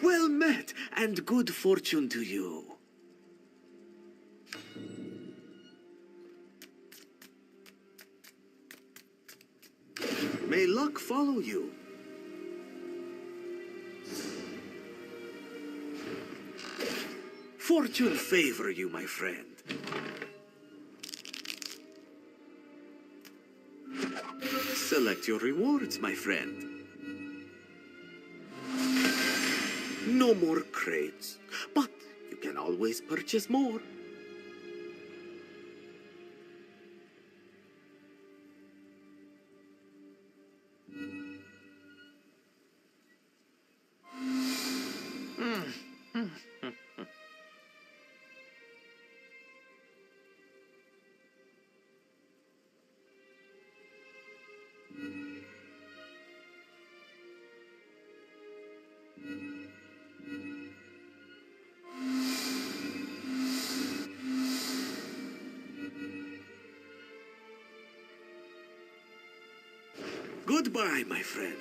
Well met, and good fortune to you. May luck follow you. Fortune favor you, my friend. Select your rewards, my friend. No more crates, but you can always purchase more. Goodbye, my friend.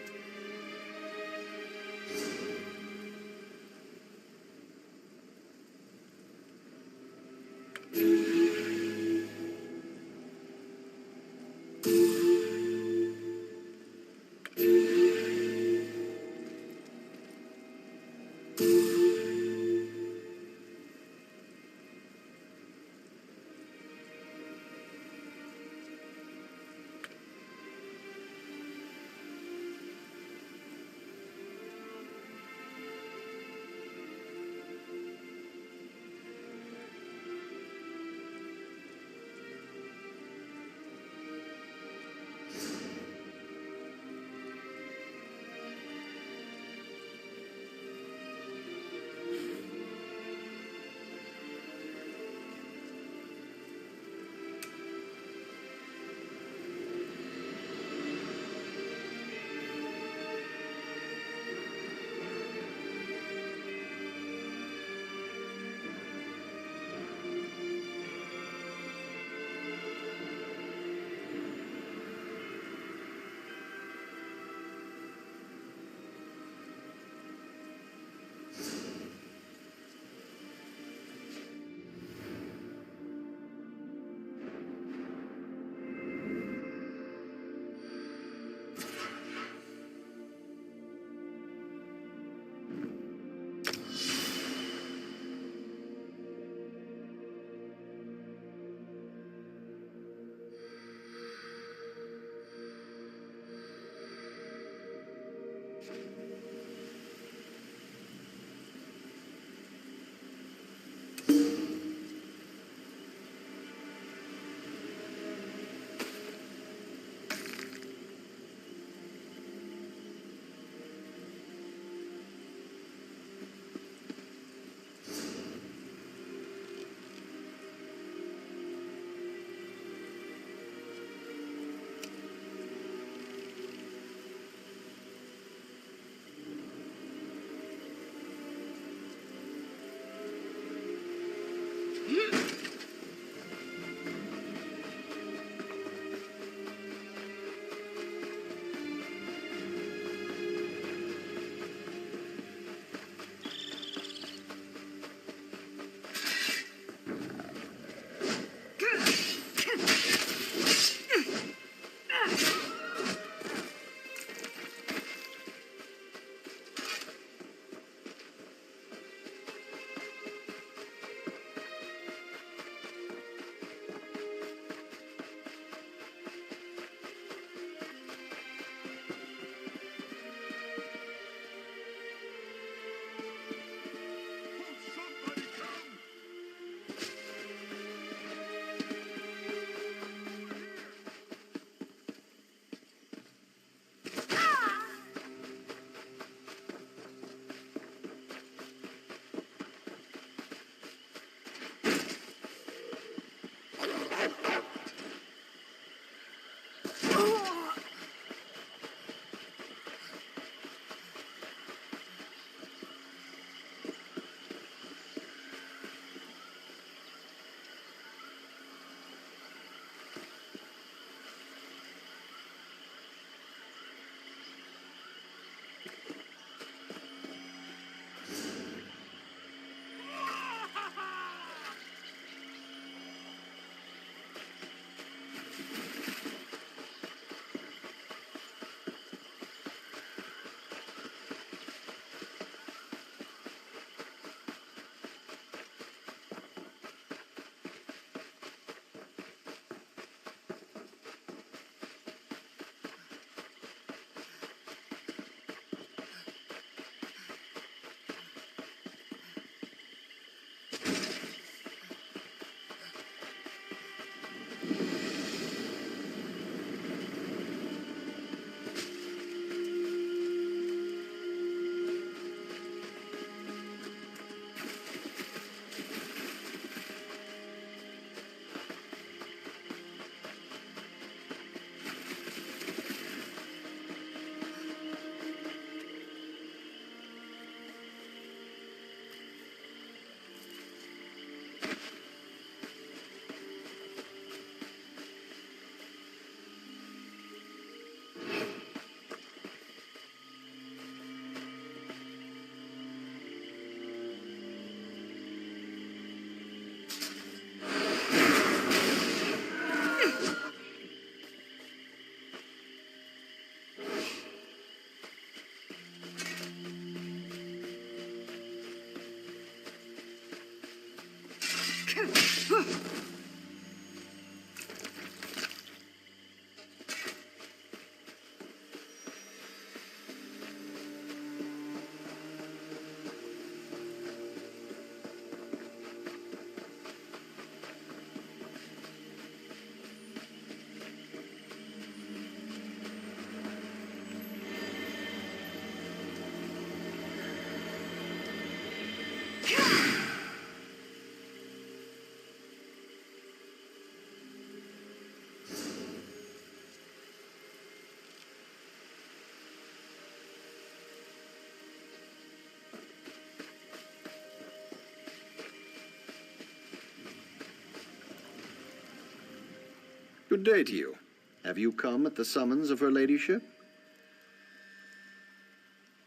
Good day to you. Have you come at the summons of her ladyship?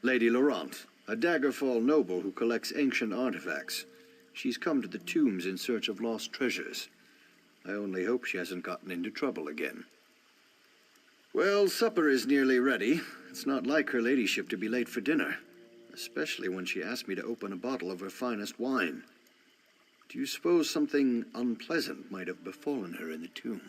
Lady Laurent, a Daggerfall noble who collects ancient artifacts. She's come to the tombs in search of lost treasures. I only hope she hasn't gotten into trouble again. Well, supper is nearly ready. It's not like her ladyship to be late for dinner, especially when she asked me to open a bottle of her finest wine. Do you suppose something unpleasant might have befallen her in the tomb?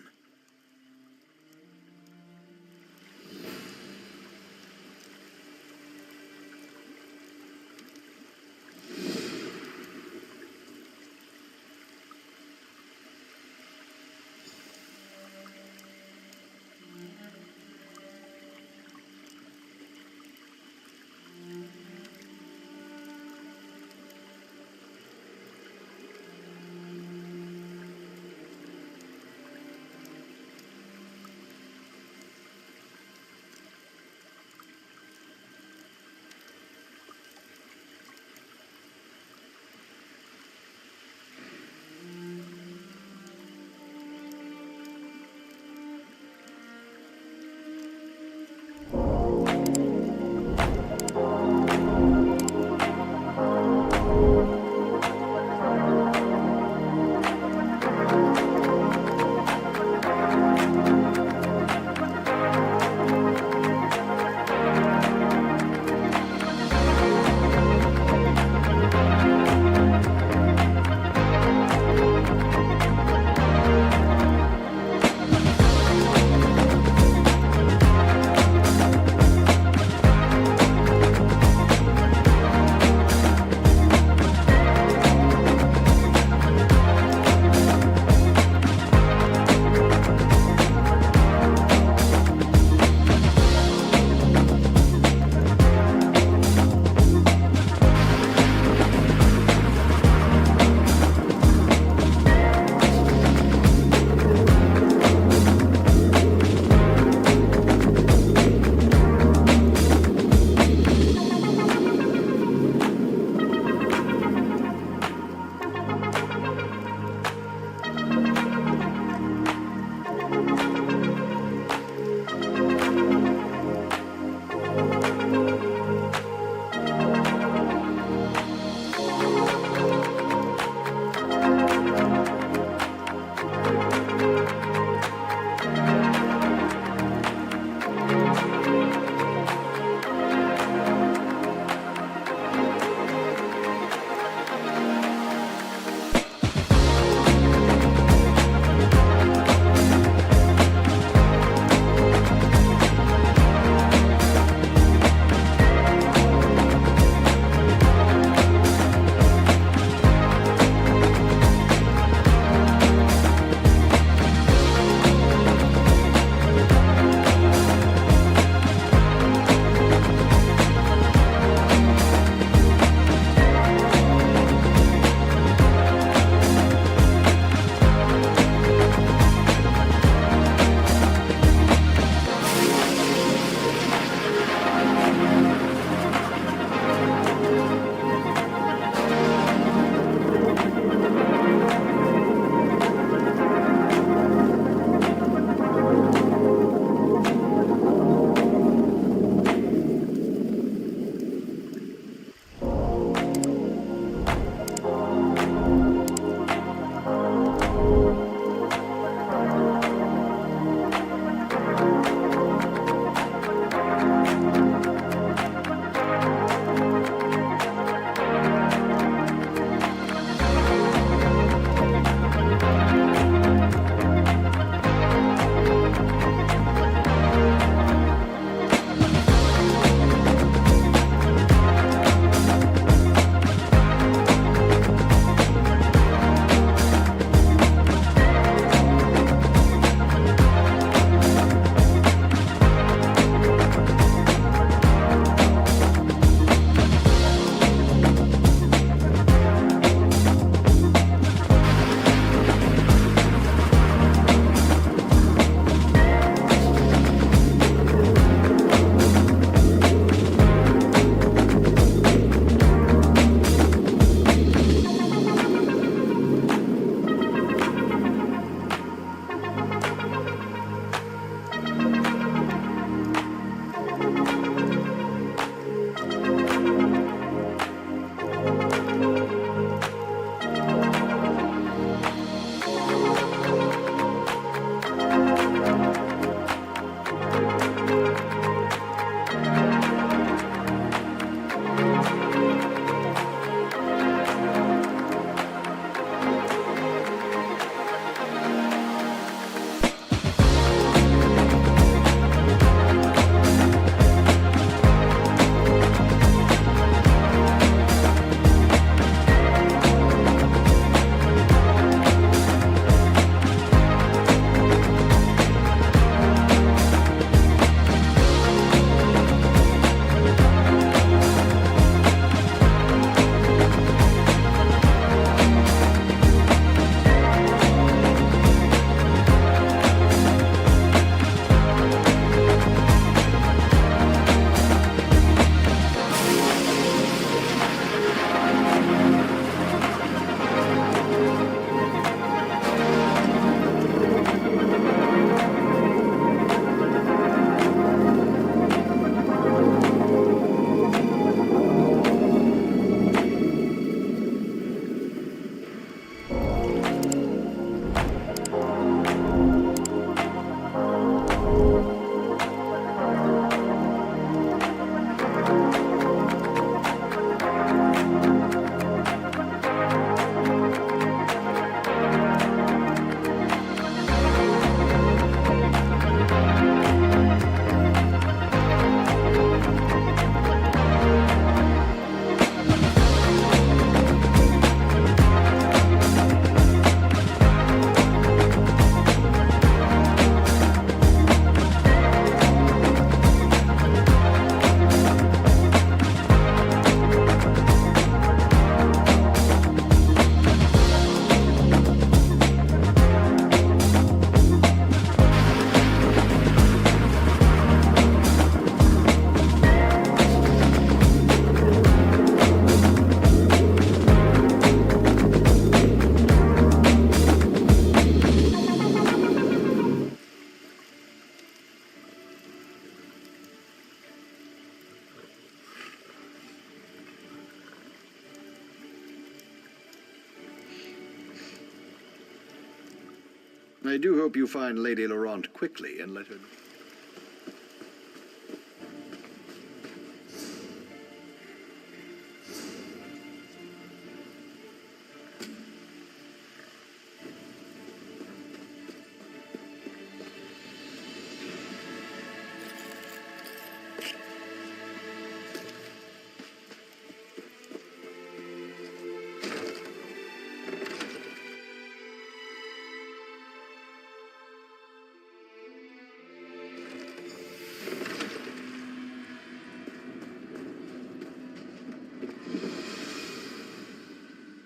I do hope you find Lady Laurent quickly and let her...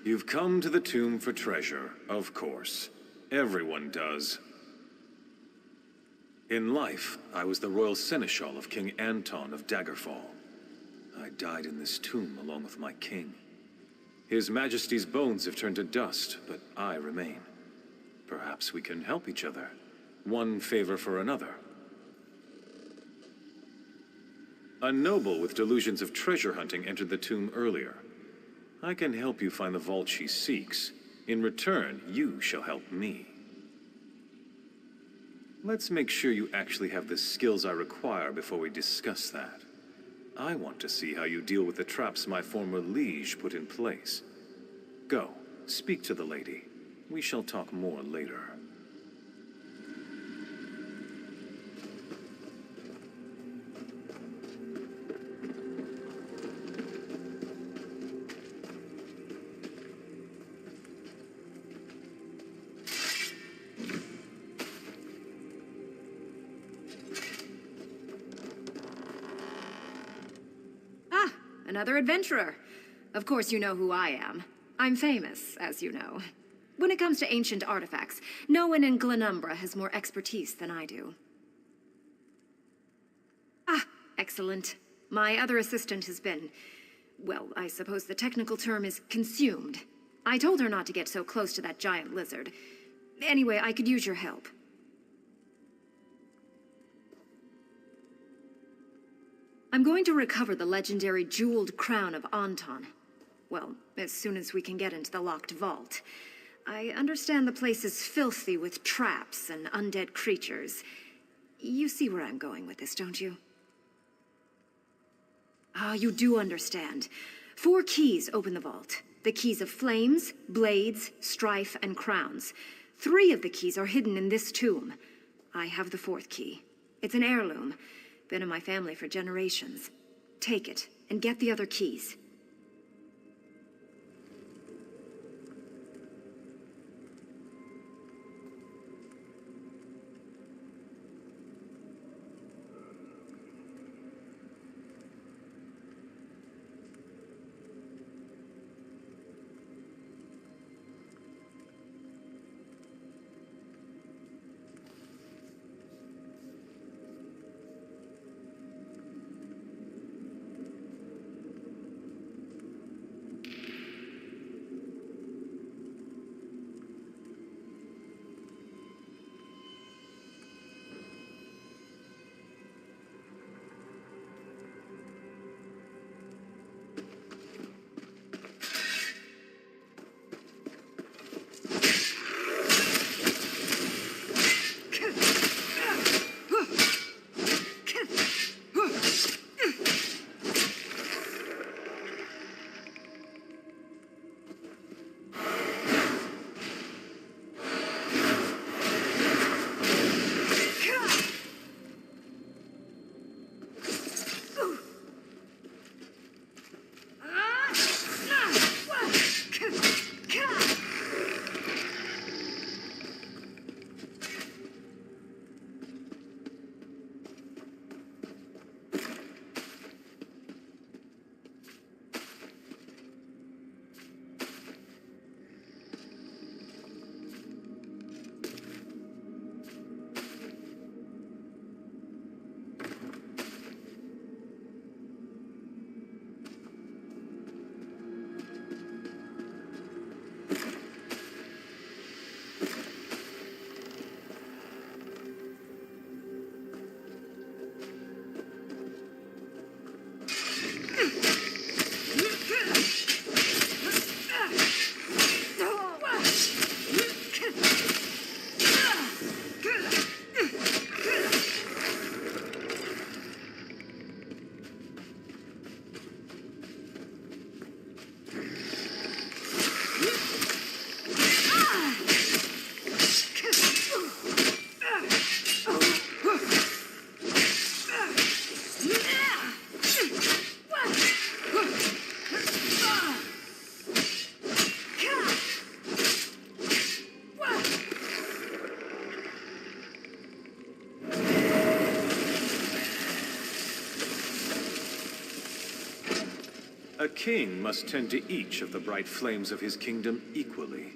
You've come to the tomb for treasure, of course. Everyone does. In life, I was the royal seneschal of King Anton of Daggerfall. I died in this tomb along with my king. His Majesty's bones have turned to dust, but I remain. Perhaps we can help each other. One favor for another. A noble with delusions of treasure hunting entered the tomb earlier. I can help you find the vault she seeks. In return, you shall help me. Let's make sure you actually have the skills I require before we discuss that. I want to see how you deal with the traps my former liege put in place. Go, speak to the lady. We shall talk more later. Another adventurer. Of course you know who I am. I'm famous, as you know. When it comes to ancient artifacts, no one in Glenumbra has more expertise than I do. Ah, excellent. My other assistant has been... well, I suppose the technical term is consumed. I told her not to get so close to that giant lizard. Anyway, I could use your help. I'm going to recover the legendary jeweled crown of Anton. Well, as soon as we can get into the locked vault. I understand the place is filthy with traps and undead creatures. You see where I'm going with this, don't you? Ah, you do understand. 4 keys open the vault. The keys of flames, blades, strife, and crowns. 3 of the keys are hidden in this tomb. I have the 4th key. It's an heirloom. Been in my family for generations. Take it, and get the other keys. A king must tend to each of the bright flames of his kingdom equally.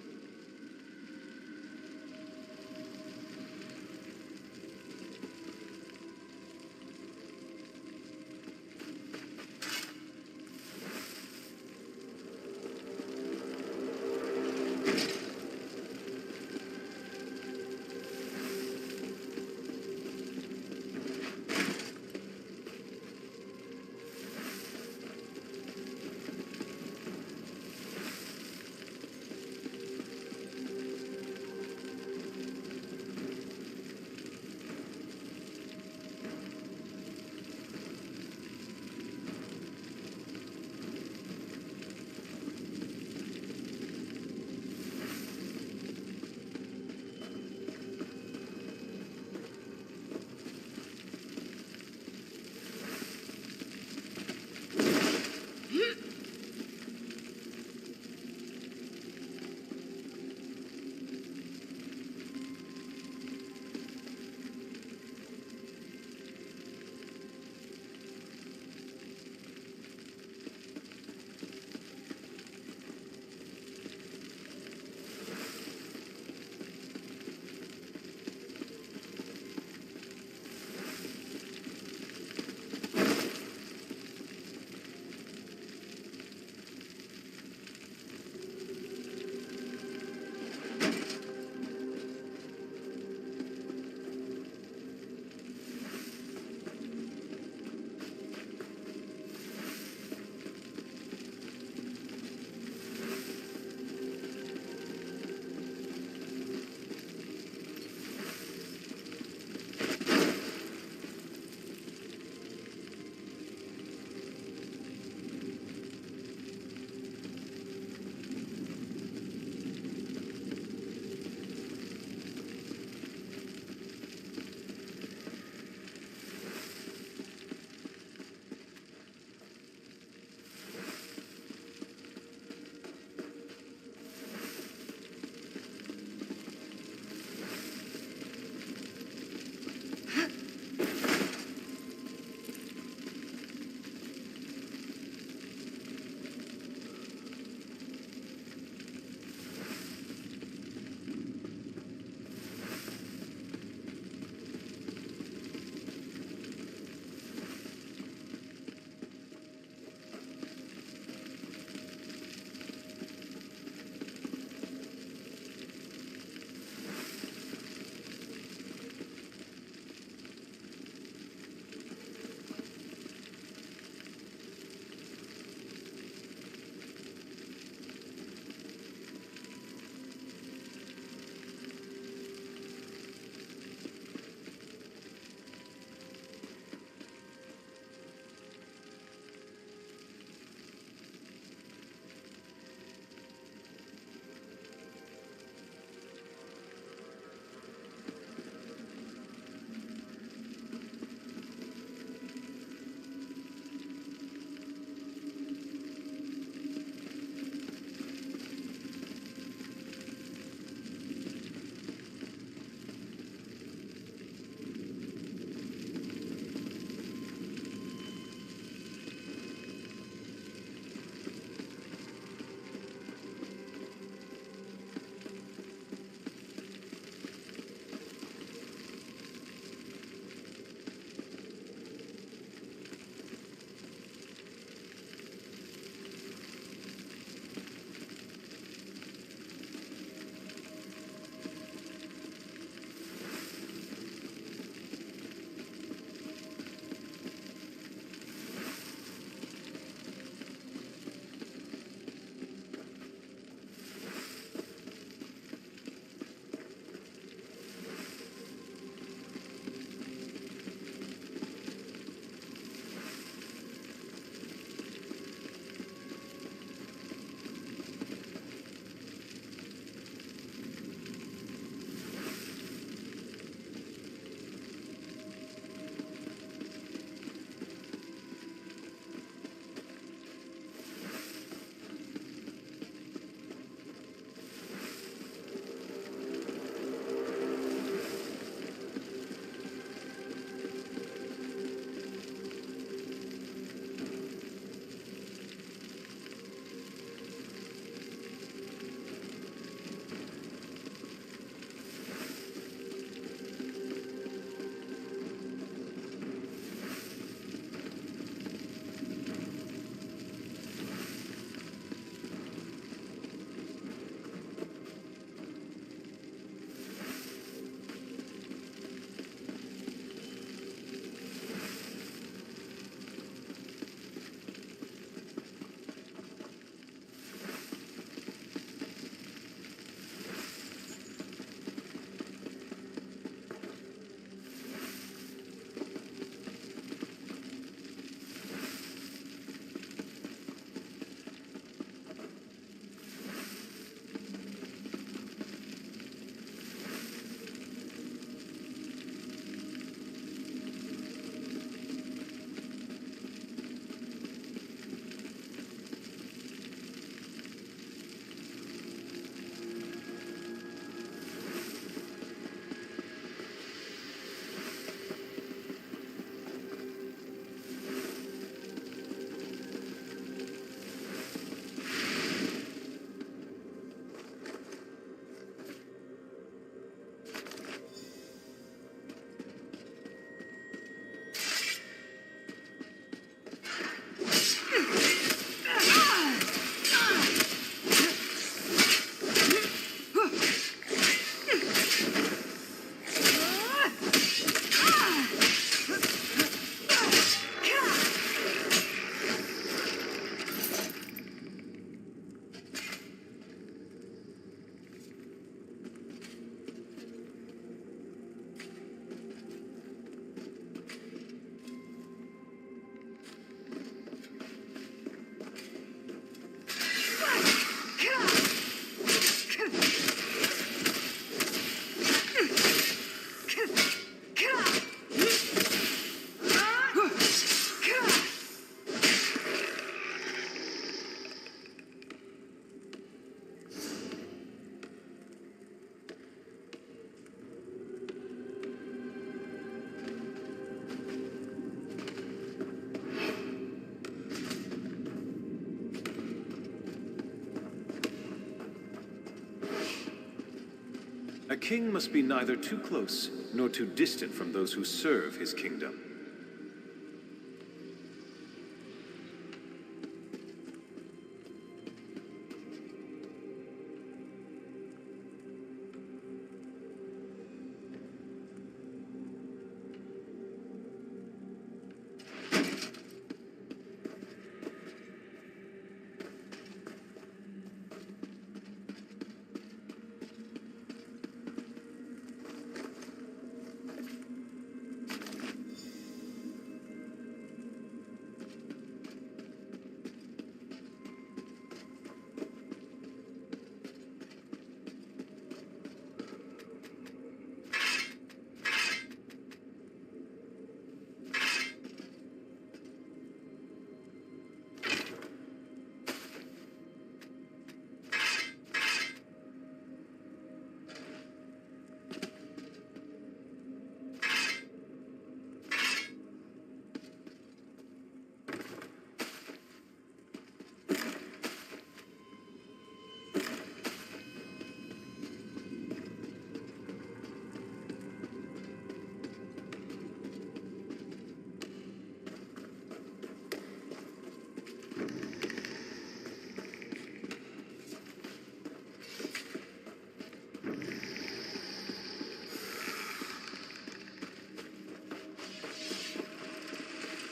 A king must be neither too close nor too distant from those who serve his kingdom.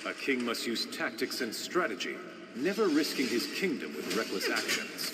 A king must use tactics and strategy, never risking his kingdom with reckless actions.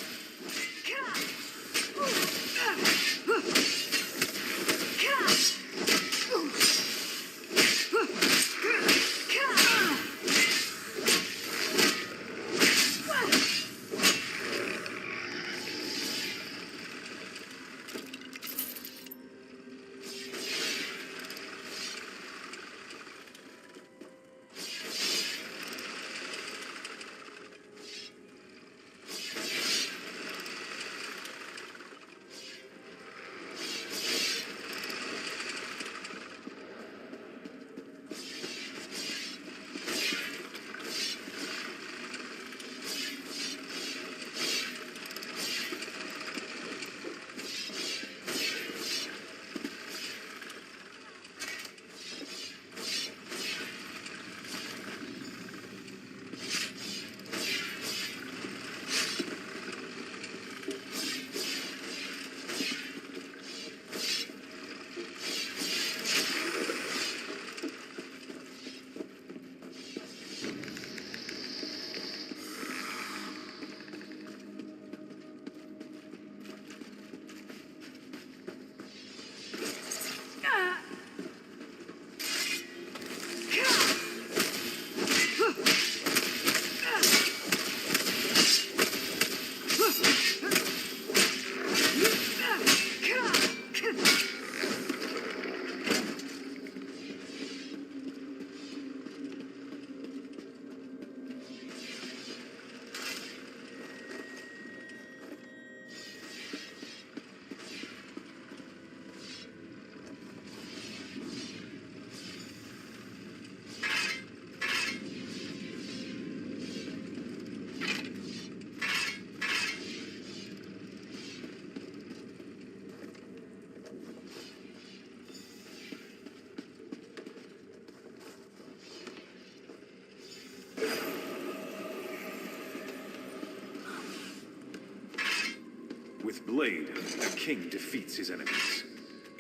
With blade, a king defeats his enemies.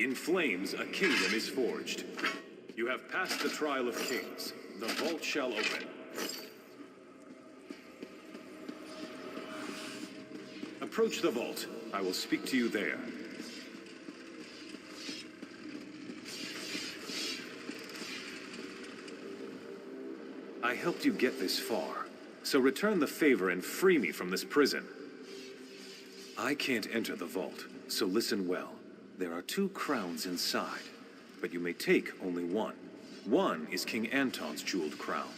In flames, a kingdom is forged. You have passed the trial of kings. The vault shall open. Approach the vault. I will speak to you there. I helped you get this far, so return the favor and free me from this prison. I can't enter the vault, so listen well. There are 2 crowns inside, but you may take only one. One is King Anton's jeweled crown.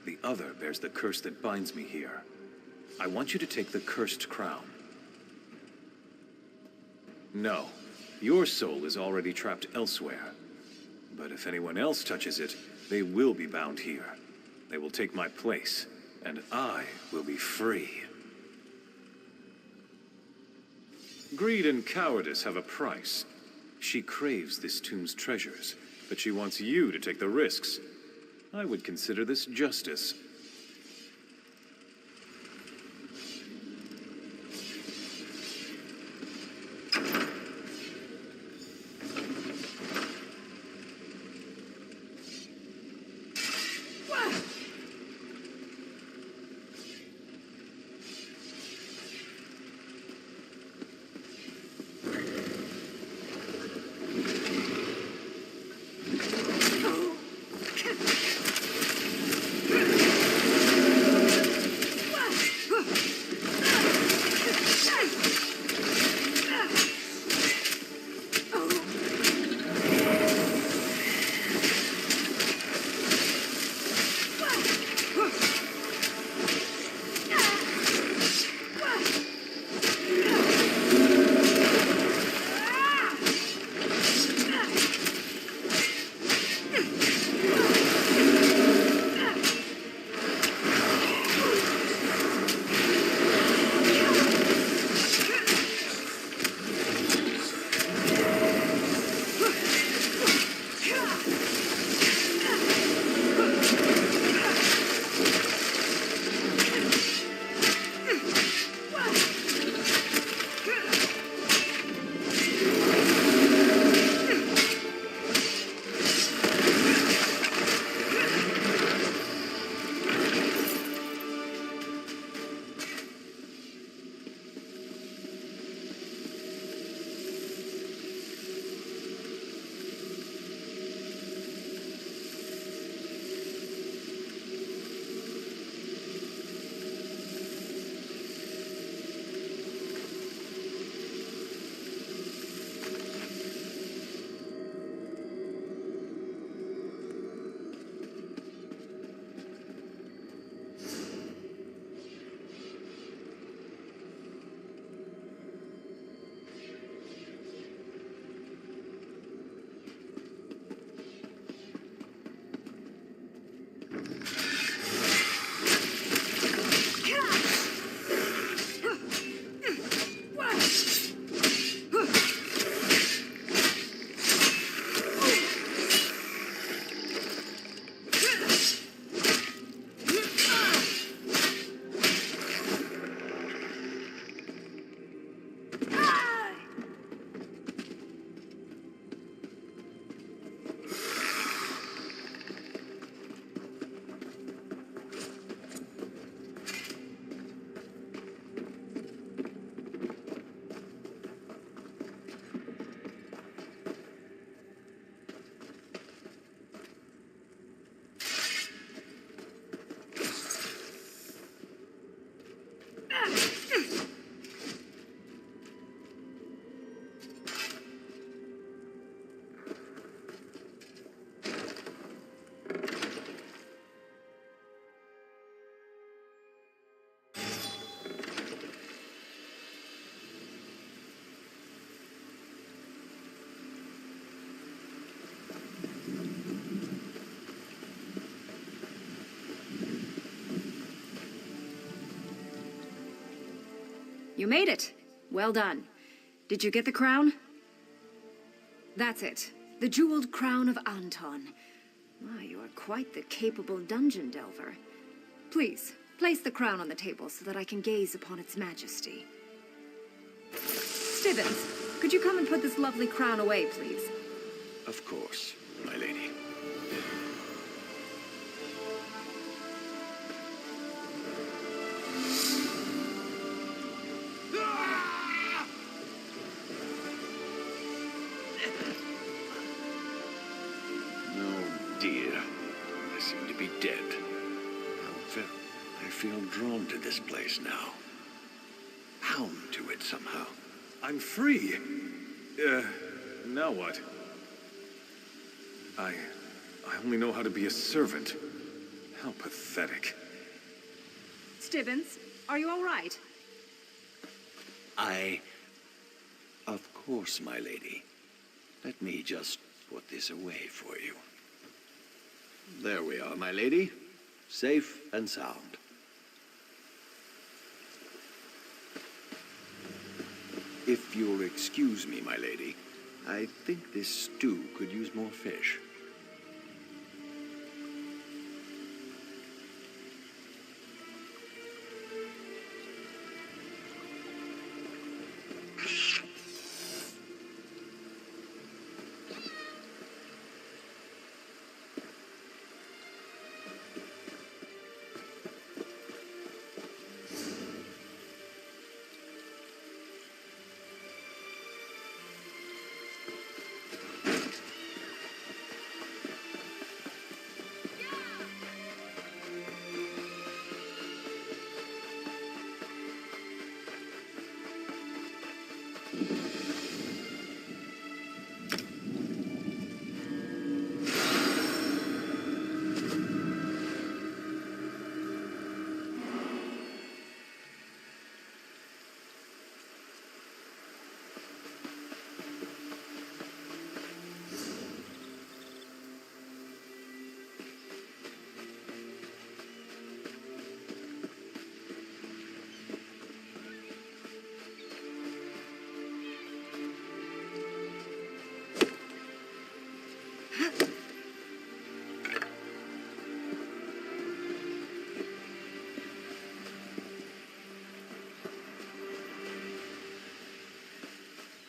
The other bears the curse that binds me here. I want you to take the cursed crown. No, your soul is already trapped elsewhere. But if anyone else touches it, they will be bound here. They will take my place, and I will be free. Greed and cowardice have a price. She craves this tomb's treasures, but she wants you to take the risks. I would consider this justice. You made it. Well done. Did you get the crown? That's it. The jeweled crown of Anton. Ah, you are quite the capable dungeon delver. Please, place the crown on the table so that I can gaze upon its majesty. Stibbins, could you come and put this lovely crown away, please? Of course, my lady. Dead. However, I feel drawn to this place now. Bound to it somehow. I'm free. Now what? I only know how to be a servant. How pathetic. Stibbins, are you all right? Of course, my lady. Let me just put this away for you. There we are, my lady. Safe and sound. If you'll excuse me, my lady, I think this stew could use more fish.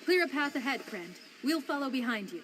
Clear a path ahead, friend. We'll follow behind you.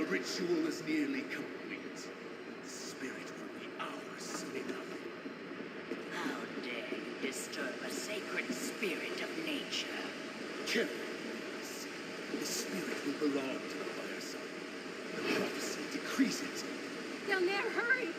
ritual is nearly complete. The spirit will be ours soon enough. How dare you disturb a sacred spirit of nature? Careful, Miss. The spirit will belong to the fireside. The prophecy decrees it. Down there, hurry!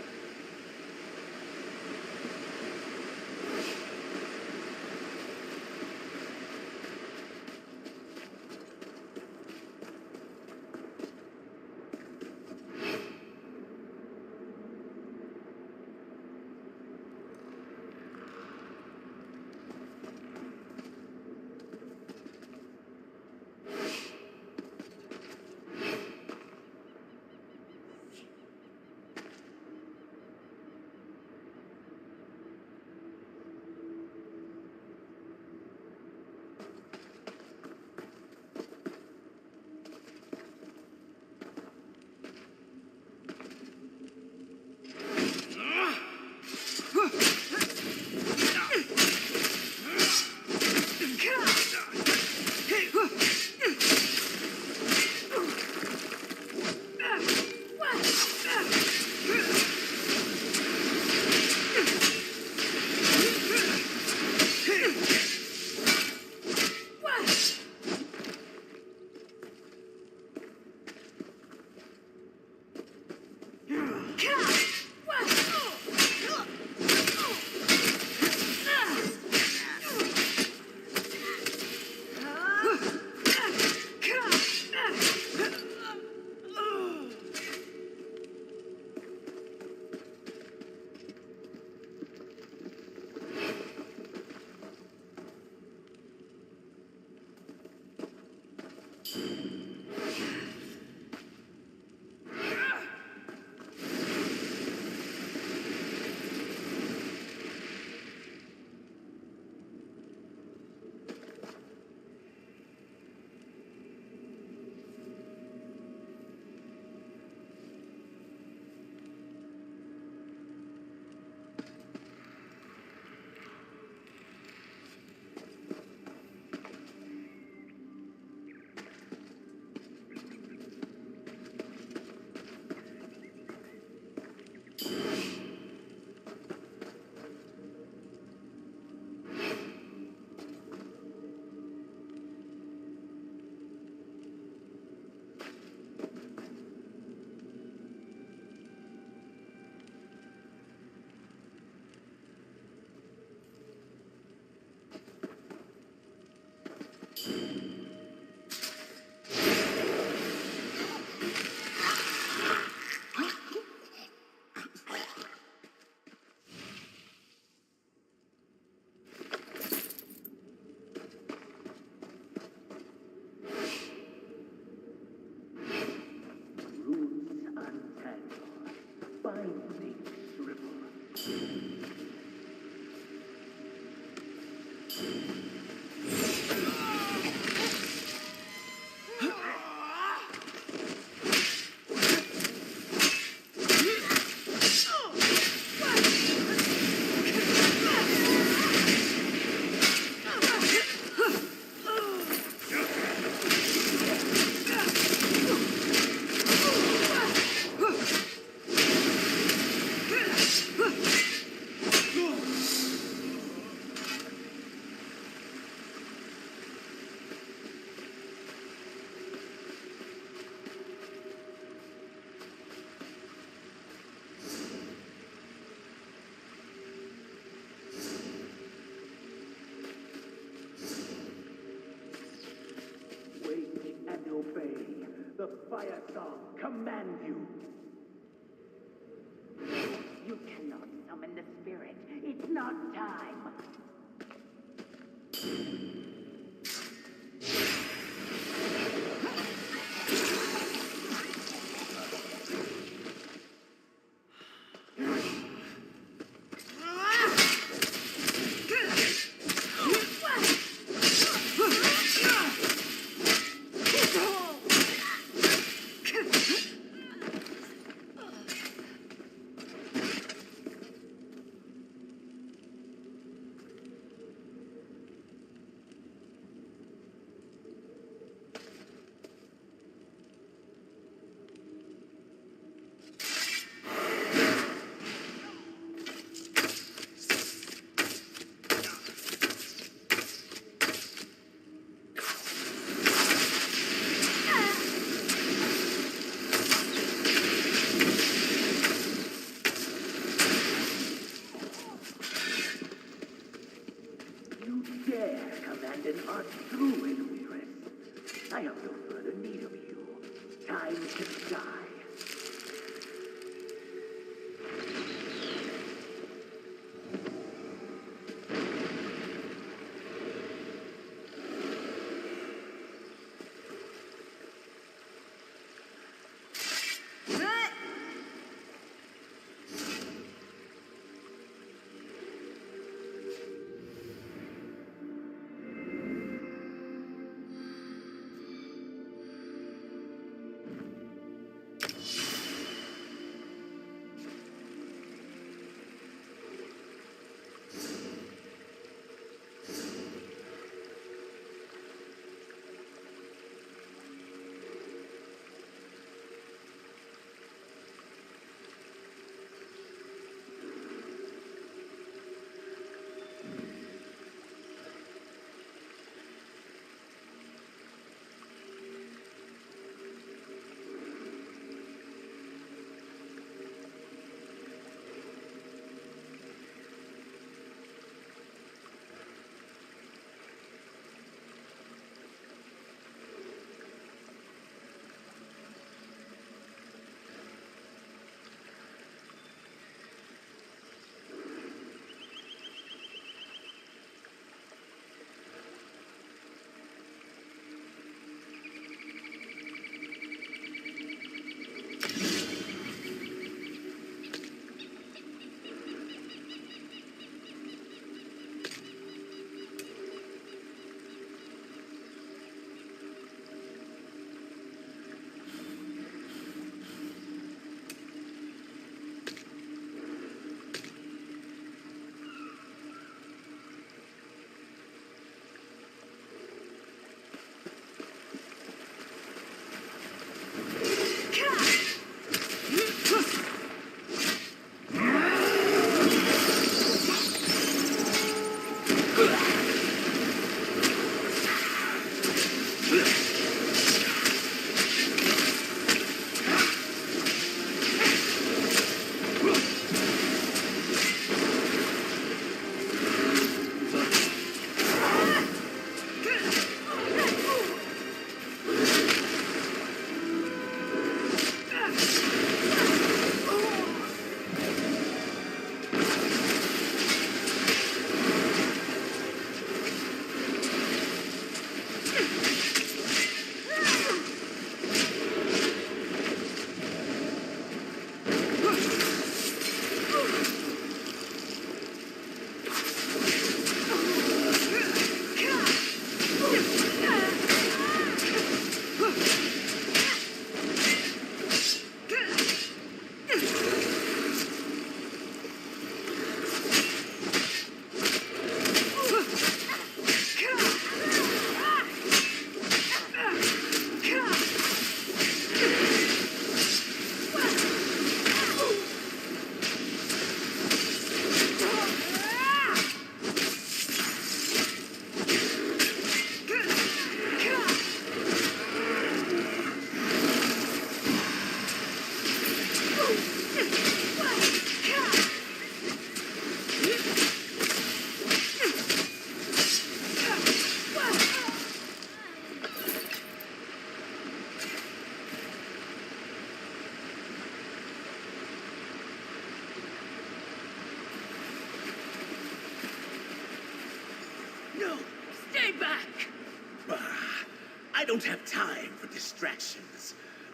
Wait and obey. The fire song command you. You cannot summon the spirit. It's not time. You dare command an untruth, Weirus. I have no further need of you. Time to die.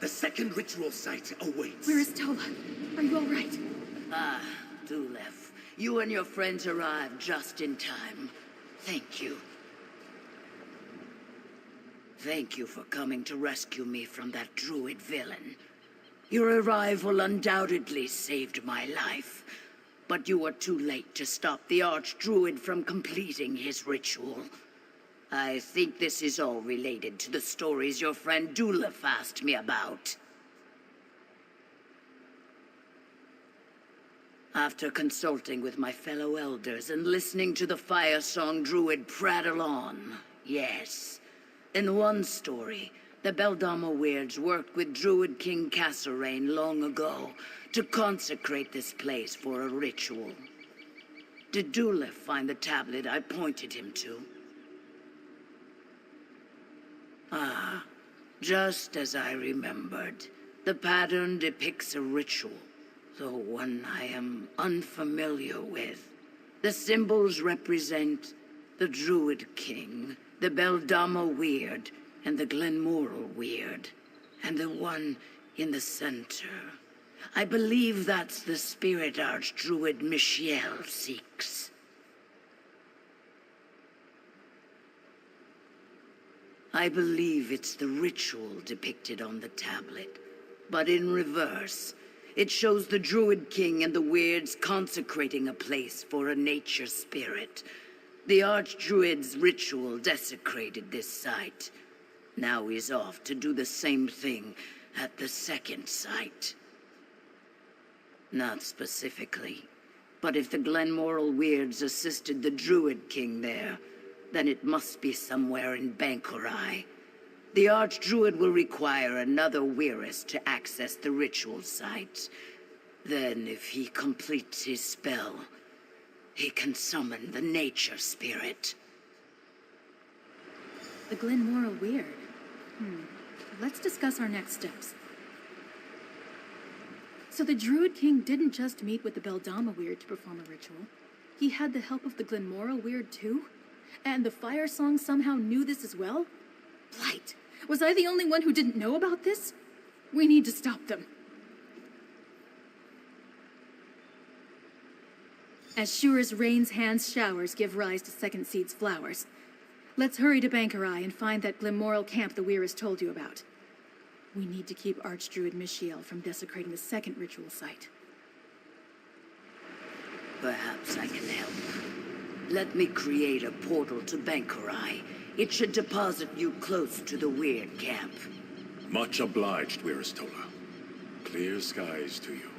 The second ritual site awaits. Where is Tola? Are you all right? Ah, Dulef. You and your friends arrived just in time. Thank you. Thank you for coming to rescue me from that druid villain. Your arrival undoubtedly saved my life, but you were too late to stop the Archdruid from completing his ritual. I think this is all related to the stories your friend Dulef asked me about. After consulting with my fellow elders and listening to the Fire Song Druid prattle on, yes. In one story, the Beldama Weirds worked with Druid King Kasserine long ago to consecrate this place for a ritual. Did Dulef find the tablet I pointed him to? Ah, just as I remembered. The pattern depicts a ritual, though one I am unfamiliar with. The symbols represent the Druid King, the Beldama Weird, and the Glenmoral Weird, and the one in the center. I believe that's the spirit Archdruid Michiel seeks. I believe it's the ritual depicted on the tablet, but in reverse. It shows the Druid King and the Weirds consecrating a place for a nature spirit. The Archdruid's ritual desecrated this site. Now he's off to do the same thing at the second site. Not specifically, but if the Glenmoral Weirds assisted the Druid King there, then it must be somewhere in Bangakori. The Archdruid will require another Weirist to access the ritual site. Then, if he completes his spell, he can summon the nature spirit. The Glenmoral Weird. Let's discuss our next steps. So the Druid King didn't just meet with the Beldama Weird to perform a ritual. He had the help of the Glenmoral Weird too? And the Fire Song somehow knew this as well? Blight, was I the only one who didn't know about this? We need to stop them. As sure as rain's hands showers give rise to second seed's flowers. Let's hurry to Bangakori and find that Glenmoral camp the Weirist told you about. We need to keep Archdruid Michiel from desecrating the second ritual site. Perhaps I can help. Let me create a portal to Bangakori. It should deposit you close to the Weird camp. Much obliged, Weiristola. Clear skies to you.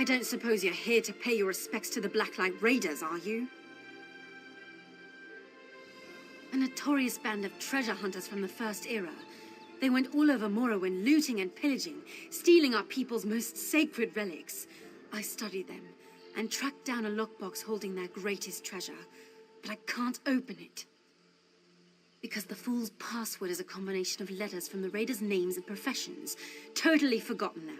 I don't suppose you're here to pay your respects to the Blacklight Raiders, are you? A notorious band of treasure hunters from the First Era. They went all over Morrowind, looting and pillaging, stealing our people's most sacred relics. I studied them and tracked down a lockbox holding their greatest treasure, but I can't open it. Because the fool's password is a combination of letters from the raiders' names and professions, totally forgotten now.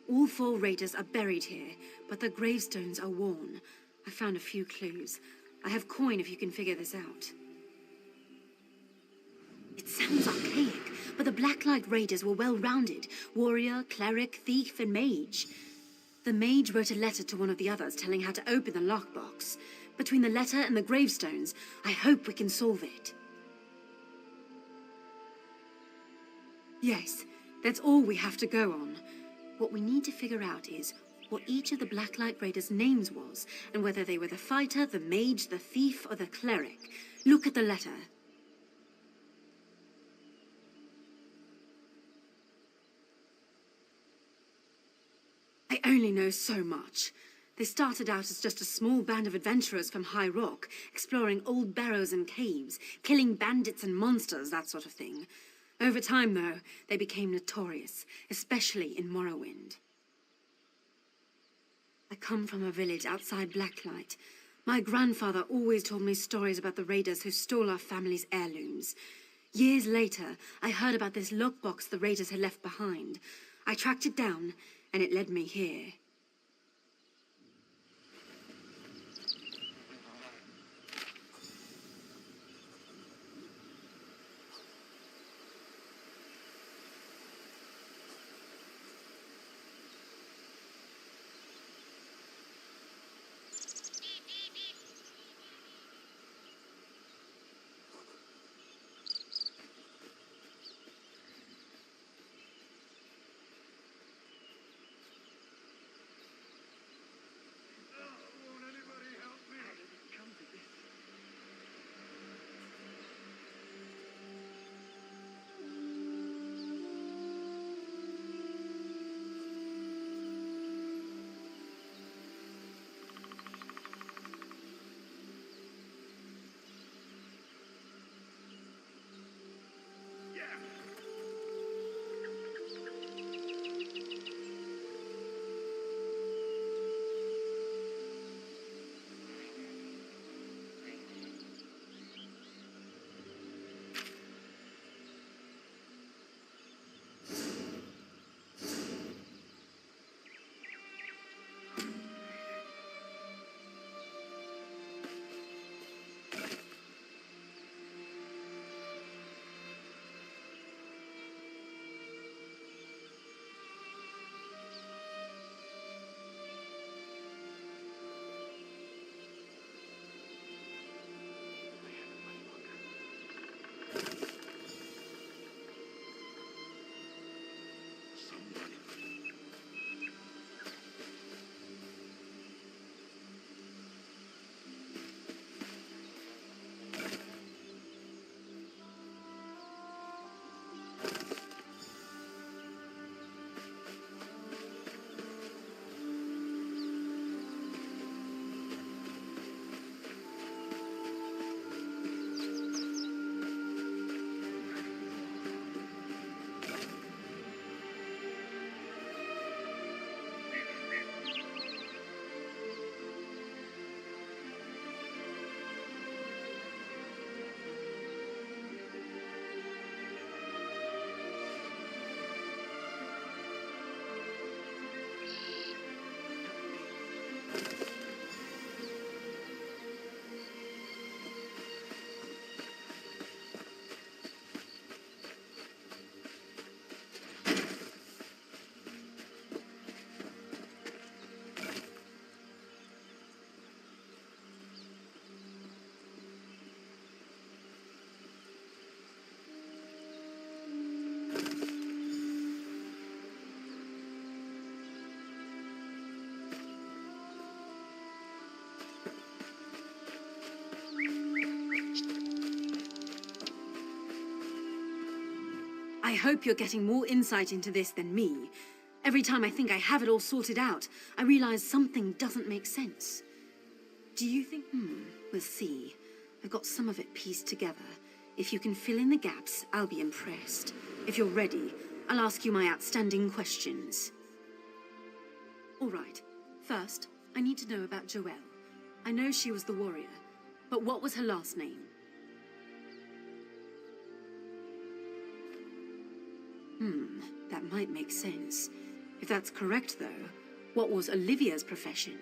All 4 raiders are buried here, but the gravestones are worn. I found a few clues. I have coin if you can figure this out. It sounds archaic, but the Blacklight Raiders were well-rounded. Warrior, cleric, thief, and mage. The mage wrote a letter to one of the others telling how to open the lockbox. Between the letter and the gravestones, I hope we can solve it. Yes, that's all we have to go on. What we need to figure out is what each of the Blacklight Raiders' names was, and whether they were the fighter, the mage, the thief, or the cleric. Look at the letter. I only know so much. They started out as just a small band of adventurers from High Rock, exploring old barrows and caves, killing bandits and monsters, that sort of thing. Over time, though, they became notorious, especially in Morrowind. I come from a village outside Blacklight. My grandfather always told me stories about the raiders who stole our family's heirlooms. Years later, I heard about this lockbox the raiders had left behind. I tracked it down, and it led me here. I hope you're getting more insight into this than me. Every time I think I have it all sorted out, I realize something doesn't make sense. Do you think... we'll see. I've got some of it pieced together. If you can fill in the gaps, I'll be impressed. If you're ready, I'll ask you my outstanding questions. All right. First, I need to know about Joelle. I know she was the warrior, but what was her last name? That might make sense. If that's correct, though, what was Olivia's profession?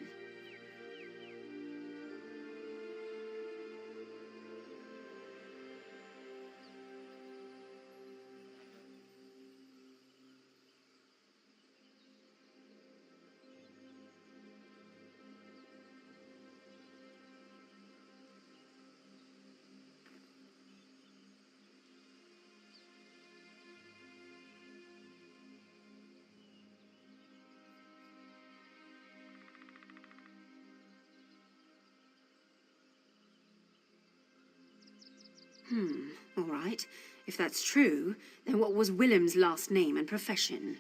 All right. If that's true, then what was Willem's last name and profession?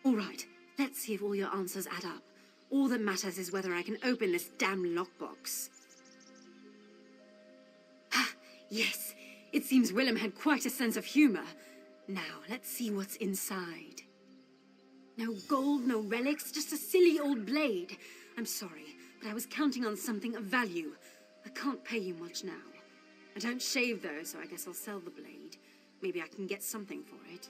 All right. Let's see if all your answers add up. All that matters is whether I can open this damn lockbox. Ah, yes. It seems Willem had quite a sense of humor. Now, let's see what's inside. No gold, no relics, just a silly old blade. I'm sorry, but I was counting on something of value. I can't pay you much now. I don't shave, though, so I guess I'll sell the blade. Maybe I can get something for it.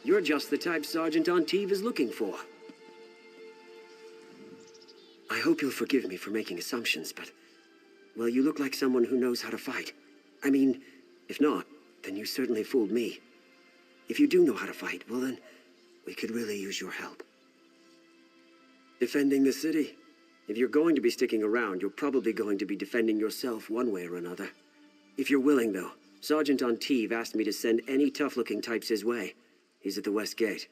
You're just the type Sergeant Antibes is looking for. I hope you'll forgive me for making assumptions, but... well, you look like someone who knows how to fight. I mean, if not, then you certainly fooled me. If you do know how to fight, well then, we could really use your help. Defending the city. If you're going to be sticking around, you're probably going to be defending yourself one way or another. If you're willing, though, Sergeant Antibes asked me to send any tough-looking types his way. He's at the West Gate.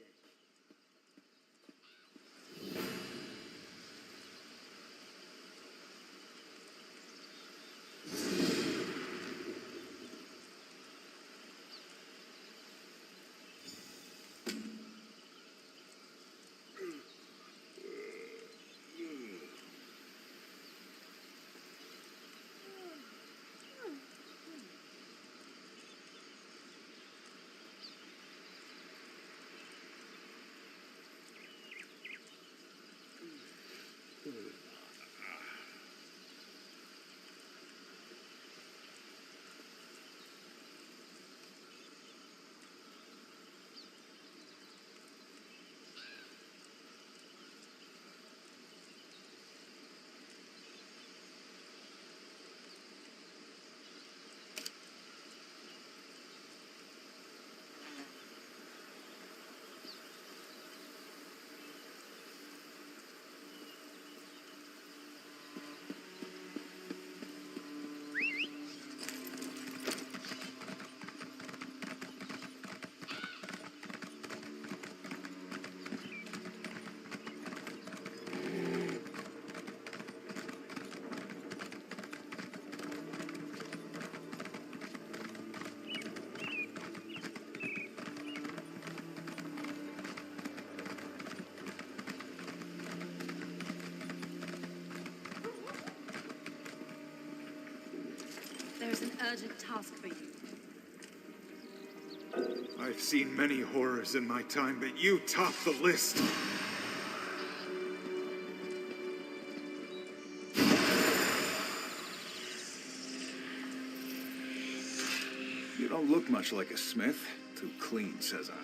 There's an urgent task for you. I've seen many horrors in my time, but you top the list. You don't look much like a smith. Too clean, says I.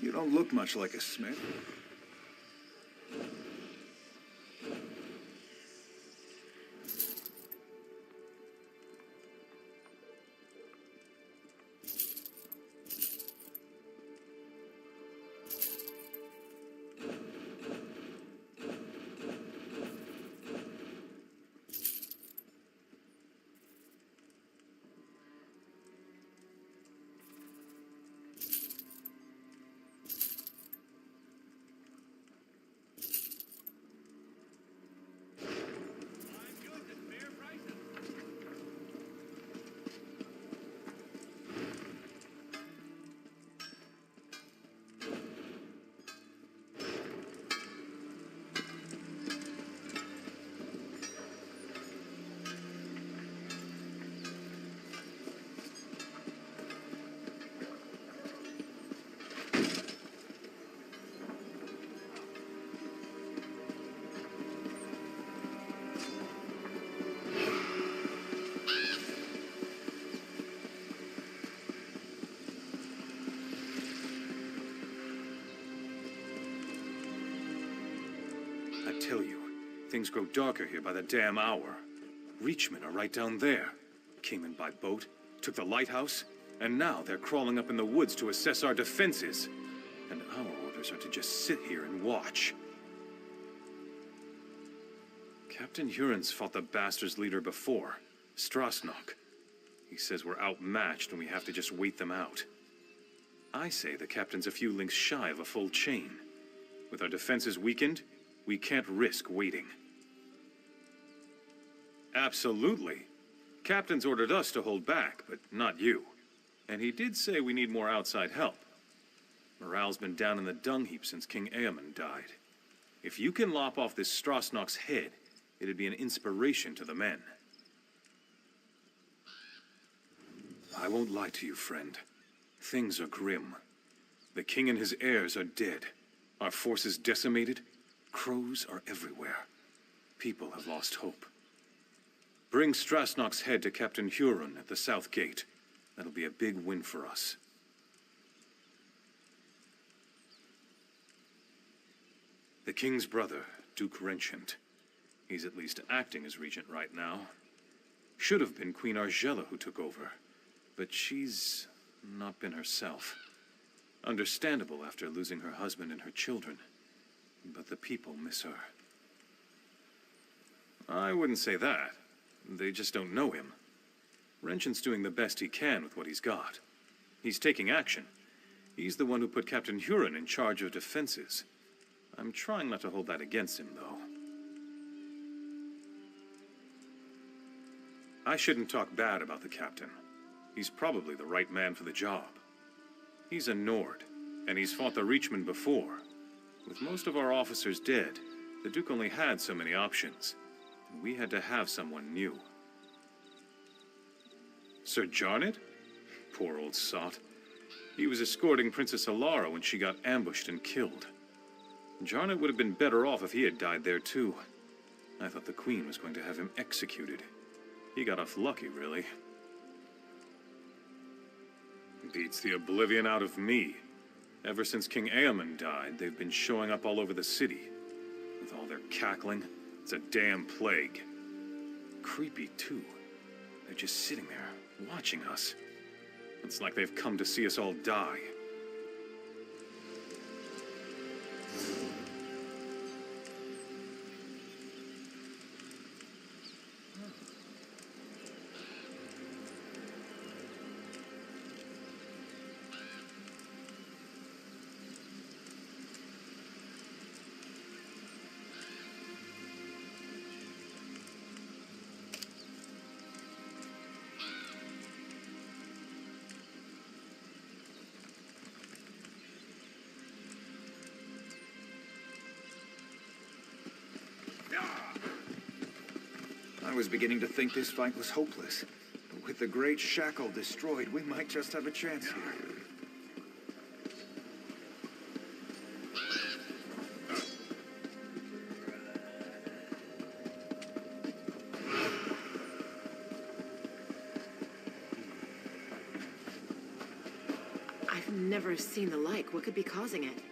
You don't look much like a smith. tell you, things grow darker here by the damn hour. Reachmen are right down there. Came in by boat, took the lighthouse, and now they're crawling up in the woods to assess our defenses. And our orders are to just sit here and watch. Captain Huron's fought the bastards' leader before, Strasnock. He says we're outmatched and we have to just wait them out. I say the captain's a few links shy of a full chain. With our defenses weakened, we can't risk waiting. Absolutely. Captain's ordered us to hold back, but not you. And he did say we need more outside help. Morale's been down in the dung heap since King Eamon died. If you can lop off this Strasnock's head, it'd be an inspiration to the men. I won't lie to you, friend. Things are grim. The king and his heirs are dead. Our forces decimated. Crows are everywhere. People have lost hope. Bring Strasnock's head to Captain Huron at the south gate. That'll be a big win for us. The king's brother, Duke Renchant. He's at least acting as regent right now. Should have been Queen Argella who took over, but she's not been herself. Understandable after losing her husband and her children, but the people miss her. I wouldn't say that. They just don't know him. Renchant's doing the best he can with what he's got. He's taking action. He's the one who put Captain Huron in charge of defenses. I'm trying not to hold that against him, though. I shouldn't talk bad about the captain. He's probably the right man for the job. He's a Nord, and he's fought the Reachmen before. With most of our officers dead, the Duke only had so many options. And we had to have someone new. Sir Jarned? Poor old sot. He was escorting Princess Alara when she got ambushed and killed. Jarned would have been better off if he had died there too. I thought the Queen was going to have him executed. He got off lucky, really. Beats the oblivion out of me. Ever since King Eamon died, they've been showing up all over the city. With all their cackling, it's a damn plague. Creepy, too. They're just sitting there, watching us. It's like they've come to see us all die. I was beginning to think this fight was hopeless. But with the Great Shackle destroyed, we might just have a chance here. I've never seen the like. What could be causing it?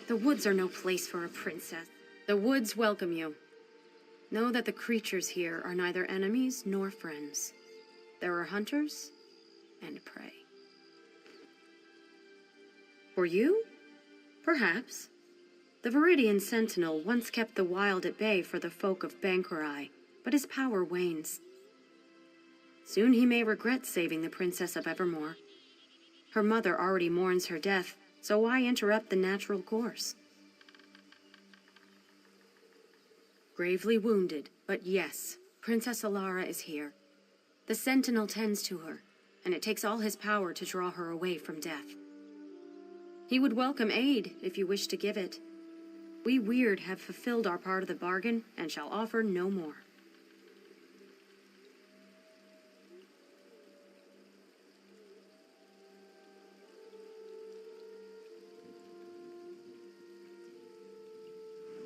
The woods are no place for a princess. The woods welcome you. Know that the creatures here are neither enemies nor friends. There are hunters and prey. For you? Perhaps. The Viridian Sentinel once kept the wild at bay for the folk of Bangakori, but his power wanes. Soon he may regret saving the Princess of Evermore. Her mother already mourns her death, so why interrupt the natural course? Gravely wounded, but yes, Princess Alara is here. The Sentinel tends to her, and it takes all his power to draw her away from death. He would welcome aid if you wish to give it. We Weird have fulfilled our part of the bargain and shall offer no more.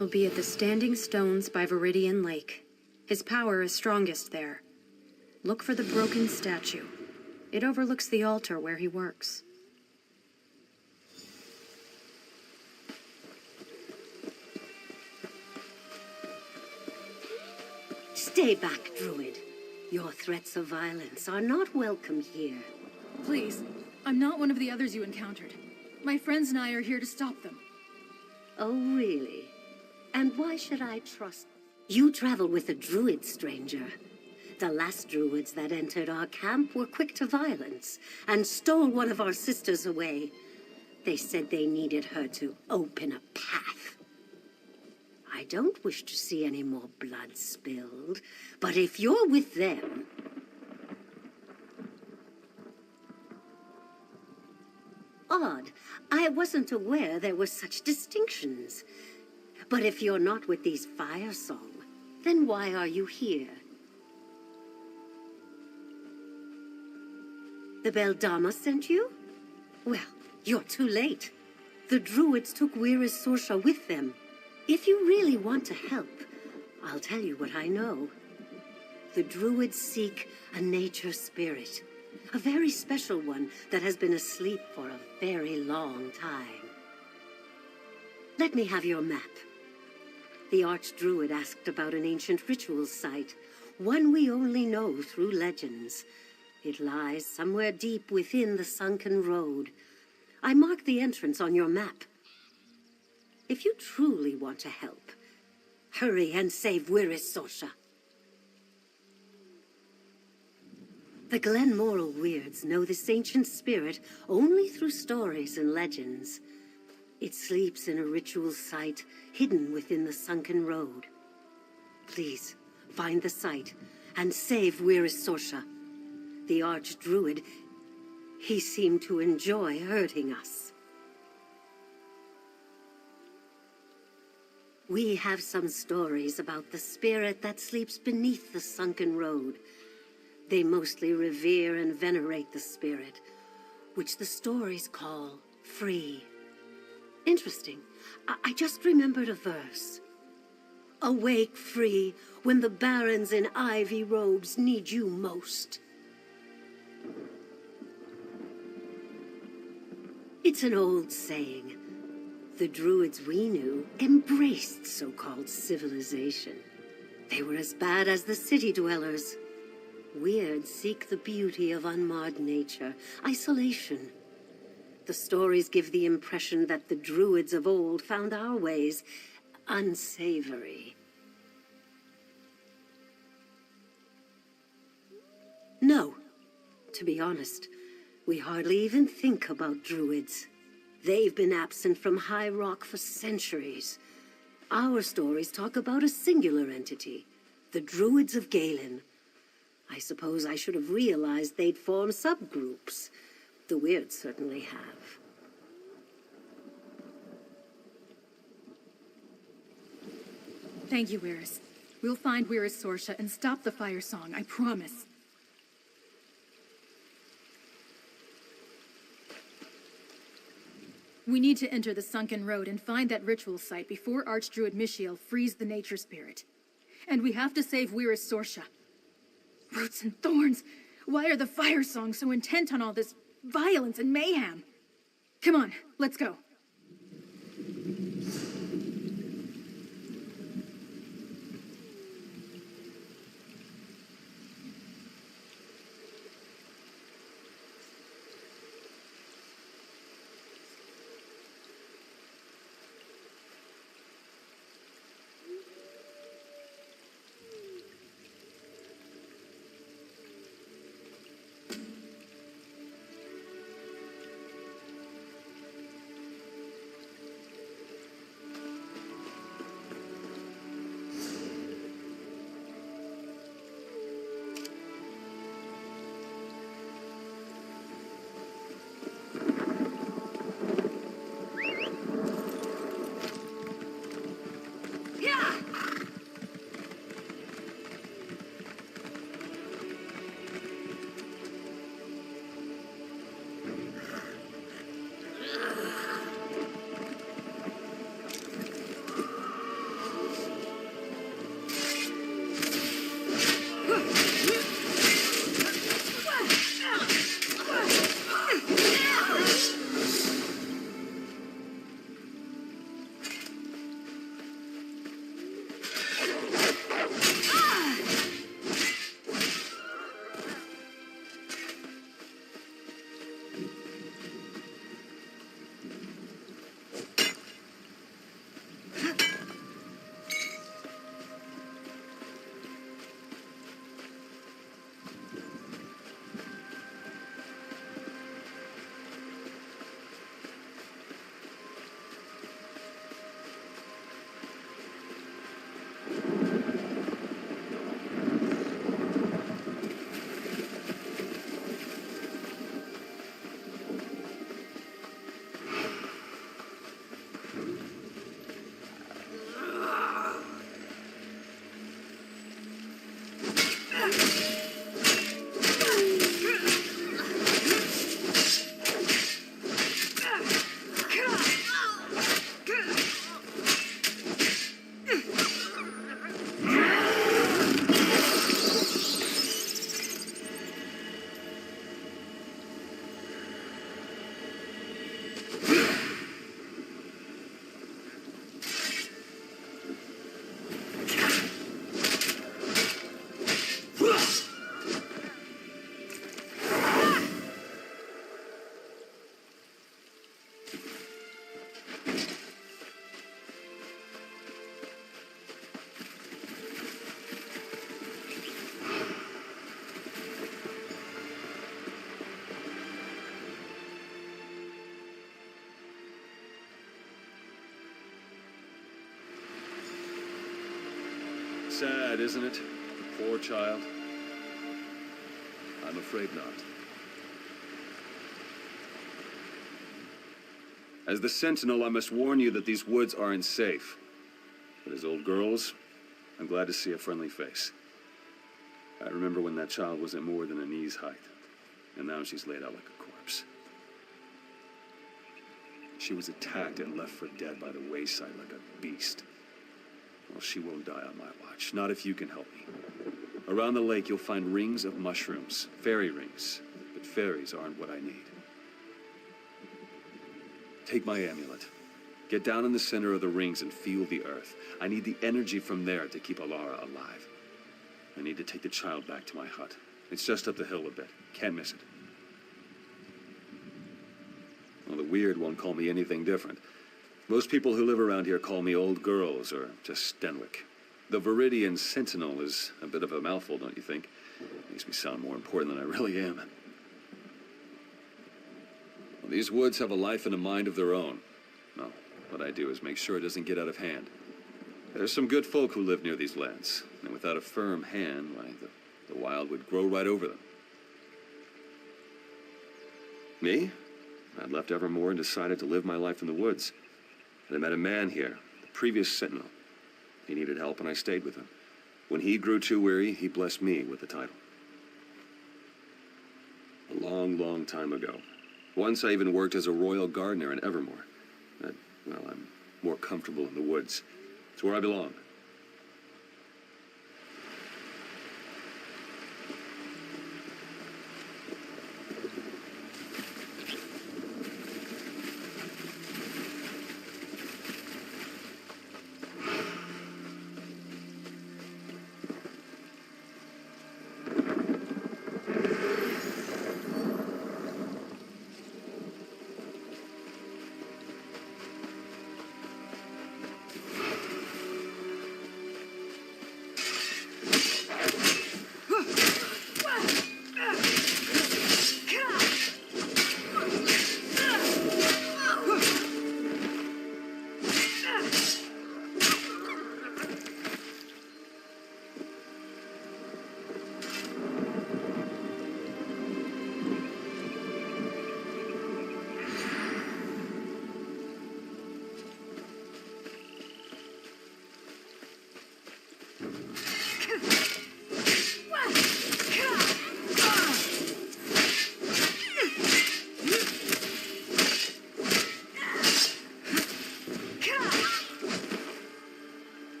Will be at the Standing Stones by Viridian Lake. His power is strongest there. Look for the broken statue. It overlooks the altar where he works. Stay back, Druid. Your threats of violence are not welcome here. Please, I'm not one of the others you encountered. My friends and I are here to stop them. Oh, really? And why should I trust? You travel with a druid, stranger. The last druids that entered our camp were quick to violence and stole one of our sisters away. They said they needed her to open a path. I don't wish to see any more blood spilled, but if you're with them... Odd. I wasn't aware there were such distinctions. But if you're not with these Fire Song, then why are you here? The Beldama sent you? Well, you're too late. The Druids took Weir's Sorsha with them. If you really want to help, I'll tell you what I know. The Druids seek a nature spirit, a very special one that has been asleep for a very long time. Let me have your map. The Archdruid asked about an ancient ritual site, one we only know through legends. It lies somewhere deep within the sunken road. I marked the entrance on your map. If you truly want to help, hurry and save Weir's Sorsha. The Glenmoral Weirds know this ancient spirit only through stories and legends. It sleeps in a ritual site hidden within the sunken road. Please, find the site and save Weir's Sorsha. The Archdruid, he seemed to enjoy hurting us. We have some stories about the spirit that sleeps beneath the sunken road. They mostly revere and venerate the spirit, which the stories call free. Interesting. I just remembered a verse. Awake free when the barons in ivy robes need you most. It's an old saying. The druids we knew embraced so-called civilization. They were as bad as the city dwellers. Weird seek the beauty of unmarred nature, isolation. The stories give the impression that the druids of old found our ways unsavory. No. To be honest, we hardly even think about druids. They've been absent from High Rock for centuries. Our stories talk about a singular entity, the Druids of Galen. I suppose I should have realized they'd form subgroups. The Weirds certainly have. Thank you, Weir's. We'll find Weir's Sorsha and stop the Fire Song, I promise. We need to enter the sunken road and find that ritual site before Archdruid Mishiel frees the nature spirit. And we have to save Weir's Sorsha. Roots and thorns! Why are the Fire Songs so intent on all this violence and mayhem? Come on, let's go. sad, isn't it? The poor child. I'm afraid not. As the Sentinel, I must warn you that these woods aren't safe. But as old girls, I'm glad to see a friendly face. I remember when that child wasn't more than a knee's height, and now she's laid out like a corpse. She was attacked and left for dead by the wayside like a beast. Well, she won't die on my watch, not if you can help me. Around the lake, you'll find rings of mushrooms, fairy rings, but fairies aren't what I need. Take my amulet. Get down in the center of the rings and feel the earth. I need the energy from there to keep Alara alive. I need to take the child back to my hut. It's just up the hill a bit. Can't miss it. Well, the weird won't call me anything different. Most people who live around here call me old girls or just Stenwick. The Viridian Sentinel is a bit of a mouthful, don't you think? Makes me sound more important than I really am. Well, these woods have a life and a mind of their own. Well, what I do is make sure it doesn't get out of hand. There's some good folk who live near these lands, and without a firm hand, why, the wild would grow right over them. Me? I'd left Evermore and decided to live my life in the woods. And I met a man here, the previous Sentinel. He needed help, and I stayed with him. When he grew too weary, he blessed me with the title. A long, long time ago. Once I even worked as a royal gardener in Evermore. But, well, I'm more comfortable in the woods. It's where I belong.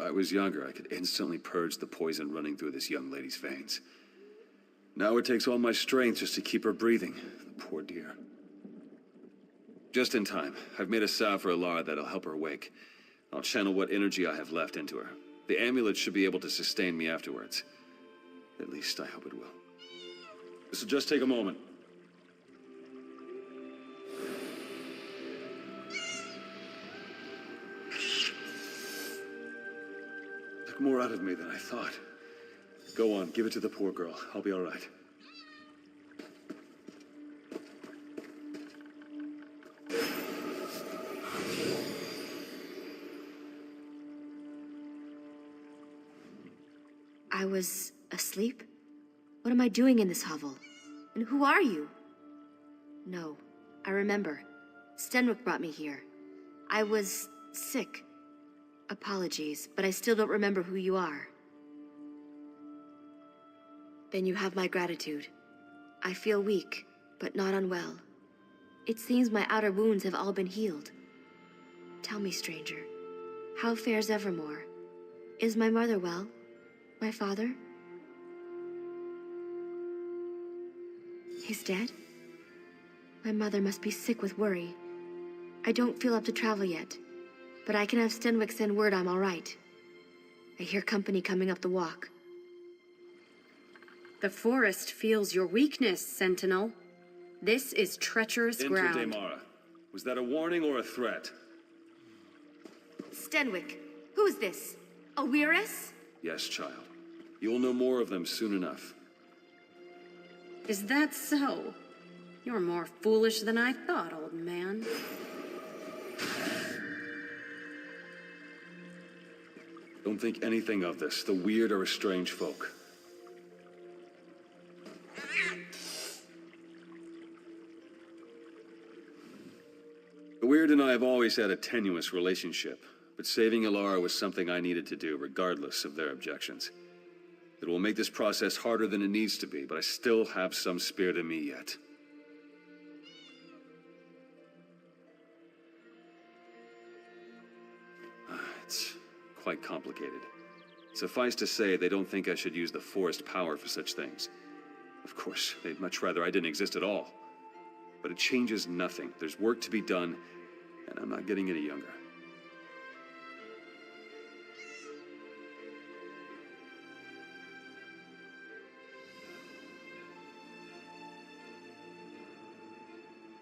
If I was younger, I could instantly purge the poison running through this young lady's veins. Now it takes all my strength just to keep her breathing. The poor dear. Just in time. I've made a salve for Alara that'll help her wake. I'll channel what energy I have left into her. The amulet should be able to sustain me afterwards. At least I hope it will. This'll just take a moment. Took more out of me than I thought. Go on, give it to the poor girl. I'll be all right. I was asleep? What am I doing in this hovel? And who are you? No, I remember. Stenwick brought me here. I was sick. Apologies, but I still don't remember who you are. Then you have my gratitude. I feel weak, but not unwell. It seems my outer wounds have all been healed. Tell me, stranger, how fares Evermore? Is my mother well? My father? He's dead? My mother must be sick with worry. I don't feel up to travel yet, but I can have Stenwick send word I'm all right. I hear company coming up the walk. The forest feels your weakness, Sentinel. This is treacherous ground. Enter Daemara. Was that a warning or a threat? Stenwick, who is this? A Weirus? Yes, child. You'll know more of them soon enough. Is that so? You're more foolish than I thought, old man. Don't think anything of this. The weird are a strange folk. The weird and I have always had a tenuous relationship, but saving Ilara was something I needed to do, regardless of their objections. It will make this process harder than it needs to be, but I still have some spirit in me yet. It's quite complicated. Suffice to say, they don't think I should use the forest power for such things. Of course, they'd much rather I didn't exist at all. But it changes nothing. There's work to be done, and I'm not getting any younger.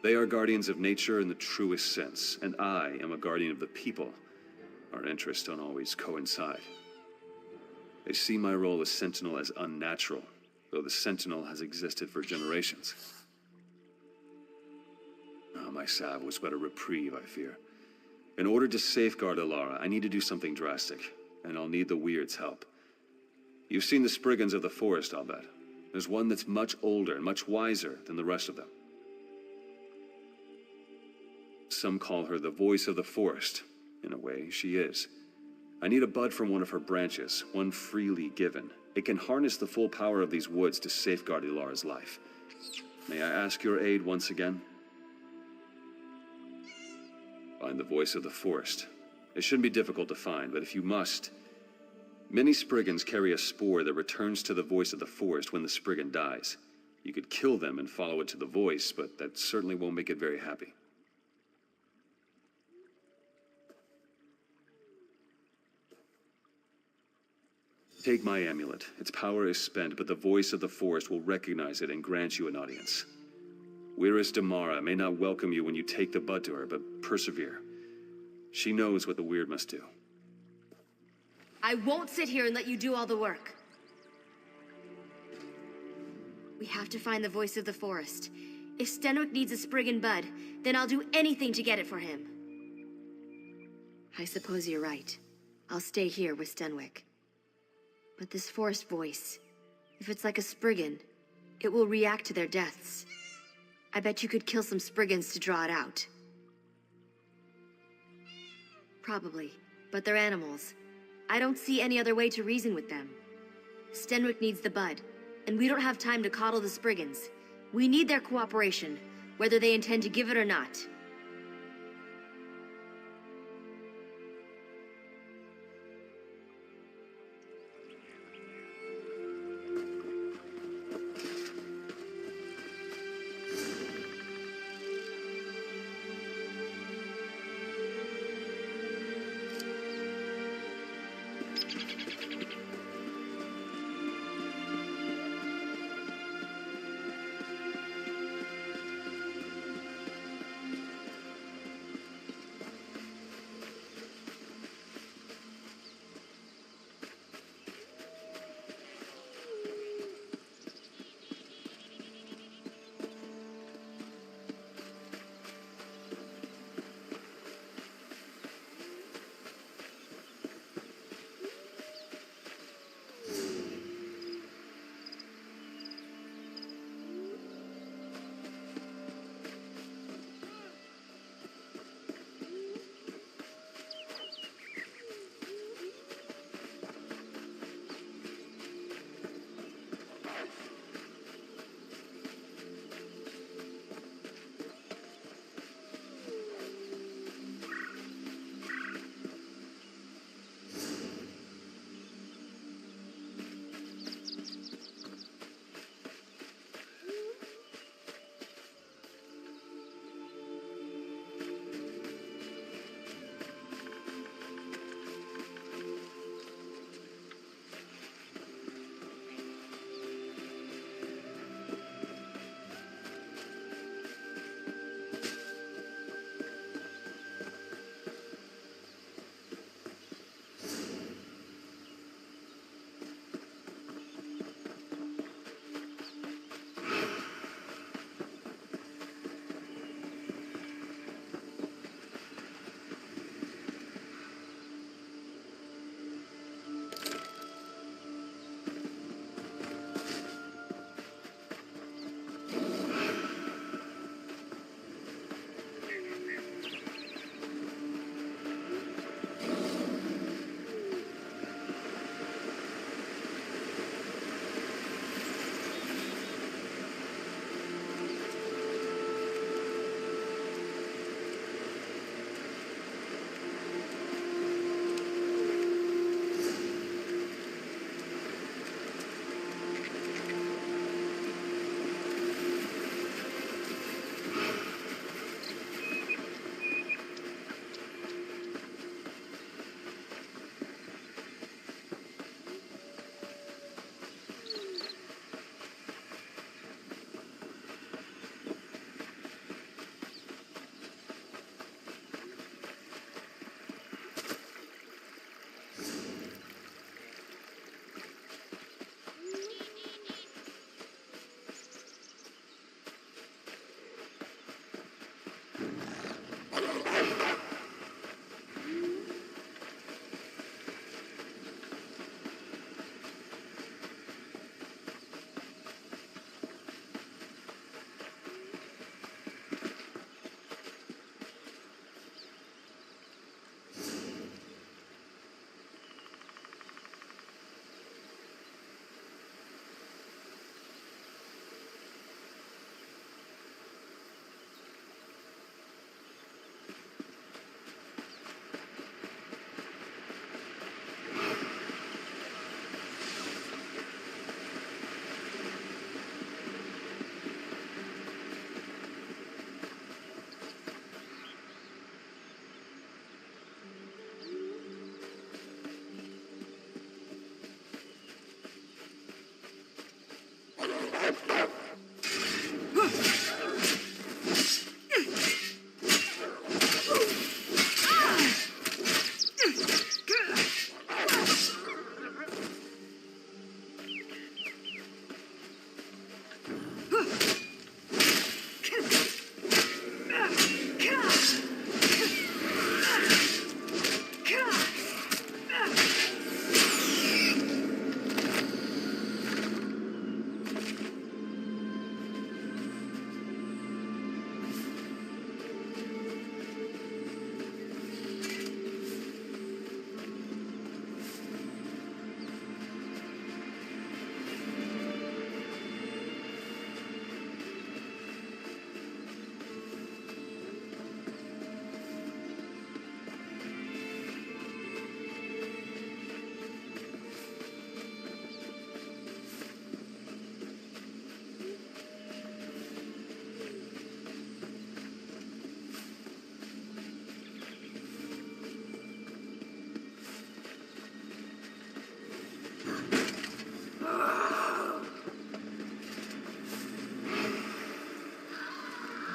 They are guardians of nature in the truest sense, and I am a guardian of the people. Our interests don't always coincide. They see my role as Sentinel as unnatural, though the Sentinel has existed for generations. My salve was but a reprieve, I fear. In order to safeguard Ilara, I need to do something drastic, and I'll need the Weird's help. You've seen the Spriggans of the forest, I'll bet. There's one that's much older and much wiser than the rest of them. Some call her the voice of the forest. In a way, she is. I need a bud from one of her branches, one freely given. It can harness the full power of these woods to safeguard Ilara's life. May I ask your aid once again? Find the voice of the forest. It shouldn't be difficult to find, but if you must... Many Spriggans carry a spore that returns to the voice of the forest when the Spriggan dies. You could kill them and follow it to the voice, but that certainly won't make it very happy. Take my amulet. Its power is spent, but the voice of the forest will recognize it and grant you an audience. Weirus Daemara may not welcome you when you take the bud to her, but persevere. She knows what the weird must do. I won't sit here and let you do all the work. We have to find the voice of the forest. If Stenwick needs a Spriggan bud, then I'll do anything to get it for him. I suppose you're right. I'll stay here with Stenwick. But this forest voice, if it's like a Spriggan, it will react to their deaths. I bet you could kill some Spriggans to draw it out. Probably, but they're animals. I don't see any other way to reason with them. Stenwick needs the bud, and we don't have time to coddle the Spriggans. We need their cooperation, whether they intend to give it or not.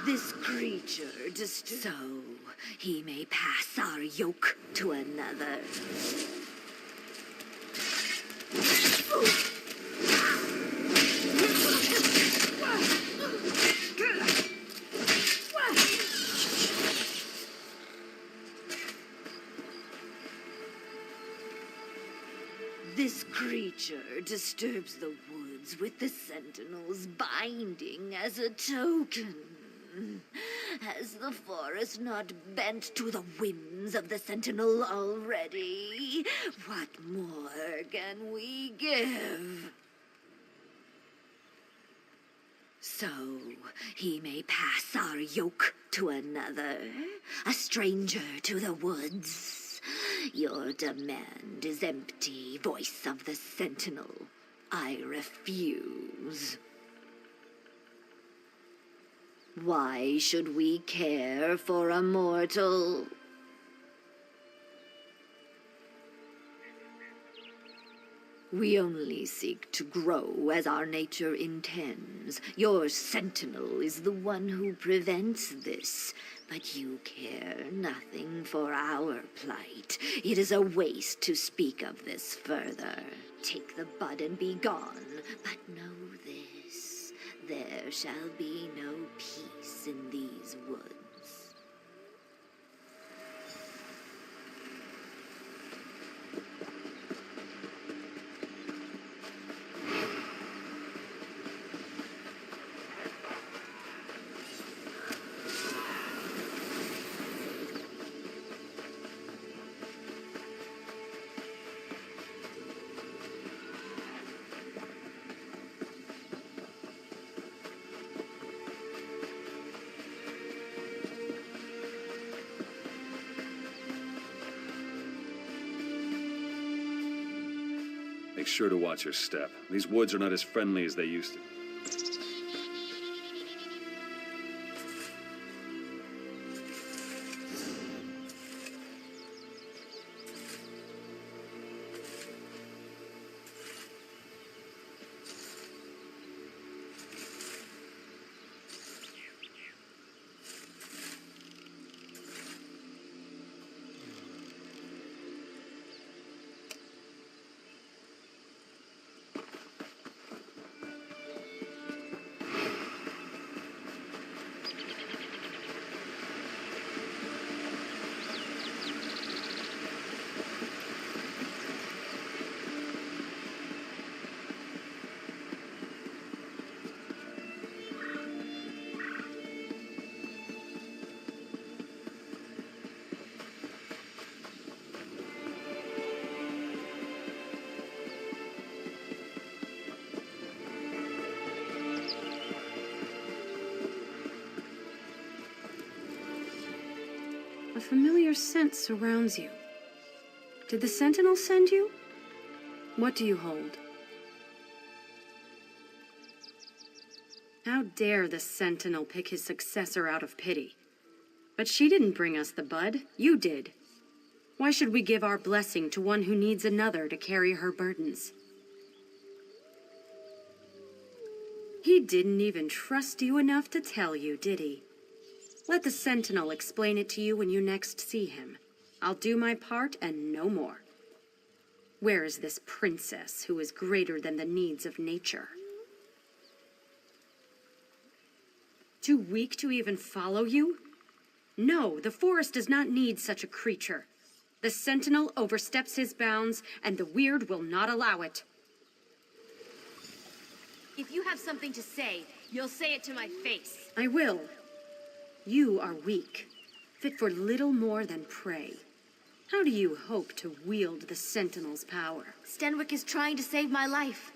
This creature so he may pass our yoke to another. This creature disturbs the woods with the sentinel's binding as a token. Has the forest not bent to the whims of the sentinel already? What more can we give? So he may pass our yoke to another, a stranger to the woods. Your demand is empty, voice of the sentinel. I refuse. Why should we care for a mortal? We only seek to grow as our nature intends. Your sentinel is the one who prevents this, but you care nothing for our plight. It is a waste to speak of this further. Take the bud and be gone, but know this, there shall be no peace in these woods. Make sure to watch your step. These woods are not as friendly as they used to. A familiar scent surrounds you. Did the Sentinel send you? What do you hold? How dare the Sentinel pick his successor out of pity? But she didn't bring us the bud. You did. Why should we give our blessing to one who needs another to carry her burdens? He didn't even trust you enough to tell you, did he? Let the Sentinel explain it to you when you next see him. I'll do my part and no more. Where is this princess who is greater than the needs of nature? Too weak to even follow you? No, the forest does not need such a creature. The Sentinel oversteps his bounds, and the Weird will not allow it. If you have something to say, you'll say it to my face. I will. You are weak, fit for little more than prey. How do you hope to wield the Sentinel's power? Stenwick is trying to save my life.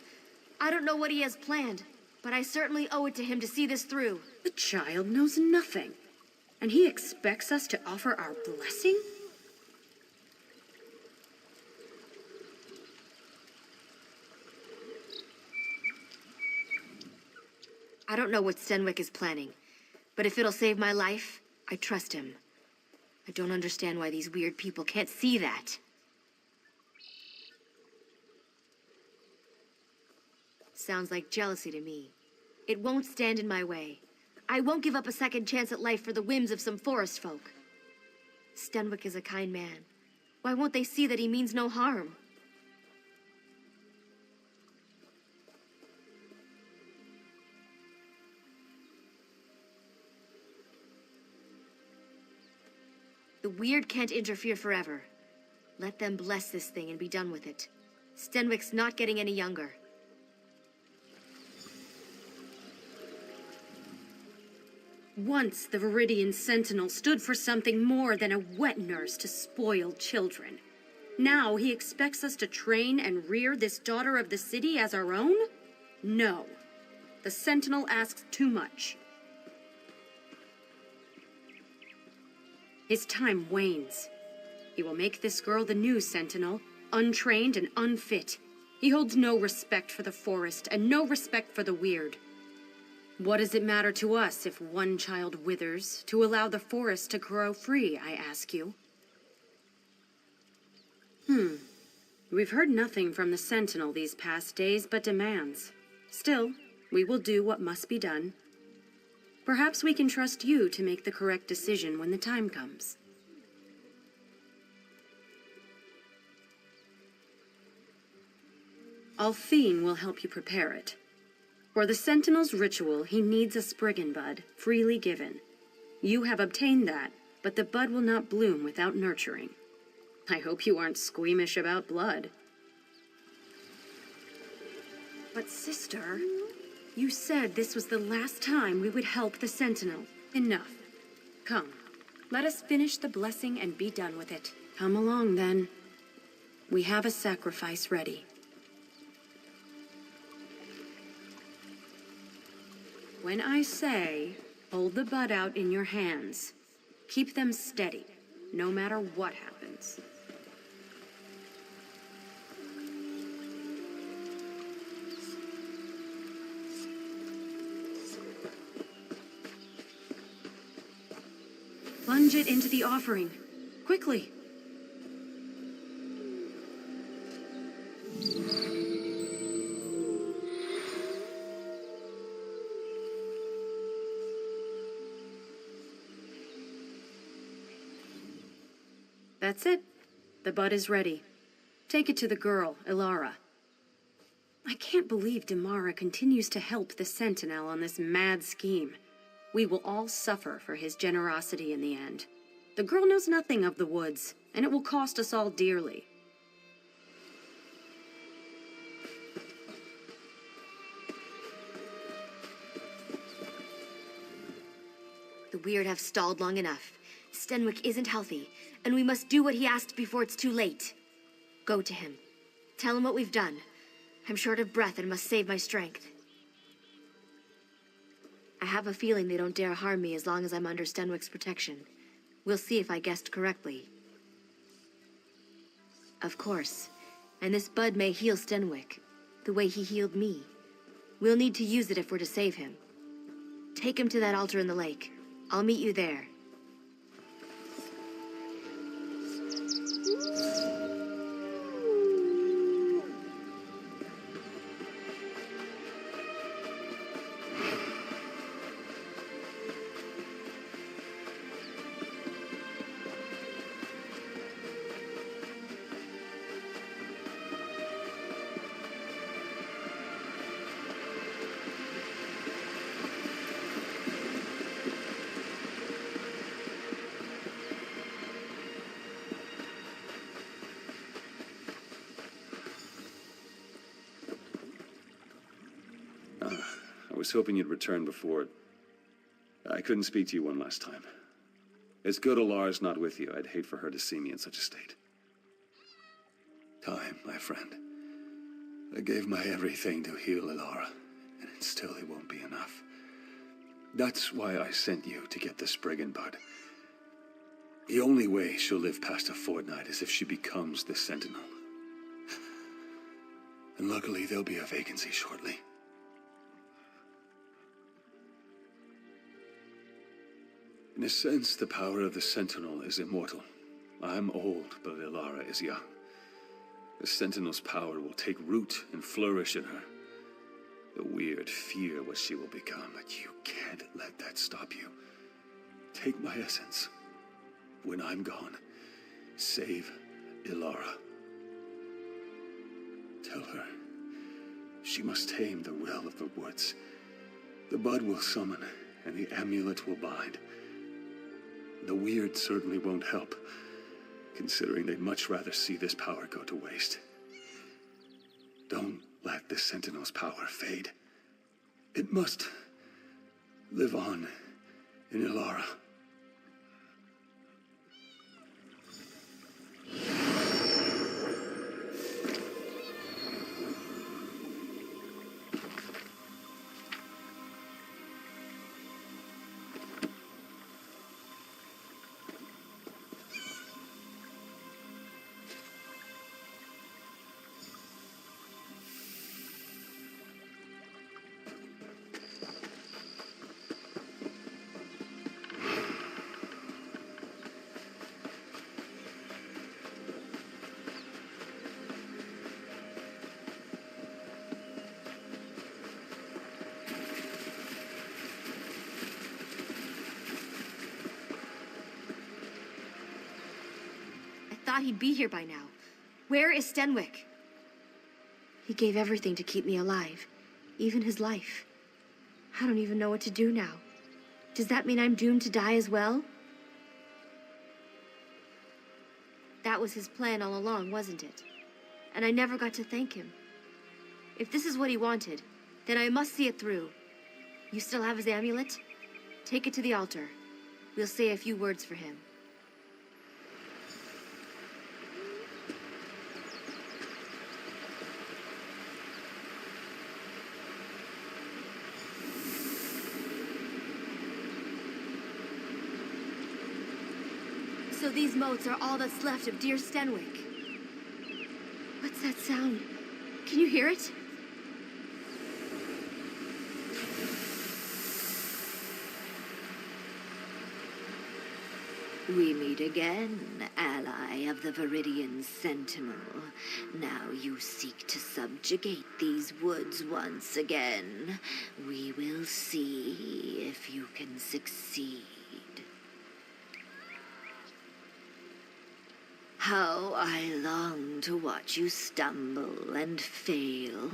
I don't know what he has planned, but I certainly owe it to him to see this through. The child knows nothing, and he expects us to offer our blessing? I don't know what Stenwick is planning, but if it'll save my life, I trust him. I don't understand why these weird people can't see that. Sounds like jealousy to me. It won't stand in my way. I won't give up a second chance at life for the whims of some forest folk. Stenwick is a kind man. Why won't they see that he means no harm? The Weird can't interfere forever. Let them bless this thing and be done with it. Stenwick's not getting any younger. Once the Viridian Sentinel stood for something more than a wet nurse to spoiled children. Now he expects us to train and rear this daughter of the city as our own? No. The Sentinel asks too much. His time wanes. He will make this girl the new Sentinel, untrained and unfit. He holds no respect for the forest and no respect for the weird. What does it matter to us if one child withers to allow the forest to grow free, I ask you? We've heard nothing from the Sentinel these past days but demands. Still, we will do what must be done. Perhaps we can trust you to make the correct decision when the time comes. Althine will help you prepare it. For the Sentinel's ritual, he needs a Spriggan bud, freely given. You have obtained that, but the bud will not bloom without nurturing. I hope you aren't squeamish about blood. But sister, you said this was the last time we would help the Sentinel. Enough. Come, let us finish the blessing and be done with it. Come along, then. We have a sacrifice ready. When I say, hold the bud out in your hands, keep them steady, no matter what happens. Plunge it into the offering. Quickly. That's it. The bud is ready. Take it to the girl, Ilara. I can't believe Damara continues to help the Sentinel on this mad scheme. We will all suffer for his generosity in the end. The girl knows nothing of the woods, and it will cost us all dearly. The Weird have stalled long enough. Stenwick isn't healthy, and we must do what he asked before it's too late. Go to him. Tell him what we've done. I'm short of breath and must save my strength. I have a feeling they don't dare harm me as long as I'm under Stenwick's protection. We'll see if I guessed correctly. Of course. And this bud may heal Stenwick, the way he healed me. We'll need to use it if we're to save him. Take him to that altar in the lake. I'll meet you there. I was hoping you'd return before... I couldn't speak to you one last time. It's good Alara's not with you. I'd hate for her to see me in such a state. Time, my friend. I gave my everything to heal Ilara, and it won't be enough. That's why I sent you to get the Spriggan bud. The only way she'll live past a fortnight is if she becomes the Sentinel. And luckily, there'll be a vacancy shortly. In a sense, the power of the Sentinel is immortal. I'm old, but Ilara is young. The Sentinel's power will take root and flourish in her. The weird fear what she will become, but you can't let that stop you. Take my essence. When I'm gone, save Ilara. Tell her she must tame the will of the woods. The bud will summon, and the amulet will bind. The weird certainly won't help, considering they'd much rather see this power go to waste. Don't let the Sentinel's power fade. It must live on in Ilara. Thought he'd be here by now. Where is Stenwick? He gave everything to keep me alive, even his life. I don't even know what to do now. Does that mean I'm doomed to die as well? That was his plan all along, wasn't it? And I never got to thank him. If this is what he wanted, then I must see it through. You still have his amulet? Take it to the altar. We'll say a few words for him. So these moats are all that's left of dear Stenwick. What's that sound? Can you hear it? We meet again, ally of the Viridian Sentinel. Now you seek to subjugate these woods once again. We will see if you can succeed. How I long to watch you stumble and fail,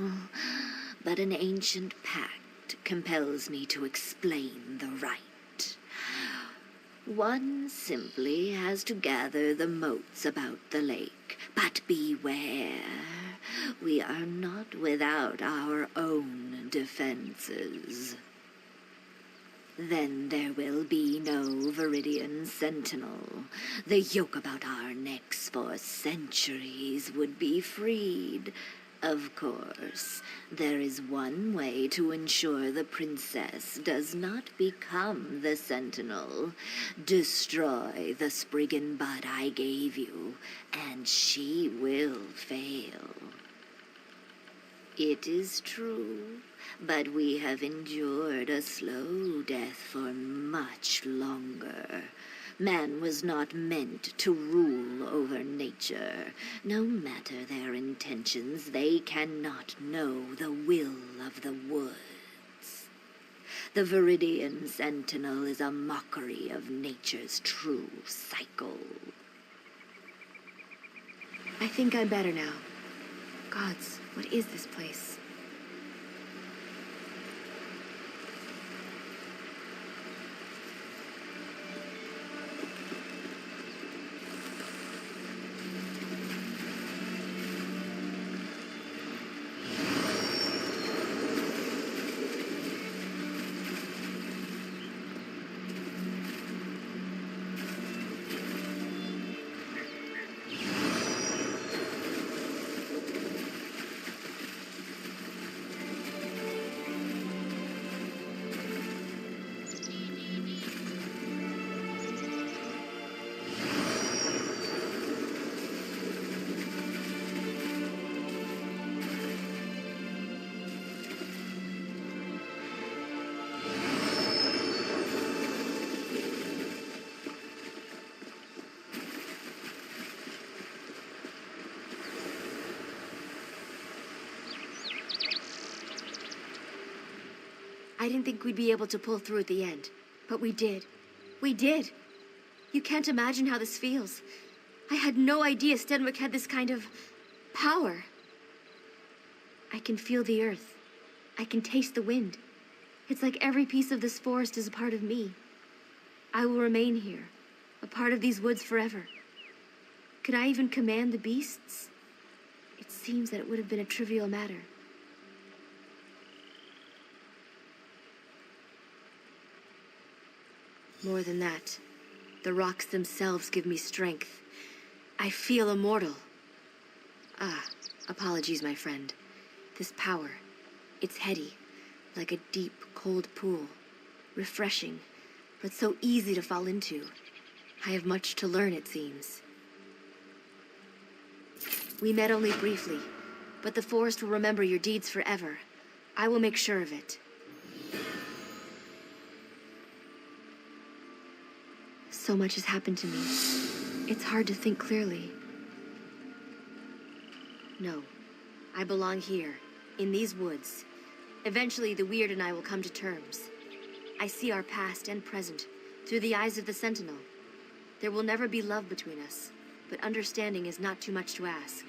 but an ancient pact compels me to explain the rite. One simply has to gather the moats about the lake, but beware, we are not without our own defenses. Then there will be no Viridian Sentinel. The yoke about our necks for centuries would be freed. Of course, there is one way to ensure the princess does not become the Sentinel. Destroy the Spriggan bud I gave you, and she will fail. It is true, but we have endured a slow death for much longer. Man was not meant to rule over nature. No matter their intentions, they cannot know the will of the woods. The Viridian Sentinel is a mockery of nature's true cycle. I think I'm better now. Gods, what is this place? I didn't think we'd be able to pull through at the end. But we did. We did. You can't imagine how this feels. I had no idea Stenwick had this kind of power. I can feel the earth. I can taste the wind. It's like every piece of this forest is a part of me. I will remain here, a part of these woods forever. Could I even command the beasts? It seems that it would have been a trivial matter. More than that, the rocks themselves give me strength. I feel immortal. Apologies, my friend. This power, it's heady, like a deep, cold pool. Refreshing, but so easy to fall into. I have much to learn, it seems. We met only briefly, but the forest will remember your deeds forever. I will make sure of it. So much has happened to me. It's hard to think clearly. No, I belong here, in these woods. Eventually, the Weird and I will come to terms. I see our past and present through the eyes of the Sentinel. There will never be love between us, but understanding is not too much to ask.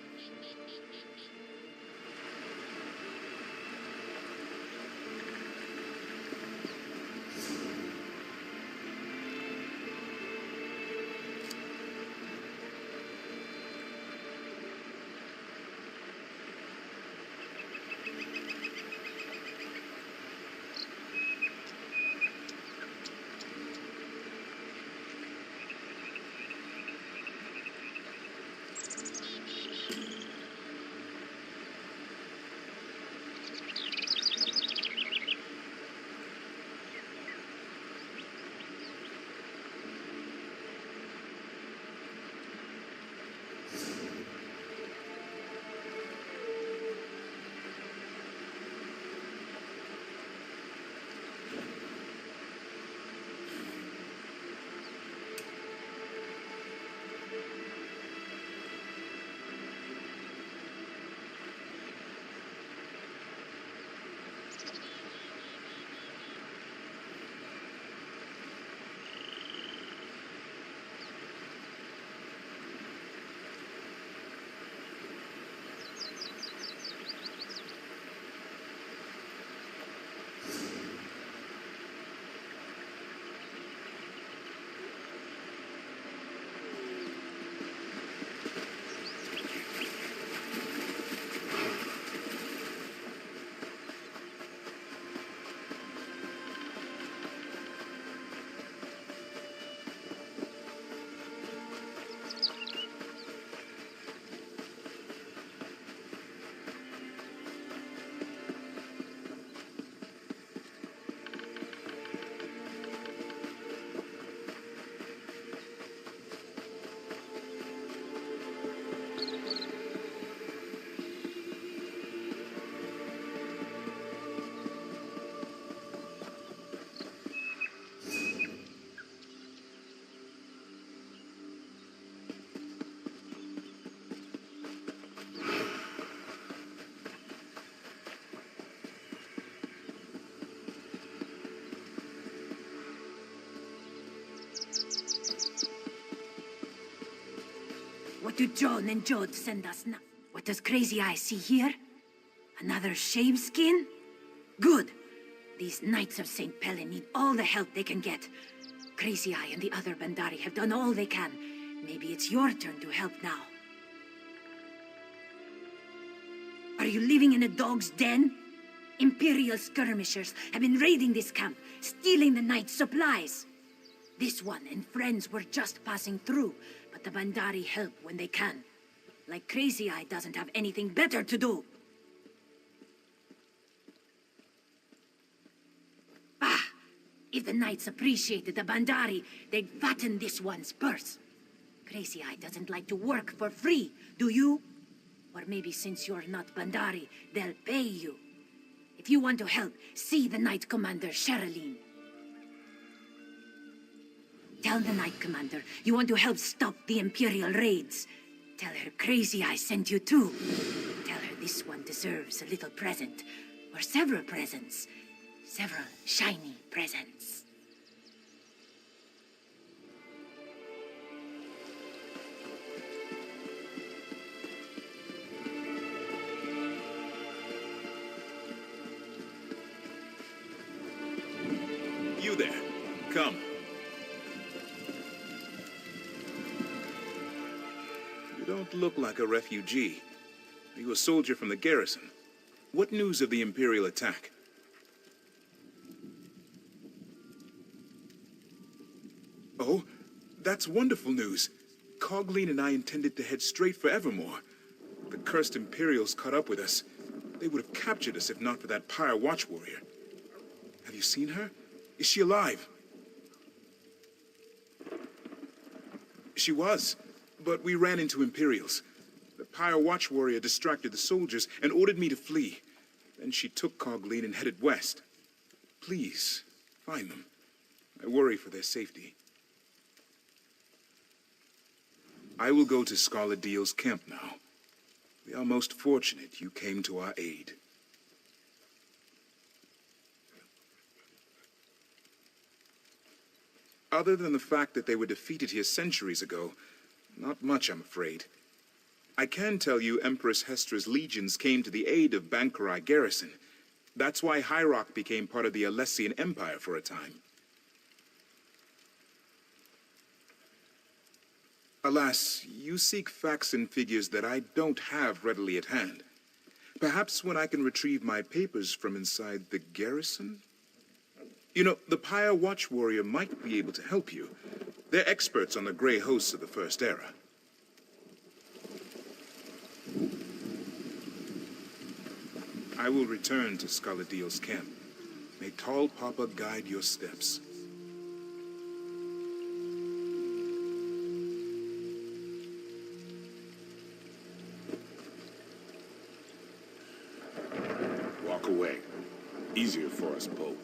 What do John and Jod send us now? What does Crazy Eye see here? Another shave skin? Good. These Knights of St. Pellen need all the help they can get. Crazy Eye and the other Bandari have done all they can. Maybe it's your turn to help now. Are you living in a dog's den? Imperial skirmishers have been raiding this camp, stealing the Knight's supplies. This one and friends were just passing through, but the Bandari help when they can. Like Crazy Eye doesn't have anything better to do. If the Knights appreciated the Bandari, they'd fatten this one's purse. Crazy Eye doesn't like to work for free, do you? Or maybe since you're not Bandari, they'll pay you. If you want to help, see the Knight Commander, Sherilyn. Tell the Knight Commander you want to help stop the Imperial raids. Tell her Crazy Eye sent you too. Tell her this one deserves a little present, or several presents. several shiny presents. You there. Come. You don't look like a refugee. Are you a soldier from the garrison? What news of the Imperial attack? Oh, that's wonderful news. Cogleen and I intended to head straight for Evermore. The cursed Imperials caught up with us. They would have captured us if not for that Pyre Watch warrior. Have you seen her? Is she alive? She was, but we ran into Imperials. The Pyre Watch warrior distracted the soldiers and ordered me to flee. Then she took Cogleen and headed west. Please, find them. I worry for their safety. I will go to Scarlet Deal's camp now. We are most fortunate you came to our aid. Other than the fact that they were defeated here centuries ago, not much, I'm afraid. I can tell you Empress Hestra's legions came to the aid of Bangakori garrison. That's why High Rock became part of the Alessian Empire for a time. Alas, you seek facts and figures that I don't have readily at hand. Perhaps when I can retrieve my papers from inside the garrison? You know, the Pyre Watch warrior might be able to help you. They're experts on the Grey hosts of the First Era. I will return to Scarlet Deal's camp. May Tall Papa guide your steps. Walk away. Easier for us both.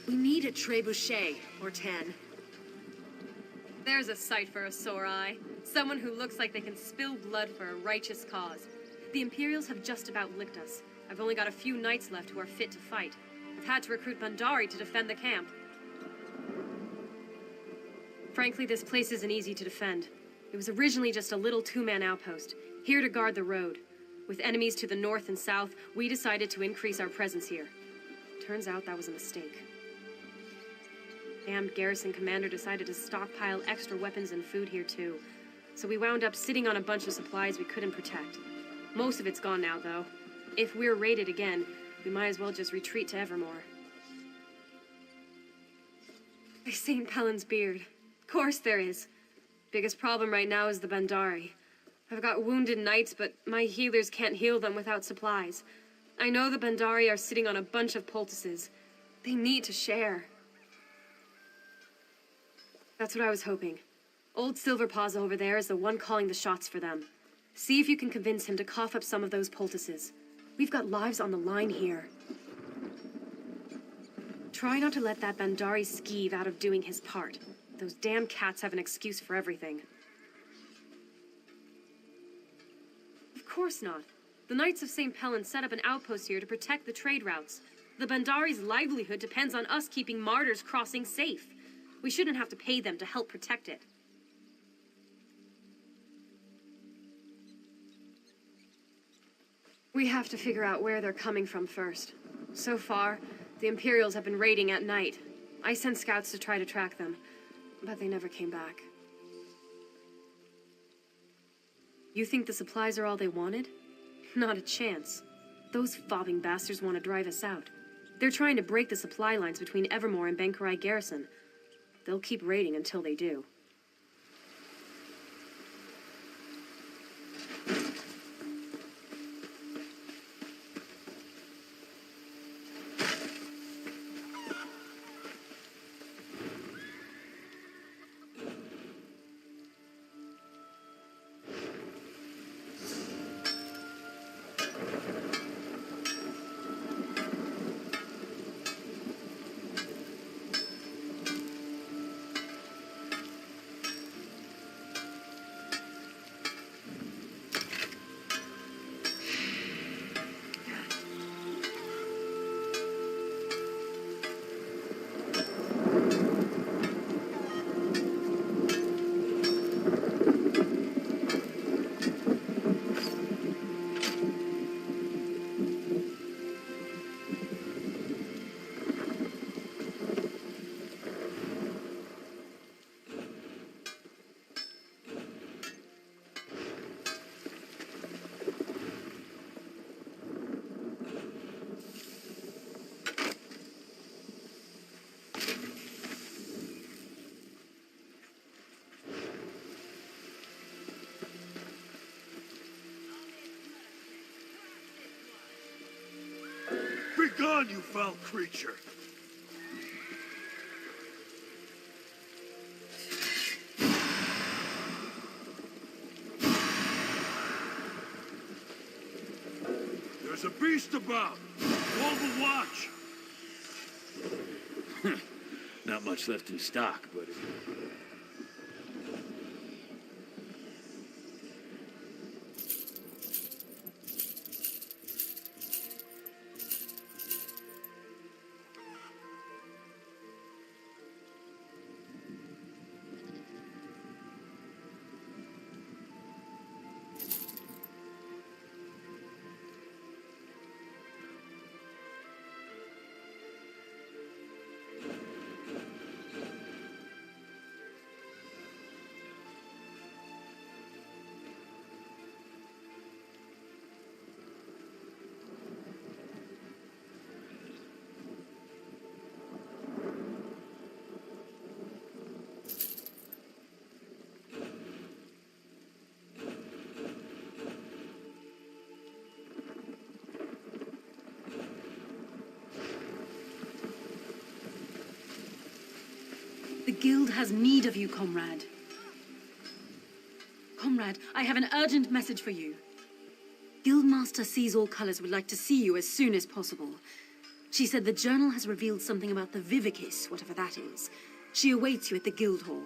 We need a trebuchet, or 10. There's a sight for a sore eye. Someone who looks like they can spill blood for a righteous cause. The Imperials have just about licked us. I've only got a few knights left who are fit to fight. I've had to recruit Bandari to defend the camp. Frankly, this place isn't easy to defend. It was originally just a little two-man outpost, here to guard the road. With enemies to the north and south, we decided to increase our presence here. Turns out that was a mistake. Damned garrison commander decided to stockpile extra weapons and food here too. So we wound up sitting on a bunch of supplies we couldn't protect. Most of it's gone now, though. If we're raided again, we might as well just retreat to Evermore. They St. Pellin's beard. Of course there is. Biggest problem right now is the Bandari. I've got wounded knights, but my healers can't heal them without supplies. I know the Bandari are sitting on a bunch of poultices. They need to share. That's what I was hoping. Old Silverpaws over there is the one calling the shots for them. See if you can convince him to cough up some of those poultices. We've got lives on the line here. Try not to let that Bandari skeeve out of doing his part. Those damn cats have an excuse for everything. Of course not. The Knights of St. Pellin set up an outpost here to protect the trade routes. The Bandari's livelihood depends on us keeping Martyr's Crossing safe. We shouldn't have to pay them to help protect it. We have to figure out where they're coming from first. So far, the Imperials have been raiding at night. I sent scouts to try to track them, but they never came back. You think the supplies are all they wanted? Not a chance. Those fobbing bastards want to drive us out. They're trying to break the supply lines between Evermore and Bangakori Garrison. They'll keep raiding until they do. Begone, you foul creature! There's a beast about! Hold the watch! Not much left in stock, buddy. The guild has need of you, comrade. Comrade, I have an urgent message for you. Guildmaster Sees All Colors would like to see you as soon as possible. She said the journal has revealed something about the Vivicis, whatever that is. She awaits you at the guild hall.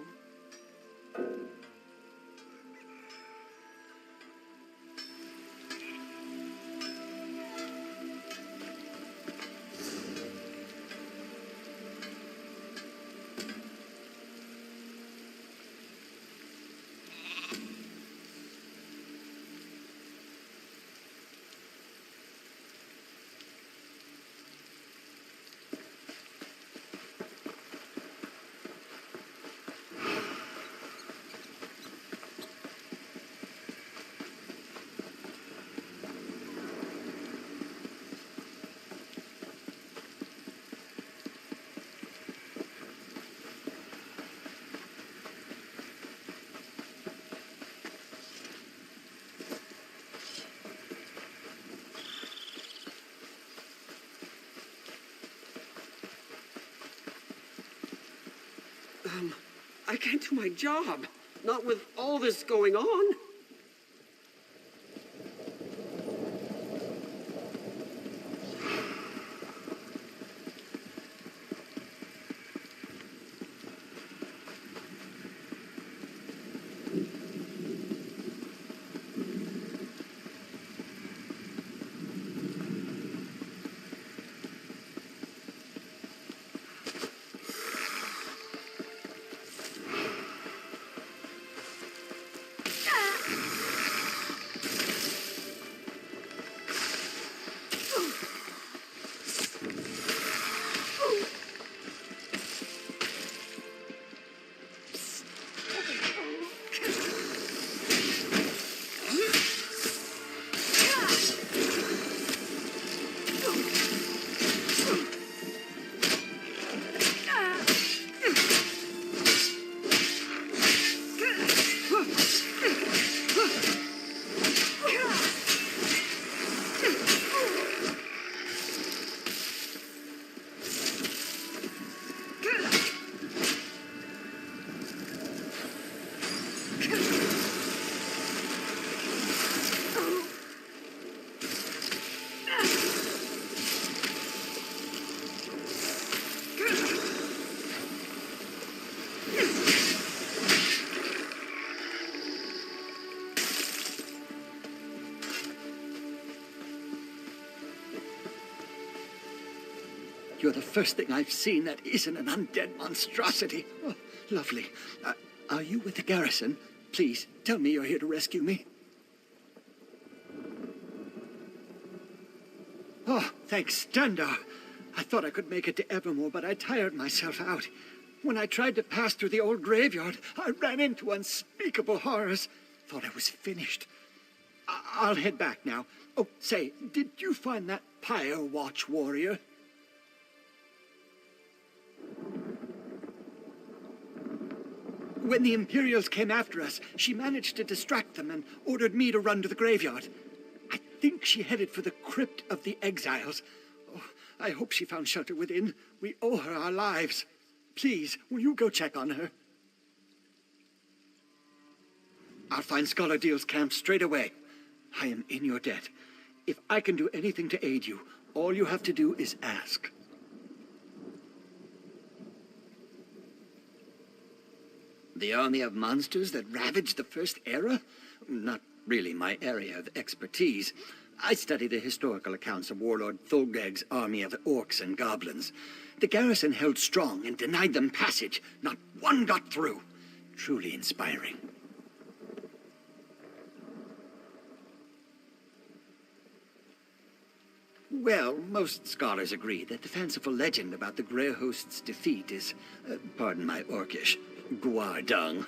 I can't do my job. Not with all this going on. You're the first thing I've seen that isn't an undead monstrosity. Oh, lovely. Are you with the garrison? Please, tell me you're here to rescue me. Oh, thanks, Stendar. I thought I could make it to Evermore, but I tired myself out. When I tried to pass through the old graveyard, I ran into unspeakable horrors. Thought I was finished. I'll head back now. Oh, say, did you find that Pyre Watch warrior? When the Imperials came after us, she managed to distract them and ordered me to run to the graveyard. I think she headed for the Crypt of the Exiles. Oh, I hope she found shelter within. We owe her our lives. Please, will you go check on her? I'll find Scholar Deal's camp straight away. I am in your debt. If I can do anything to aid you, all you have to do is ask. The army of monsters that ravaged the First Era? Not really my area of expertise. I study the historical accounts of Warlord Thulgreg's army of orcs and goblins. The garrison held strong and denied them passage. Not one got through. Truly inspiring. Well, most scholars agree that the fanciful legend about the Grey Host's defeat is, pardon my Orcish, guardung.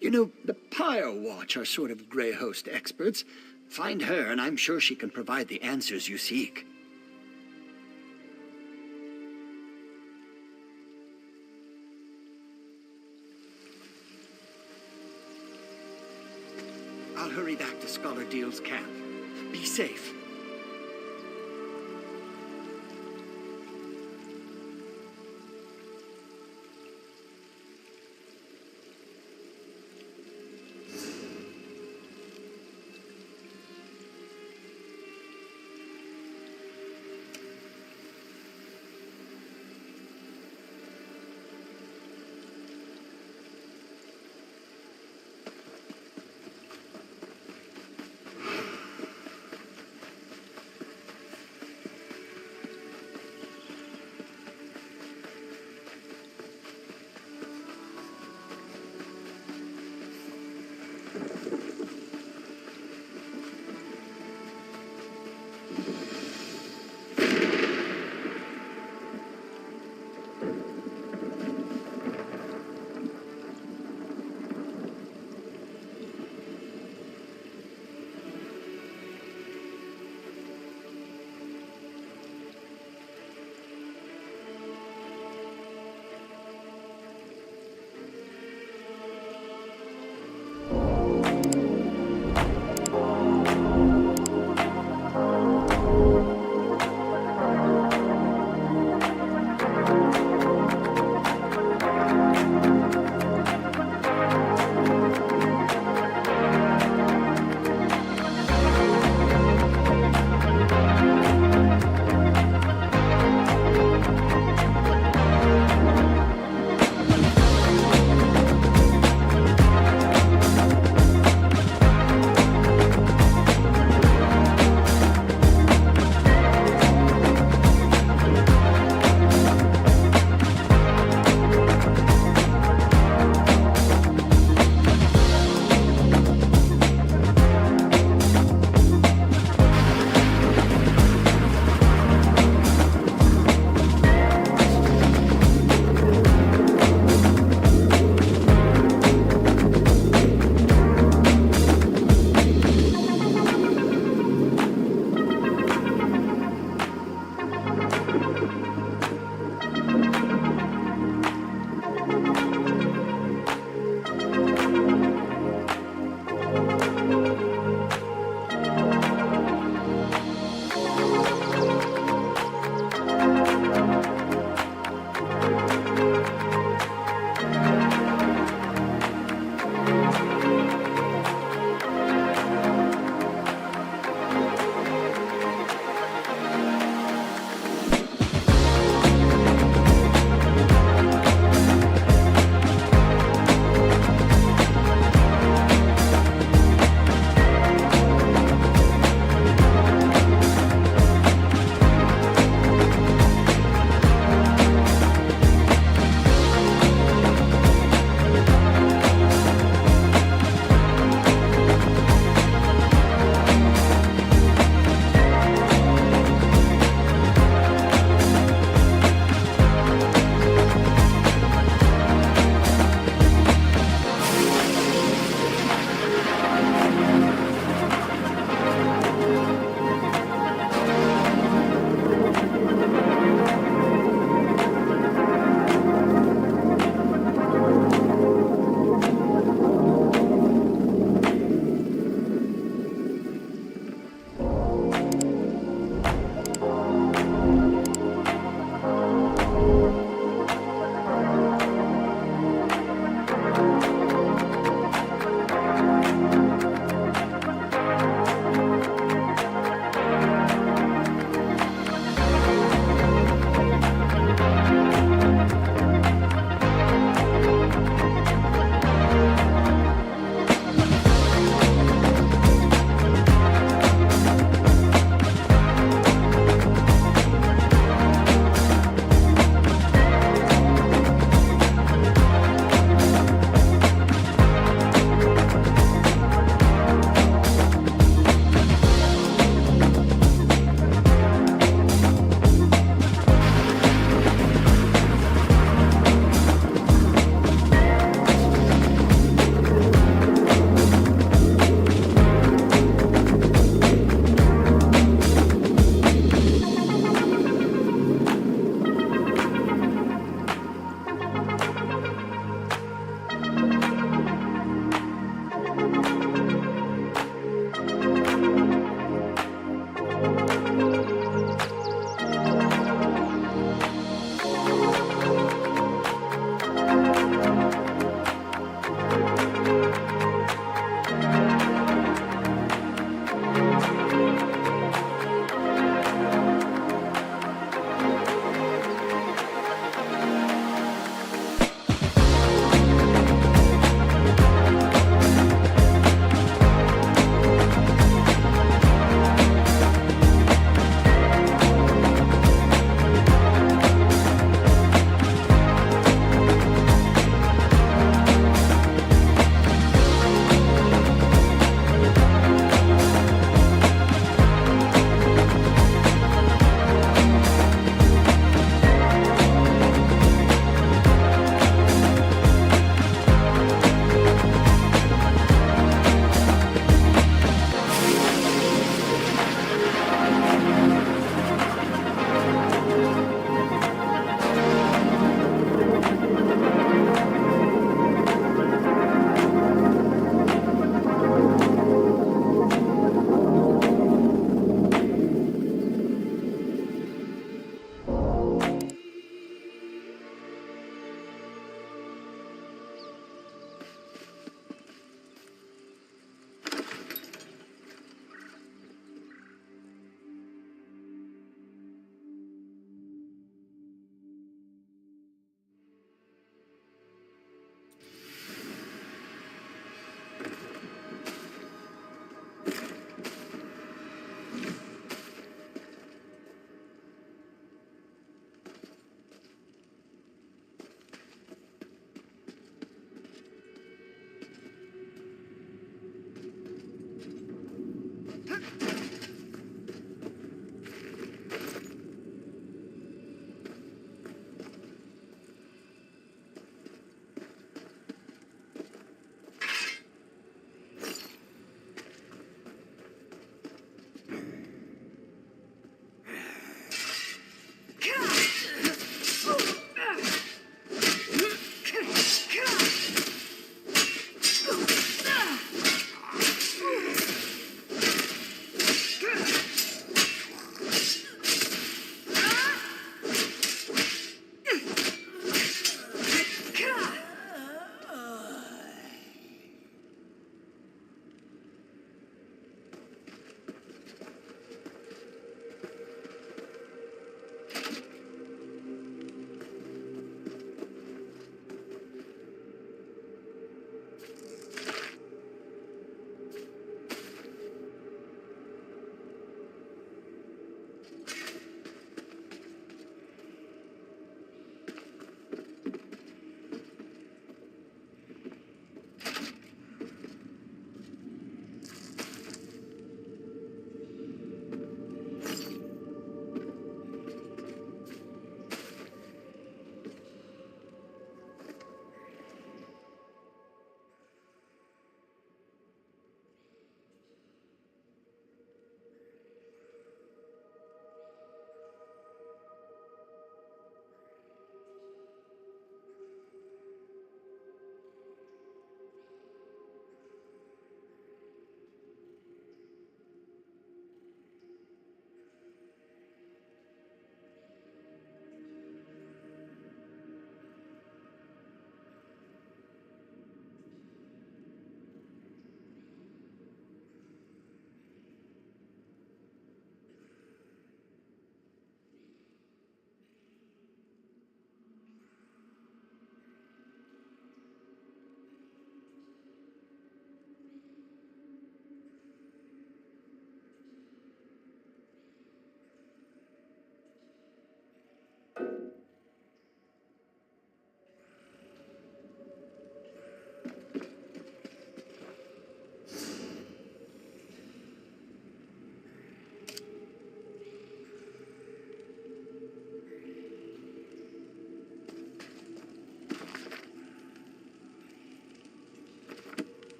You know, the Pyre Watch are sort of Grey Host experts. Find her, and I'm sure she can provide the answers you seek. I'll hurry back to Scholar Deal's camp. Be safe.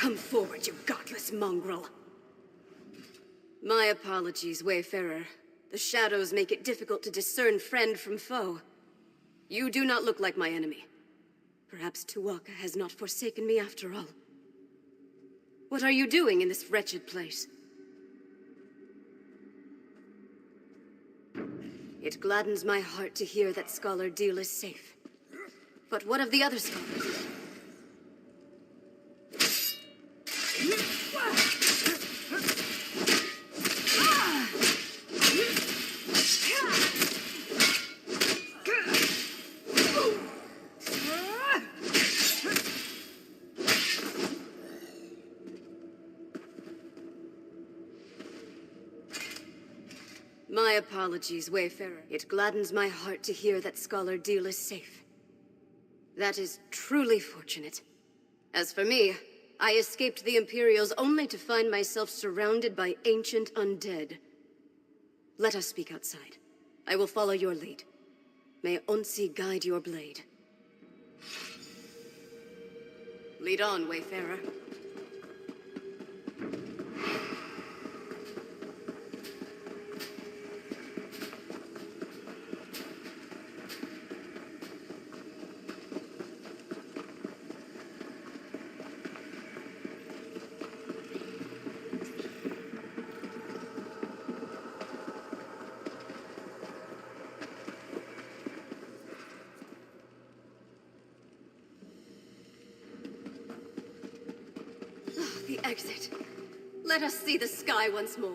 Come forward, you godless mongrel. My apologies, Wayfarer. The shadows make it difficult to discern friend from foe. You do not look like my enemy. Perhaps Tuwaka has not forsaken me after all. What are you doing in this wretched place? It gladdens my heart to hear that Scholar Deal is safe. But what of the other scholars? My apologies, Wayfarer. It gladdens my heart to hear that Scholar Deal is safe. That is truly fortunate. As for me, I escaped the Imperials only to find myself surrounded by ancient undead. Let us speak outside. I will follow your lead. May Onsi guide your blade. Lead on, Wayfarer. The exit. Let us see the sky once more.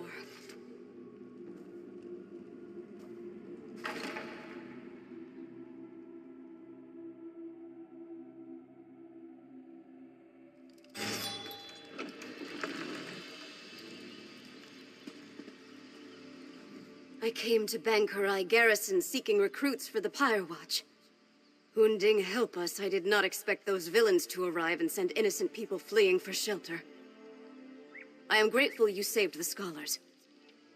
I came to Bangakori garrison seeking recruits for the Pyre Watch. Hunding help us, I did not expect those villains to arrive and send innocent people fleeing for shelter. I am grateful you saved the scholars.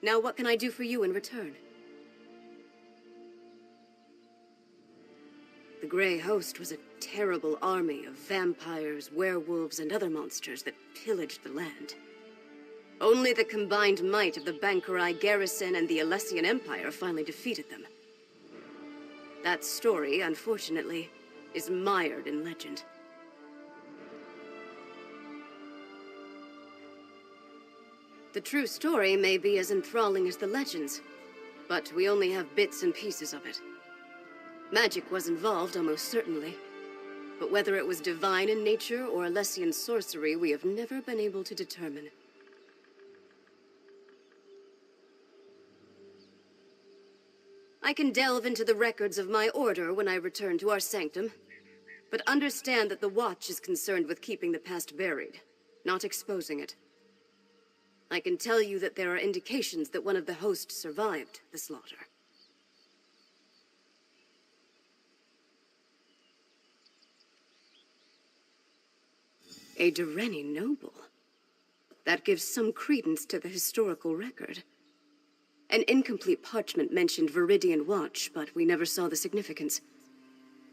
Now what can I do for you in return? The Grey Host was a terrible army of vampires, werewolves, and other monsters that pillaged the land. Only the combined might of the Bangakori garrison and the Alessian Empire finally defeated them. That story, unfortunately, is mired in legend. The true story may be as enthralling as the legends, but we only have bits and pieces of it. Magic was involved, almost certainly, but whether it was divine in nature or Alessian sorcery, we have never been able to determine. I can delve into the records of my order when I return to our sanctum, but understand that the Watch is concerned with keeping the past buried, not exposing it. I can tell you that there are indications that one of the hosts survived the slaughter. A Dureni noble. That gives some credence to the historical record. An incomplete parchment mentioned Viridian Watch, but we never saw the significance.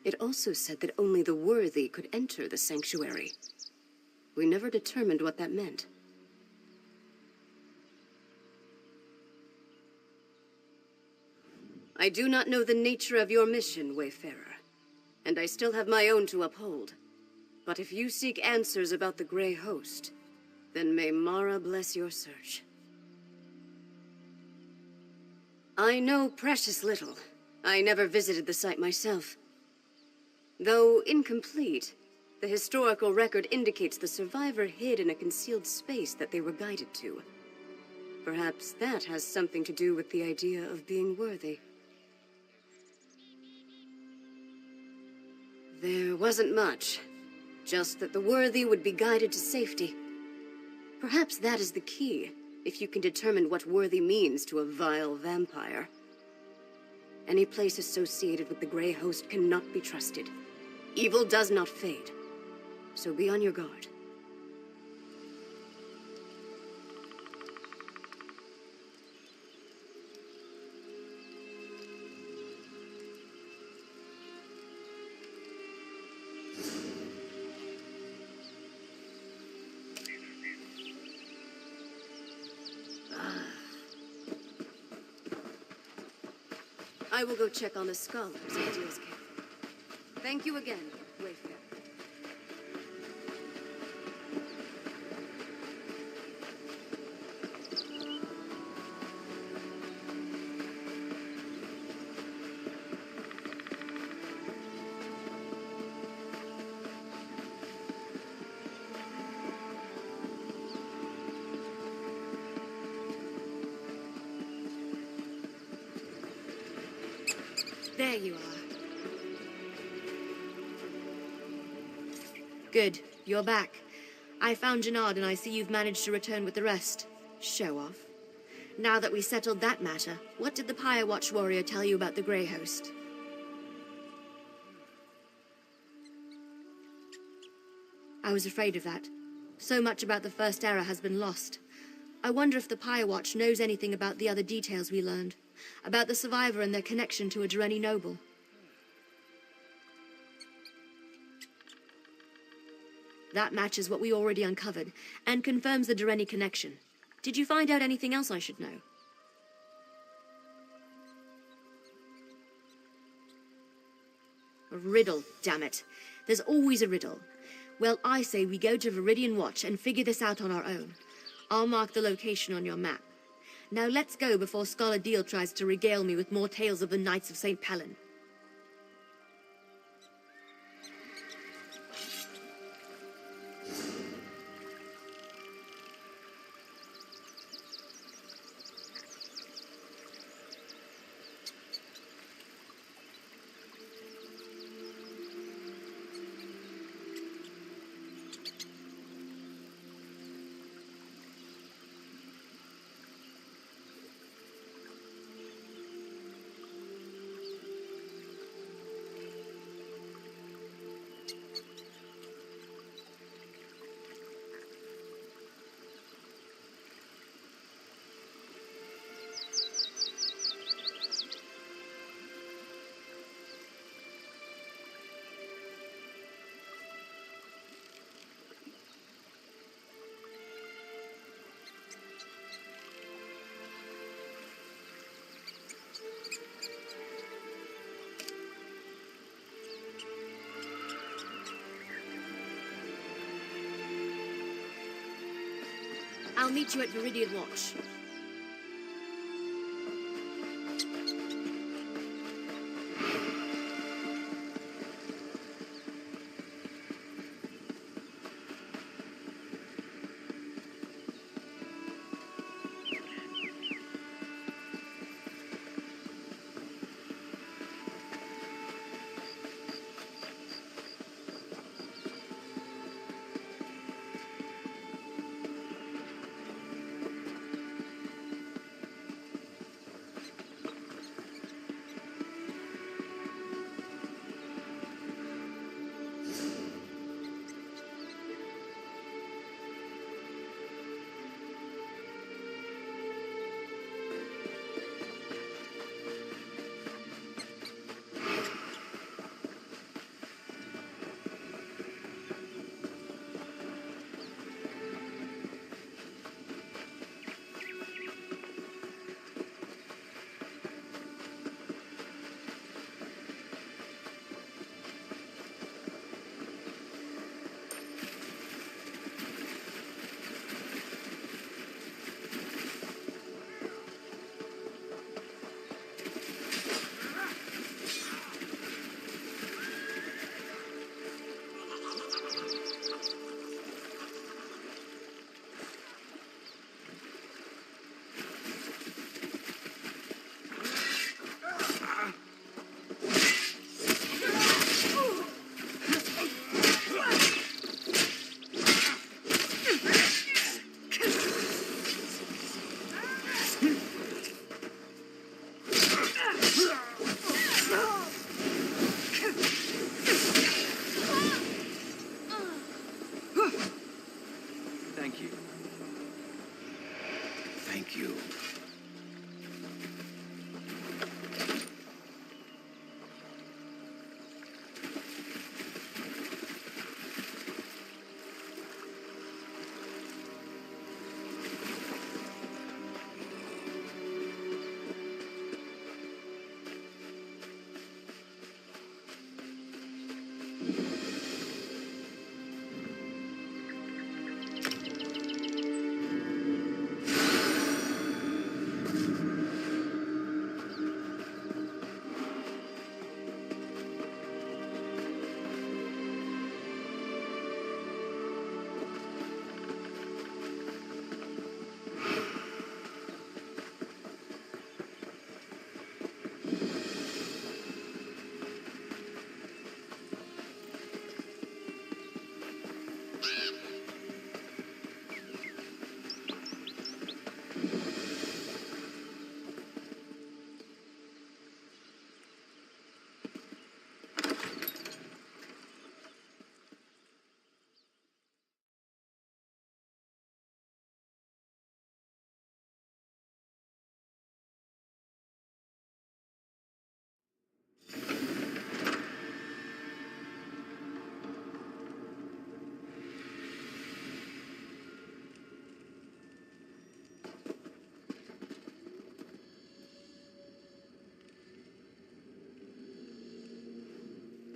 It also said that only the worthy could enter the sanctuary. We never determined what that meant. I do not know the nature of your mission, Wayfarer, and I still have my own to uphold. But if you seek answers about the Grey Host, then may Mara bless your search. I know precious little. I never visited the site myself. Though incomplete, the historical record indicates the survivor hid in a concealed space that they were guided to. Perhaps that has something to do with the idea of being worthy. There wasn't much. Just that the worthy would be guided to safety. Perhaps that is the key, if you can determine what worthy means to a vile vampire. Any place associated with the Grey Host cannot be trusted. Evil does not fade, so be on your guard. I will go check on the scholars at Deal's Cave. Thank you again, Wayfarer. There you are. Good, you're back. I found Jannard and I see you've managed to return with the rest. Show off. Now that we settled that matter, what did the Pyre Watch warrior tell you about the Grey Host? I was afraid of that. So much about the First Era has been lost. I wonder if the Pyre Watch knows anything about the other details we learned. About the survivor and their connection to a Durrani noble. That matches what we already uncovered, and confirms the Durrani connection. Did you find out anything else I should know? A riddle, damn it. There's always a riddle. Well, I say we go to Viridian Watch and figure this out on our own. I'll mark the location on your map. Now let's go before Scholar Deal tries to regale me with more tales of the Knights of St. Pellin. I'll meet you at Viridian Watch.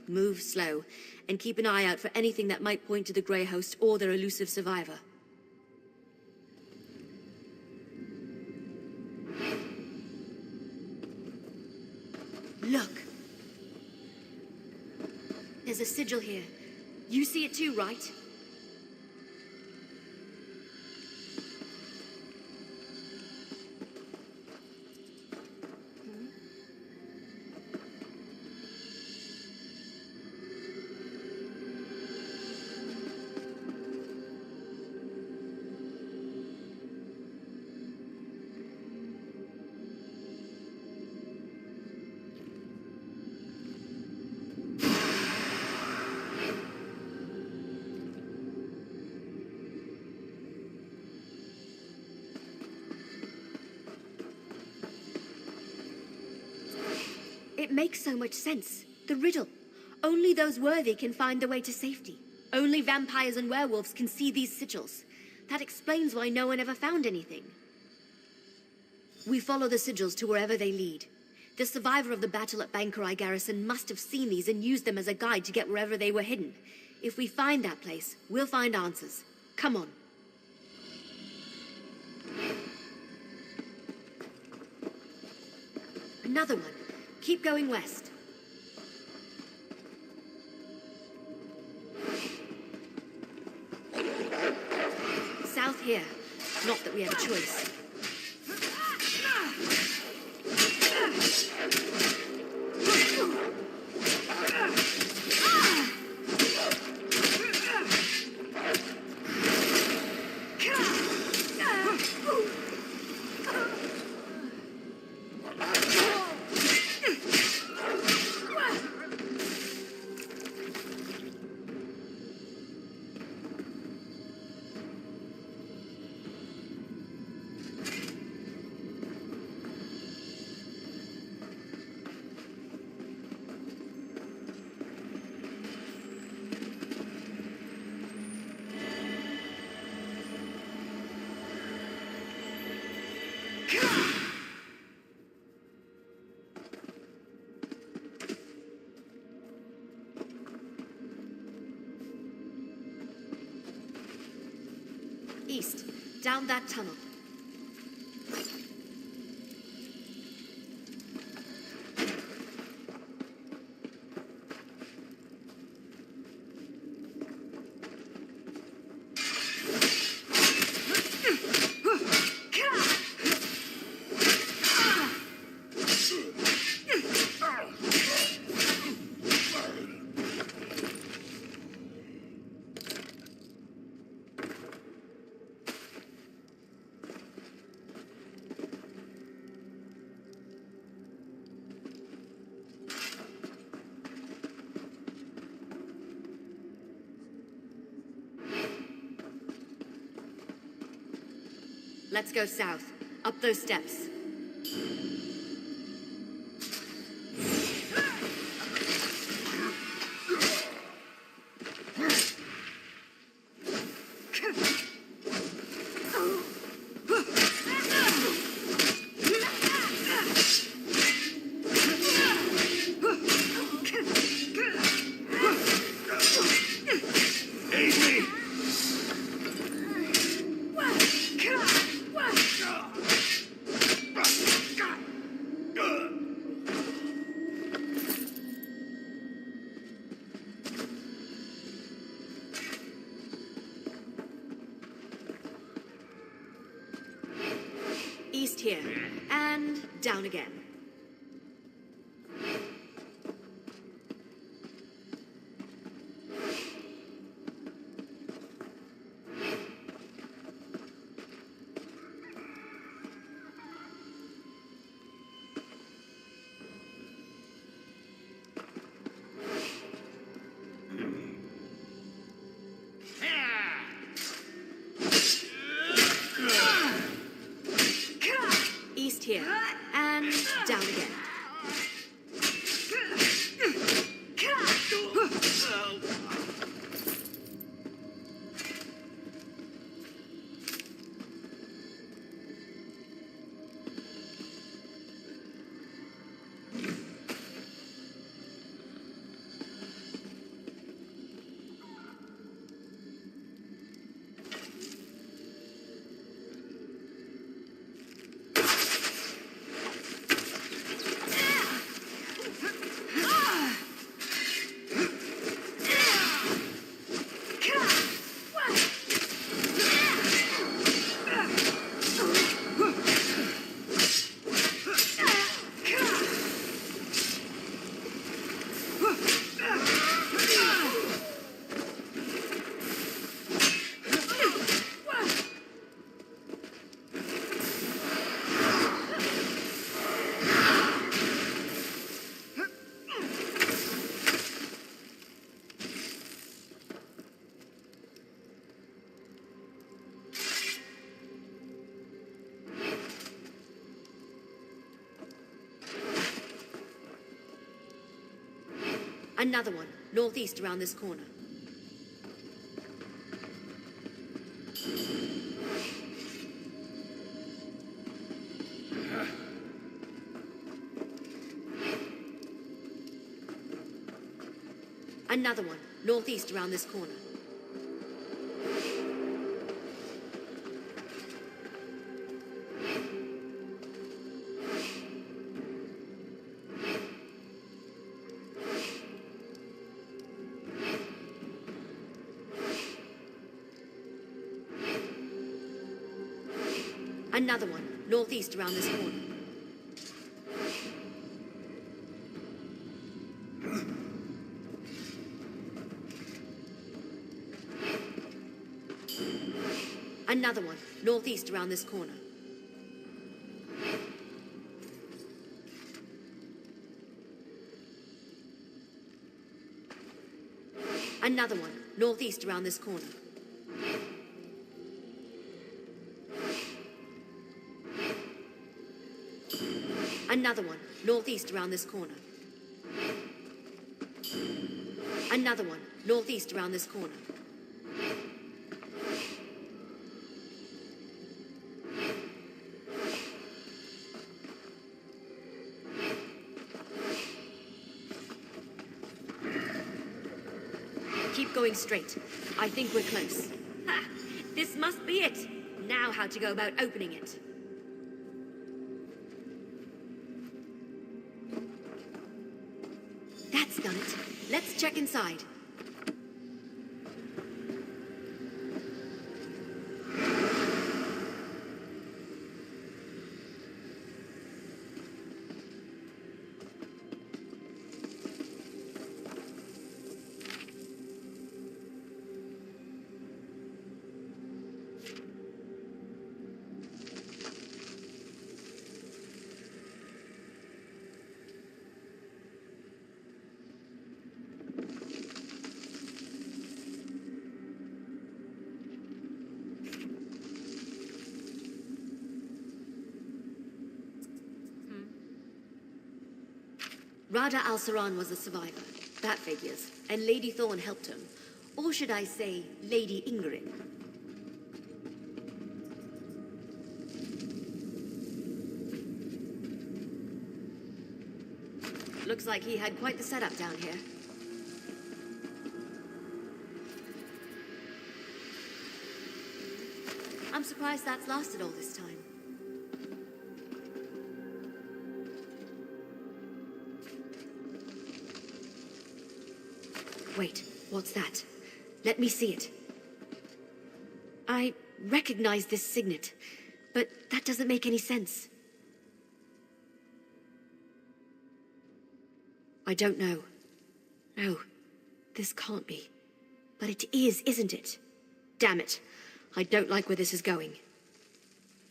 Move slow, and keep an eye out for anything that might point to the Grey Host or their elusive survivor. Look! There's a sigil here. You see it too, right? It makes so much sense. The riddle. Only those worthy can find the way to safety. Only vampires and werewolves can see these sigils. That explains why no one ever found anything. We follow the sigils to wherever they lead. The survivor of the battle at Bangakori garrison must have seen these and used them as a guide to get wherever they were hidden. If we find that place, we'll find answers. Come on. Another one. Keep going west. South here. Not that we have a choice. East, down that tunnel. Let's go south, up those steps. East here, and down again. East here, and Another one, northeast around this corner. Another one, northeast around this corner. Another one, northeast around this corner. Another one, northeast around this corner. Another one, northeast around this corner. Another one, northeast around this corner. Another one, northeast around this corner. Keep going straight. I think we're close. Ha! This must be it. Now how to go about opening it. That's done it. Let's check inside. Rada al-Saran was a survivor. That figures. And Lady Thorne helped him. Or should I say, Lady Ingrid. Looks like he had quite the setup down here. I'm surprised that's lasted all this time. Wait, what's that? Let me see it. I recognize this signet, but that doesn't make any sense. I don't know. No, this can't be. But it is, isn't it? Damn it. I don't like where this is going.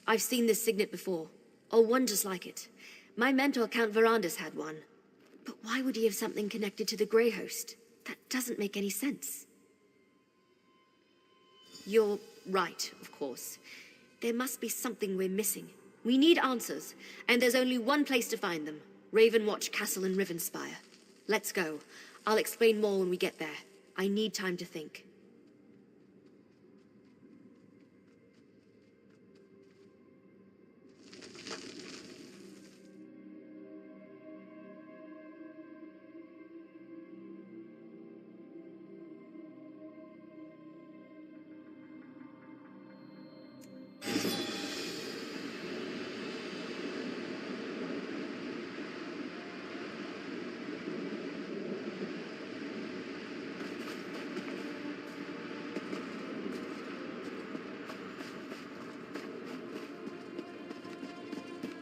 I've seen this signet before, or one just like it. My mentor, Count Verandas, had one. But why would he have something connected to the Grey Host? That doesn't make any sense. You're right, of course. There must be something we're missing. We need answers, and there's only one place to find them. Ravenwatch Castle in Rivenspire. Let's go. I'll explain more when we get there. I need time to think.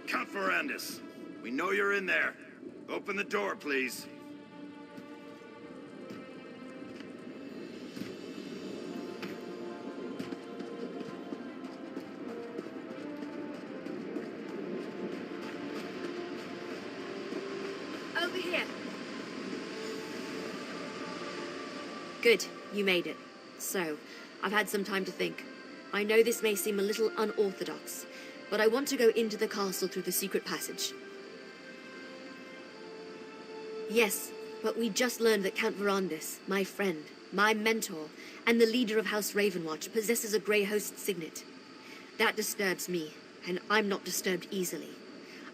Count Verandas, we know you're in there. Open the door, please. Over here. Good, you made it. So, I've had some time to think. I know this may seem a little unorthodox, but I want to go into the castle through the secret passage. Yes, But we just learned that Count Verandis, my friend, my mentor, and the leader of House Ravenwatch possesses a Grey Host signet. That disturbs me, and I'm not disturbed easily.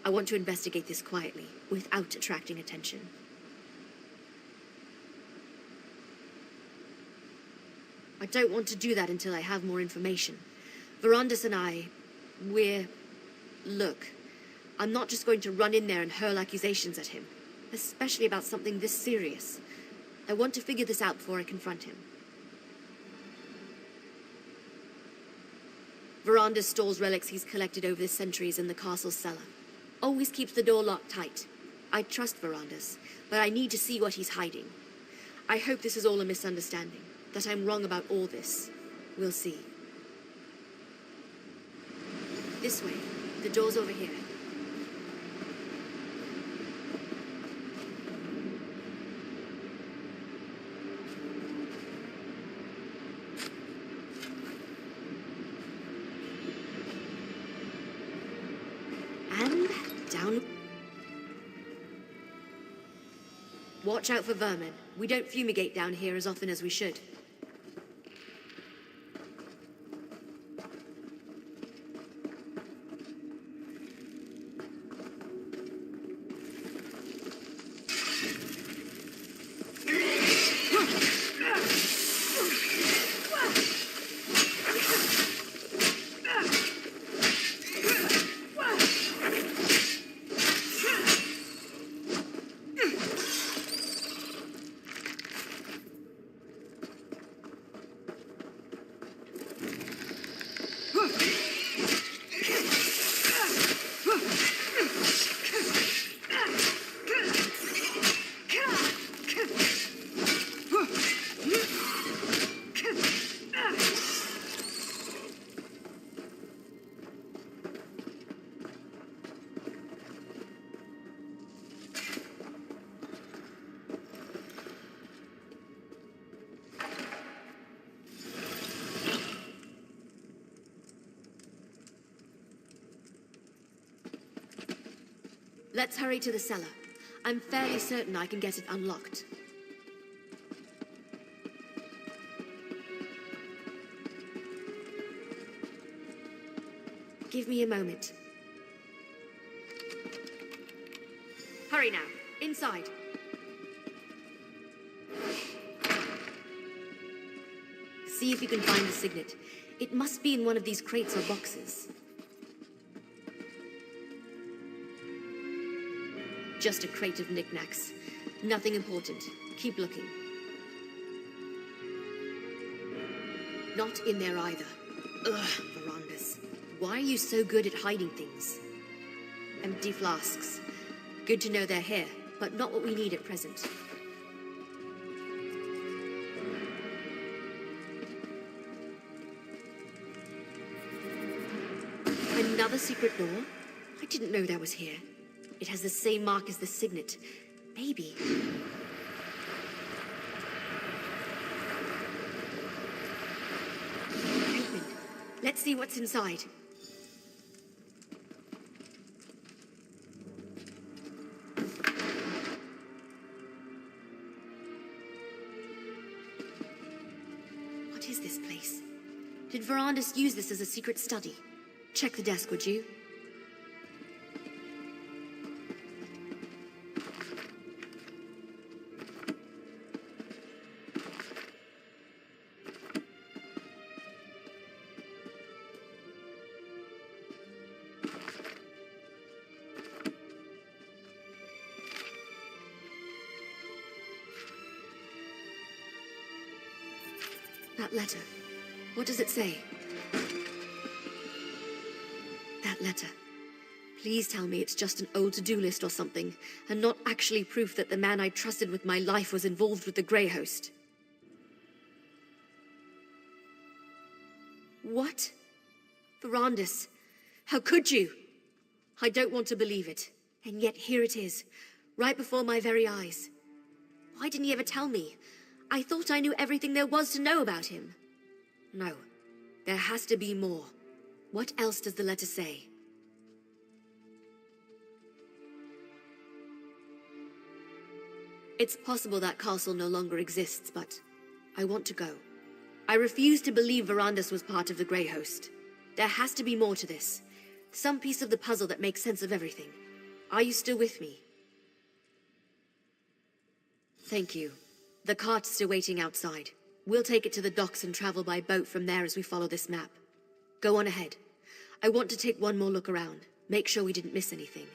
I want to investigate this quietly, without attracting attention. I don't want to do that until I have more information. Verandis and Look, I'm not just going to run in there and hurl accusations at him, especially about something this serious. I want to figure this out before I confront him. Verandis stores relics he's collected over the centuries in the castle's cellar. Always keeps the door locked tight. I trust Verandis, but I need to see what he's hiding. I hope this is all a misunderstanding, that I'm wrong about all this. We'll see. This way. The door's over here. And down. Watch out for vermin. We don't fumigate down here as often as we should. Let's hurry to the cellar. I'm fairly certain I can get it unlocked. Give me a moment. Hurry now. Inside. See if you can find the signet. It must be in one of these crates or boxes. Just a crate of knickknacks. Nothing important. Keep looking. Not in there either. Ugh, Verandis. Why are you so good at hiding things? Empty flasks. Good to know they're here, but not what we need at present. Another secret door? I didn't know that was here. It has the same mark as the signet. Maybe. Open. Let's see what's inside. What is this place? Did Verandis use this as a secret study? Check the desk, would you? That letter. What does it say? That letter. Please tell me it's just an old to-do list or something, and not actually proof that the man I trusted with my life was involved with the Grey Host. What? Verandis, how could you? I don't want to believe it, and yet here it is, right before my very eyes. Why didn't he ever tell me? I thought I knew everything there was to know about him. No, there has to be more. What else does the letter say? It's possible that castle no longer exists, but I want to go. I refuse to believe Verandus was part of the Grey Host. There has to be more to this. Some piece of the puzzle that makes sense of everything. Are you still with me? Thank you. The cart's still waiting outside. We'll take it to the docks and travel by boat from there as we follow this map. Go on ahead. I want to take one more look around. Make sure we didn't miss anything.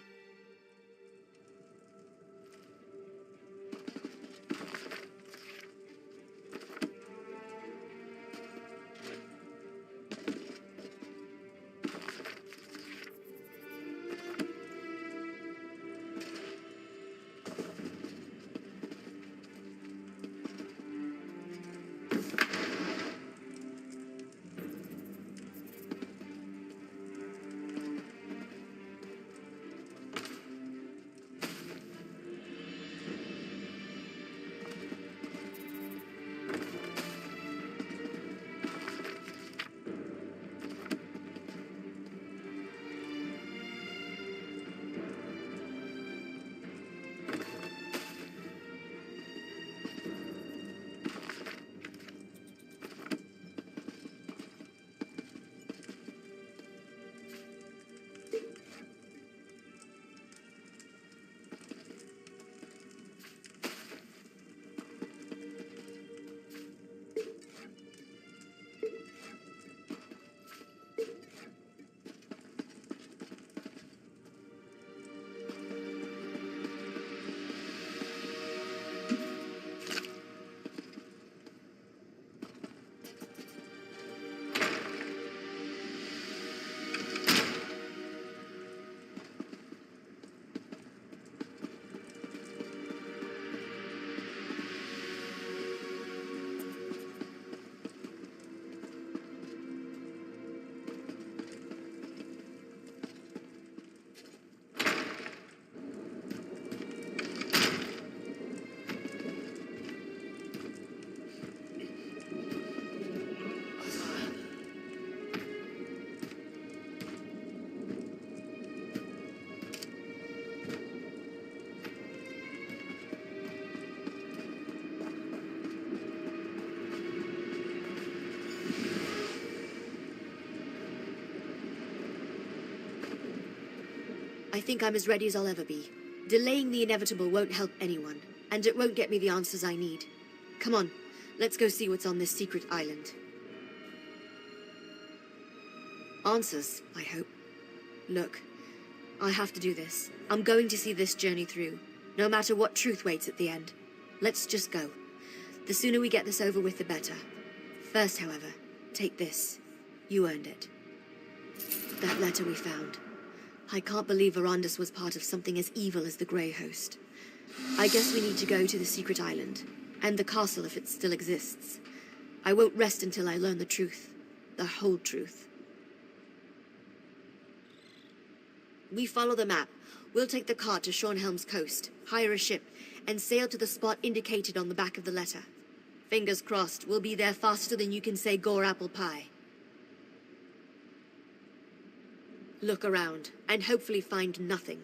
I think I'm as ready as I'll ever be. Delaying the inevitable won't help anyone, and it won't get me the answers I need. Come on, let's go see what's on this secret island. Answers, I hope. Look, I have to do this. I'm going to see this journey through, no matter what truth waits at the end. Let's just go. The sooner we get this over with, the better. First, however, take this. You earned it. That letter we found. I can't believe Verandus was part of something as evil as the Grey Host. I guess we need to go to the secret island, and the castle if it still exists. I won't rest until I learn the truth. The whole truth. We follow the map. We'll take the cart to Shornhelm's coast, hire a ship, and sail to the spot indicated on the back of the letter. Fingers crossed, we'll be there faster than you can say gore apple pie. Look around, and hopefully find nothing.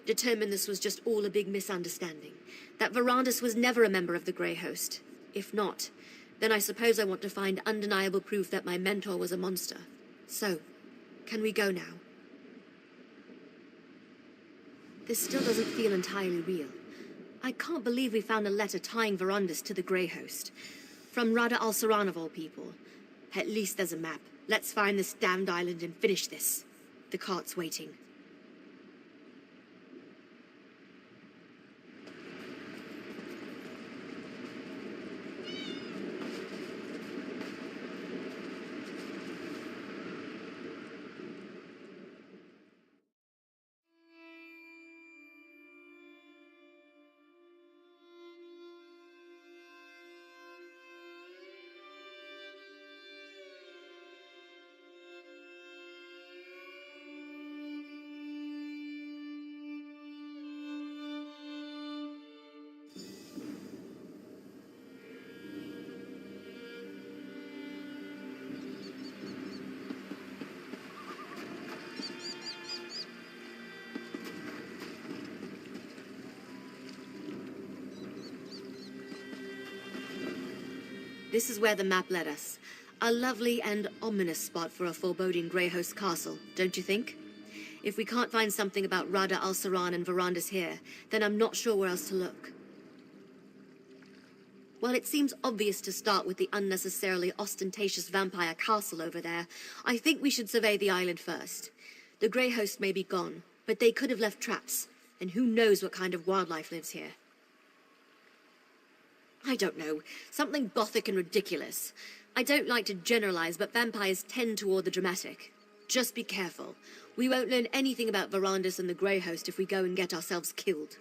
Determine this was just all a big misunderstanding. That Verandus was never a member of the Grey Host. If not, then I suppose I want to find undeniable proof that my mentor was a monster. So, can we go now? This still doesn't feel entirely real. I can't believe we found a letter tying Verandus to the Grey Host. From Rada al-Saran of all people. At least there's a map. Let's find this damned island and finish this. The cart's waiting. This is where the map led us. A lovely and ominous spot for a foreboding Greyhost castle, don't you think? If we can't find something about Rada al-Saran and Verandis here, then I'm not sure where else to look. While it seems obvious to start with the unnecessarily ostentatious vampire castle over there, I think we should survey the island first. The Greyhost may be gone, but they could have left traps, and who knows what kind of wildlife lives here. I don't know, something gothic and ridiculous. I don't like to generalize, but vampires tend toward the dramatic. Just be careful. We won't learn anything about Verandis and the Greyhost if we go and get ourselves killed.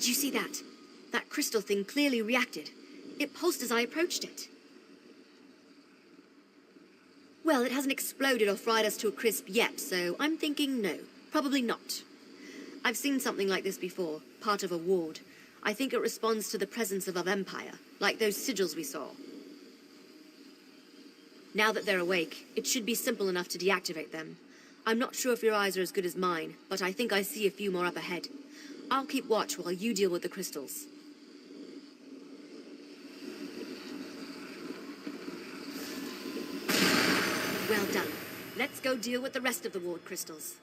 Did you see that? That crystal thing clearly reacted. It pulsed as I approached it. Well, it hasn't exploded or fried us to a crisp yet, so I'm thinking no, probably not. I've seen something like this before, part of a ward. I think it responds to the presence of a vampire, like those sigils we saw. Now that they're awake, it should be simple enough to deactivate them. I'm not sure if your eyes are as good as mine, but I think I see a few more up ahead. I'll keep watch while you deal with the crystals. Well done. Let's go deal with the rest of the ward crystals.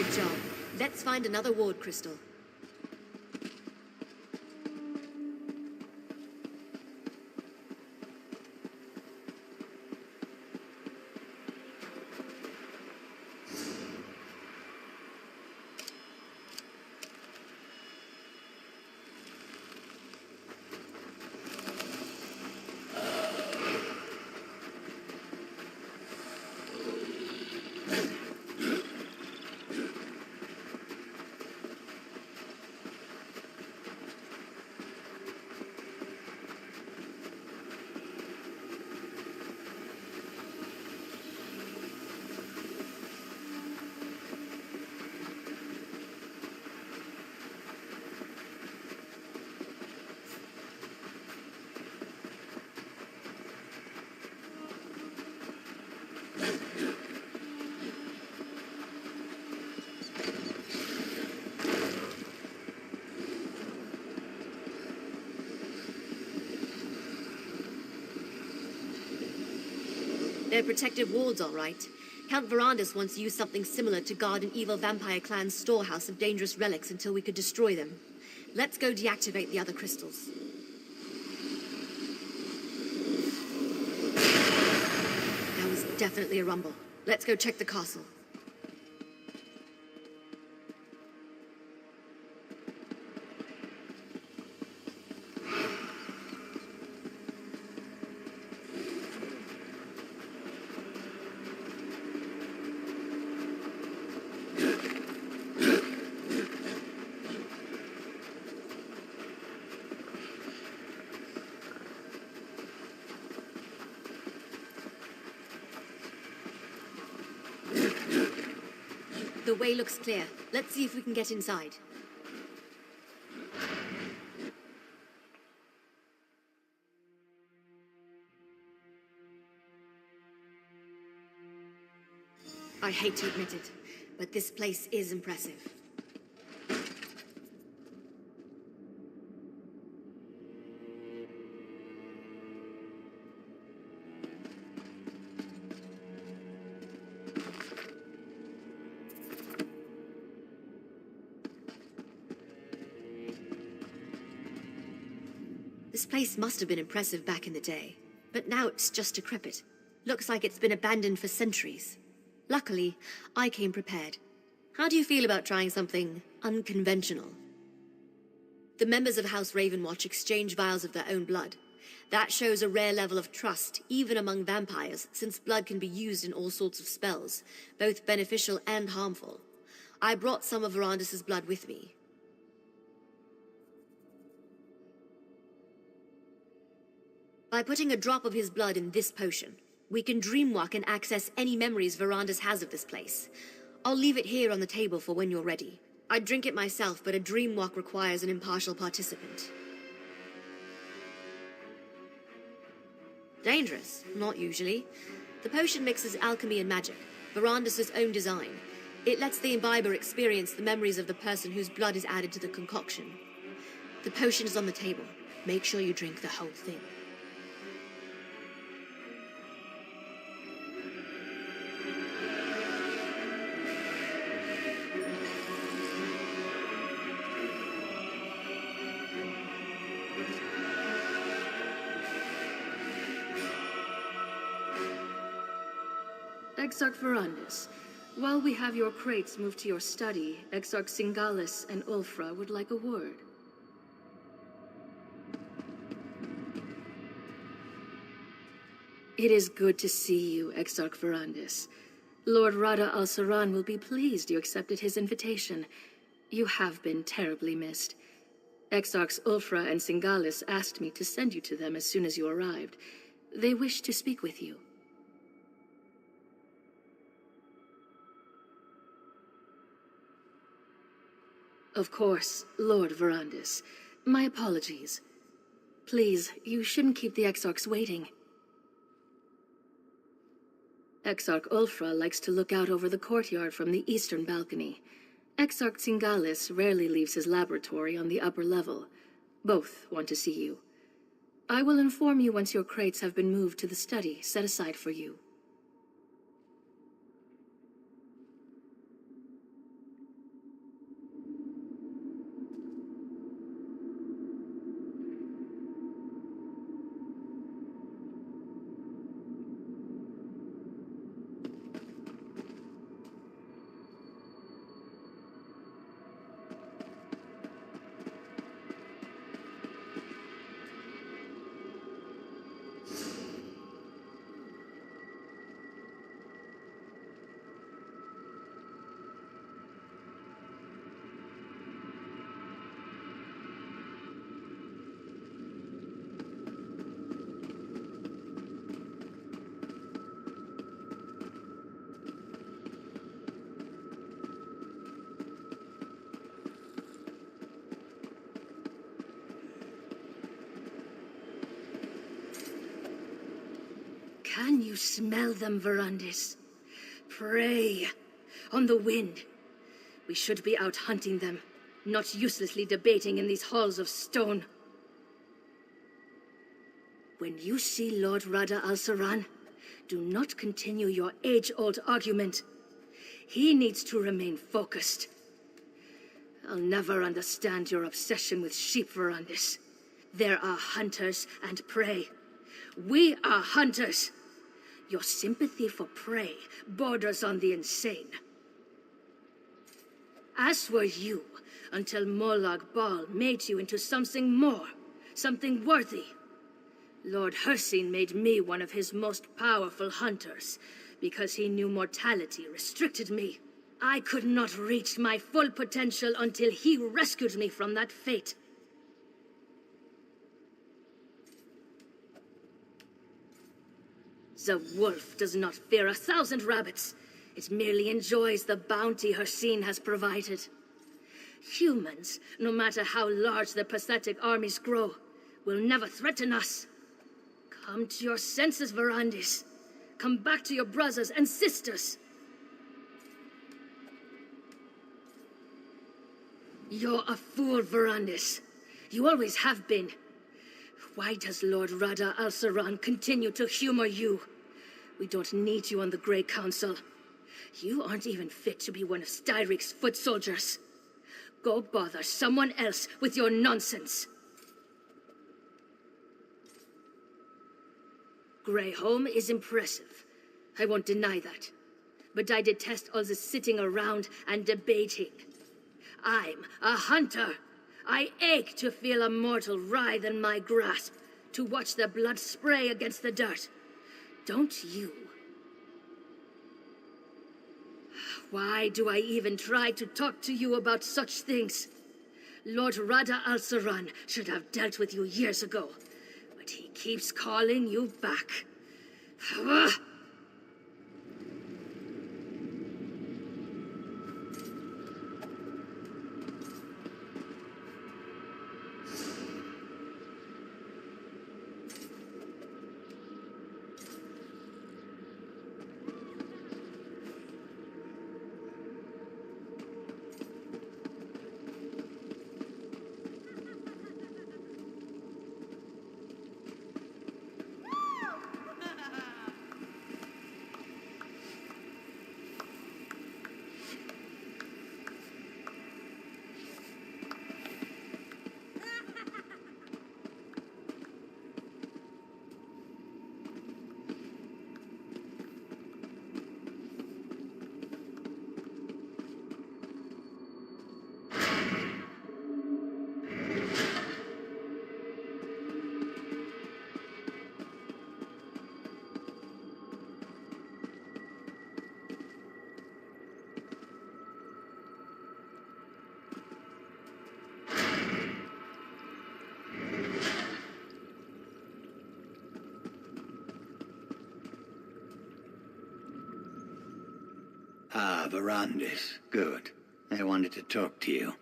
Great job. Let's find another ward crystal. They're protective wards, all right. Count Verandis once used something similar to guard an evil vampire clan's storehouse of dangerous relics until we could destroy them. Let's go deactivate the other crystals. That was definitely a rumble. Let's go check the castle. The way looks clear. Let's see if we can get inside. I hate to admit it, but this place is impressive. This place must have been impressive back in the day, but now it's just decrepit. Looks like it's been abandoned for centuries. Luckily, I came prepared. How do you feel about trying something unconventional? The members of House Ravenwatch exchange vials of their own blood. That shows a rare level of trust, even among vampires, since blood can be used in all sorts of spells, both beneficial and harmful. I brought some of Verandis' blood with me. By putting a drop of his blood in this potion, we can dreamwalk and access any memories Verandis has of this place. I'll leave it here on the table for when you're ready. I'd drink it myself, but a dreamwalk requires an impartial participant. Dangerous? Not usually. The potion mixes alchemy and magic, Verandis' own design. It lets the imbiber experience the memories of the person whose blood is added to the concoction. The potion is on the table. Make sure you drink the whole thing. Exarch Verandis, while we have your crates moved to your study, Exarch Singalis and Ulfra would like a word. It is good to see you, Exarch Verandis. Lord Rada al-Saran will be pleased you accepted his invitation. You have been terribly missed. Exarchs Ulfra and Singalis asked me to send you to them as soon as you arrived. They wish to speak with you. Of course, Lord Verandis. My apologies. Please, you shouldn't keep the Exarchs waiting. Exarch Ulfra likes to look out over the courtyard from the eastern balcony. Exarch Singalis rarely leaves his laboratory on the upper level. Both want to see you. I will inform you once your crates have been moved to the study set aside for you. Can you smell them, Verandis? Prey on the wind. We should be out hunting them, not uselessly debating in these halls of stone. When you see Lord Rada al-Saran, do not continue your age-old argument. He needs to remain focused. I'll never understand your obsession with sheep, Verandis. There are hunters and prey. We are hunters. Your sympathy for prey borders on the insane. As were you, until Molag Bal made you into something more, something worthy. Lord Hircine made me one of his most powerful hunters, because he knew mortality restricted me. I could not reach my full potential until he rescued me from that fate. The wolf does not fear 1,000 rabbits. It merely enjoys the bounty Hircine has provided. Humans, no matter how large their pathetic armies grow, will never threaten us. Come to your senses, Verandis. Come back to your brothers and sisters. You're a fool, Verandis. You always have been. Why does Lord Rada al-Saran continue to humor you? We don't need you on the Grey Council. You aren't even fit to be one of Styric's foot soldiers. Go bother someone else with your nonsense. Greyholm is impressive. I won't deny that. But I detest all the sitting around and debating. I'm a hunter. I ache to feel a mortal writhe in my grasp, to watch their blood spray against the dirt. Don't you? Why do I even try to talk to you about such things? Lord Rada al-Saran should have dealt with you years ago, but he keeps calling you back. Ah, Verandis. Good. I wanted to talk to you.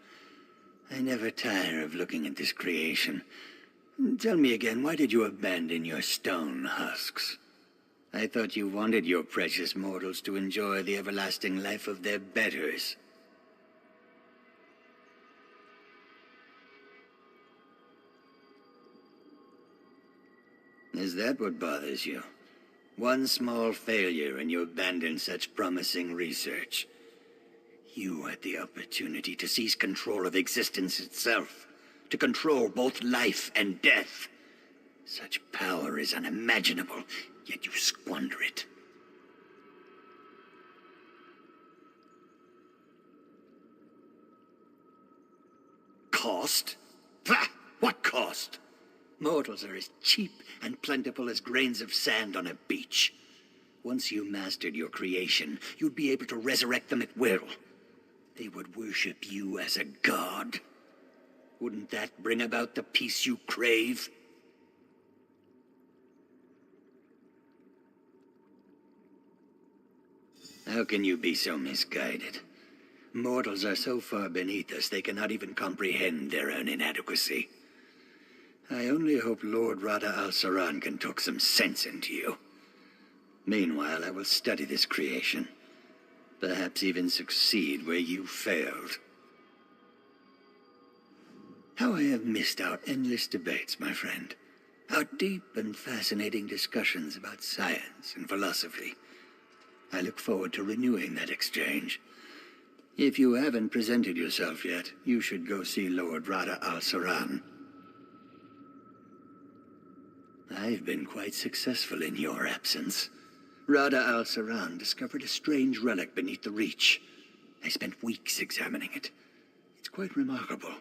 I never tire of looking at this creation. Tell me again, why did you abandon your stone husks? I thought you wanted your precious mortals to enjoy the everlasting life of their betters. Is that what bothers you? One small failure and you abandon such promising research. You had the opportunity to seize control of existence itself, to control both life and death. Such power is unimaginable, yet you squander it. Cost? Pah! What cost? Mortals are as cheap and plentiful as grains of sand on a beach. Once you mastered your creation, you'd be able to resurrect them at will. They would worship you as a god. Wouldn't that bring about the peace you crave? How can you be so misguided? Mortals are so far beneath us they cannot even comprehend their own inadequacy. I only hope Lord Rada al-Saran can talk some sense into you. Meanwhile, I will study this creation. Perhaps even succeed where you failed. How I have missed our endless debates, my friend. Our deep and fascinating discussions about science and philosophy. I look forward to renewing that exchange. If you haven't presented yourself yet, you should go see Lord Rada al-Saran. I've been quite successful in your absence. Rada al-Saran discovered a strange relic beneath the Reach. I spent weeks examining it. It's quite remarkable,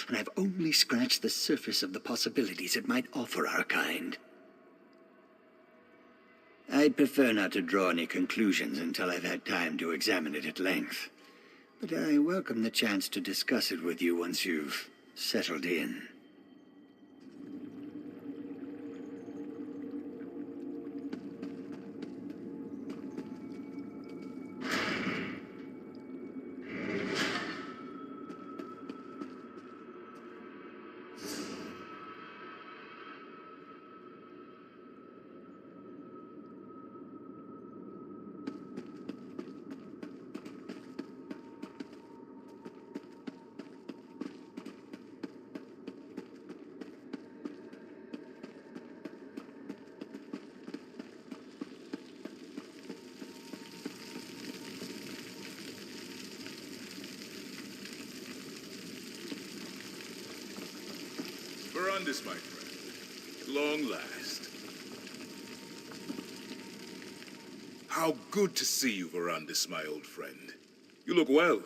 and I've only scratched the surface of the possibilities it might offer our kind. I'd prefer not to draw any conclusions until I've had time to examine it at length. But I welcome the chance to discuss it with you once you've settled in. Verandis, my friend. At long last. How good to see you, Verandis, my old friend. You look well.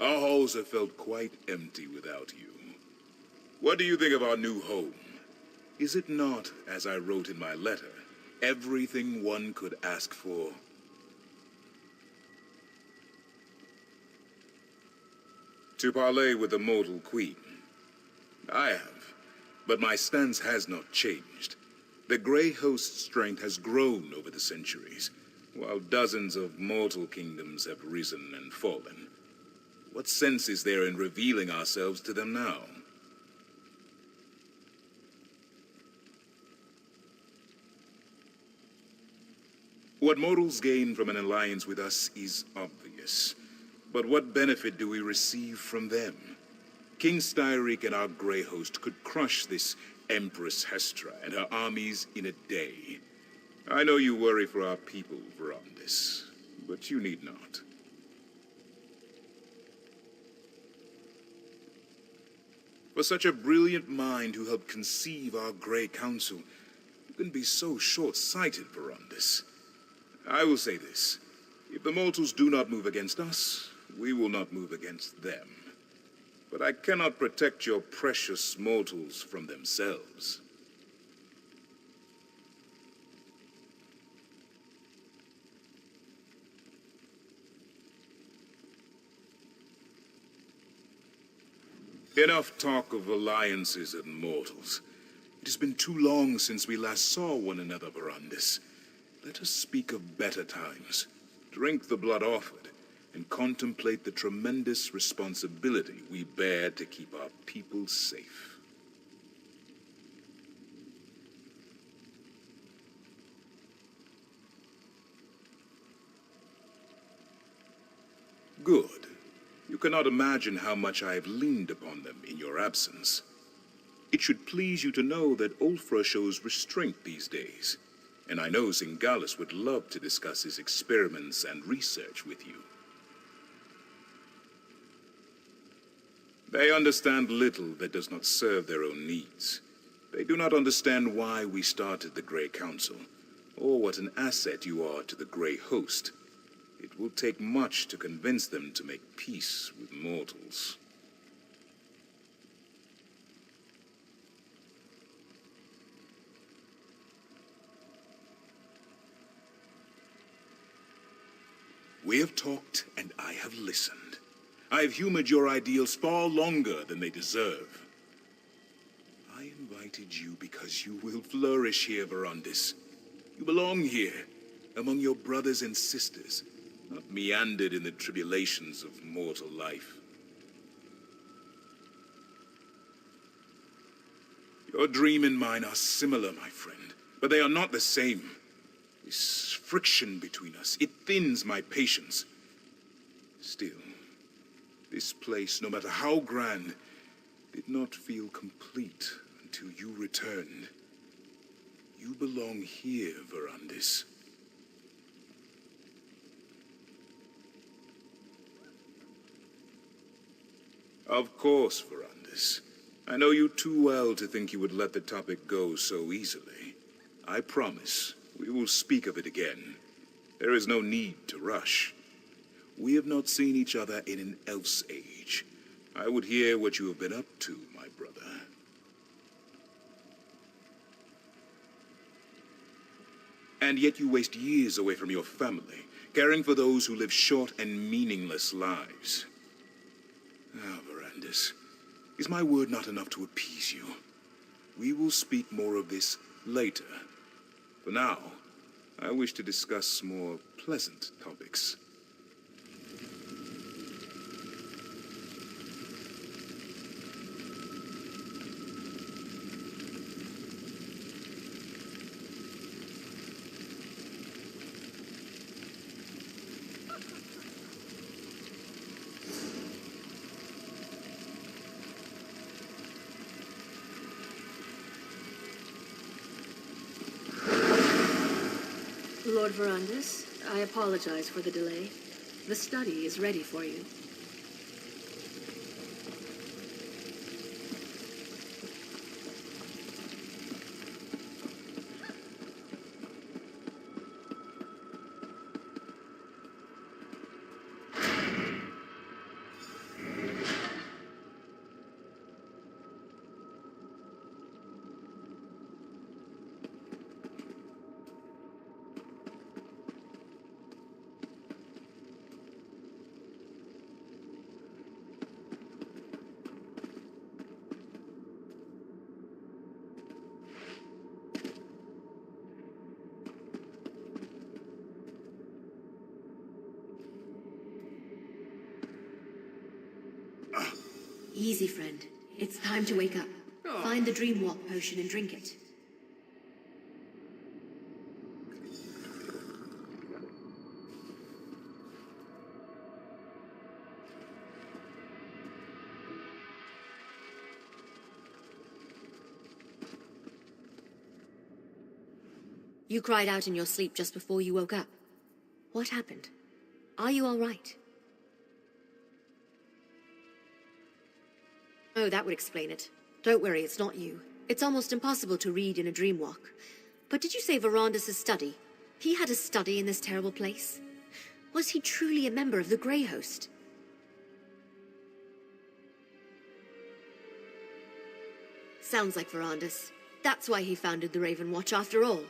Our halls have felt quite empty without you. What do you think of our new home? Is it not, as I wrote in my letter, everything one could ask for? To parley with the mortal queen. I have. But my stance has not changed. The Grey Host's strength has grown over the centuries, while dozens of mortal kingdoms have risen and fallen. What sense is there in revealing ourselves to them now? What mortals gain from an alliance with us is obvious. But what benefit do we receive from them? King Styric and our Grey Host could crush this Empress Hestra and her armies in a day. I know you worry for our people, Verandis, but you need not. For such a brilliant mind who helped conceive our Grey Council, you can be so short-sighted, Verandis. I will say this. If the mortals do not move against us, we will not move against them. But I cannot protect your precious mortals from themselves. Enough talk of alliances and mortals. It has been too long since we last saw one another, Verandis. Let us speak of better times, drink the blood offered, and contemplate the tremendous responsibility we bear to keep our people safe. Good. You cannot imagine how much I have leaned upon them in your absence. It should please you to know that Ulfra shows restraint these days, and I know Zingalis would love to discuss his experiments and research with you. They understand little that does not serve their own needs. They do not understand why we started the Grey Council, or what an asset you are to the Grey Host. It will take much to convince them to make peace with mortals. We have talked, and I have listened. I have humored your ideals far longer than they deserve. I invited you because you will flourish here, Verandis. You belong here, among your brothers and sisters, not meandered in the tribulations of mortal life. Your dream and mine are similar, my friend, but they are not the same. This friction between us. It thins my patience. Still, this place, no matter how grand, did not feel complete until you returned. You belong here, Verandis. Of course, Verandis. I know you too well to think you would let the topic go so easily. I promise, we will speak of it again. There is no need to rush. We have not seen each other in an elf's age. I would hear what you have been up to, my brother. And yet you waste years away from your family, caring for those who live short and meaningless lives. Ah, Verandis, is my word not enough to appease you? We will speak more of this later. For now, I wish to discuss more pleasant topics. Lord Verandis, I apologize for the delay. The study is ready for you. Easy, friend. It's time to wake up. Find the dream walk potion and drink it. You cried out in your sleep just before you woke up. What happened? Are you all right? Oh, that would explain it. Don't worry, it's not you. It's almost impossible to read in a dream walk. But did you say Verandis' study? He had a study in this terrible place? Was he truly a member of the Grey Host? Sounds like Verandis. That's why he founded the Raven Watch after all.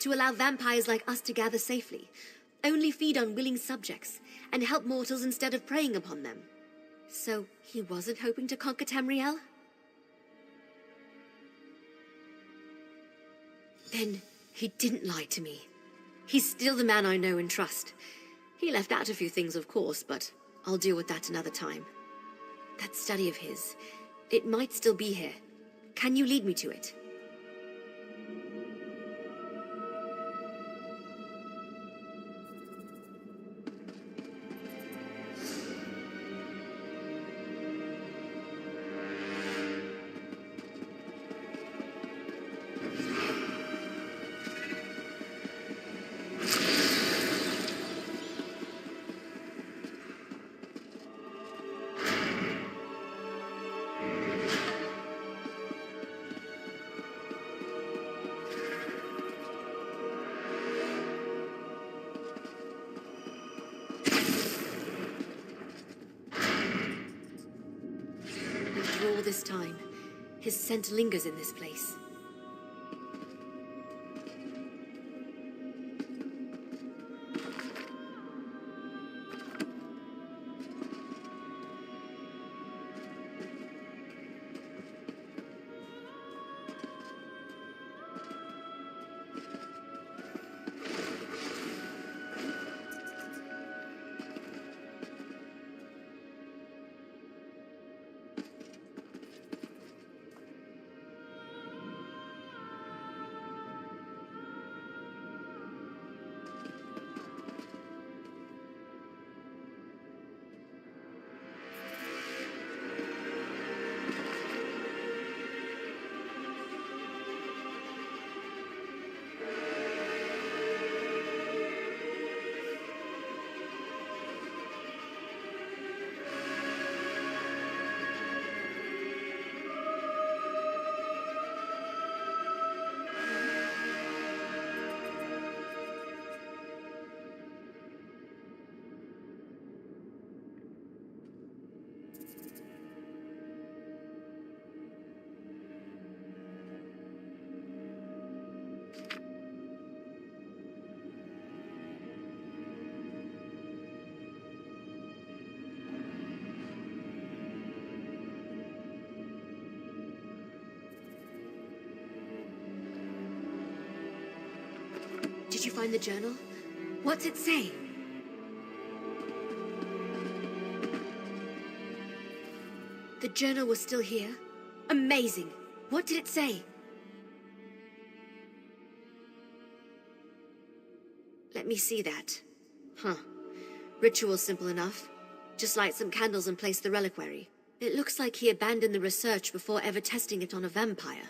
To allow vampires like us to gather safely. Only feed on willing subjects, and help mortals instead of preying upon them. So, he wasn't hoping to conquer Tamriel? Then, he didn't lie to me. He's still the man I know and trust. He left out a few things, of course, but I'll deal with that another time. That study of his, it might still be here. Can you lead me to it? After all this time, his scent lingers in this place. you find the journal? What's it say? The journal was still here? Amazing! What did it say? Let me see that. Huh. Ritual's simple enough. Just light some candles and place the reliquary. It looks like he abandoned the research before ever testing it on a vampire.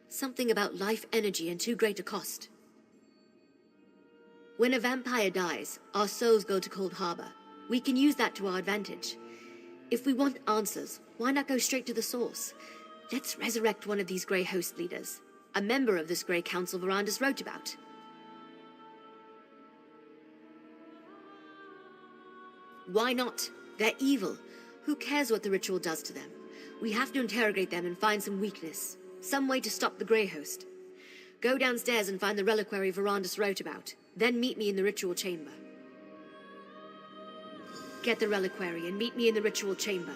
Something about life energy and too great a cost. When a vampire dies, our souls go to Cold Harbor. We can use that to our advantage. If we want answers, why not go straight to the source? Let's resurrect one of these Grey Host leaders. A member of this Grey Council Verandis wrote about. Why not? They're evil. Who cares what the ritual does to them? We have to interrogate them and find some weakness. Some way to stop the Grey Host. Go downstairs and find the reliquary Verandis wrote about. Then meet me in the ritual chamber. Get the reliquary and meet me in the ritual chamber.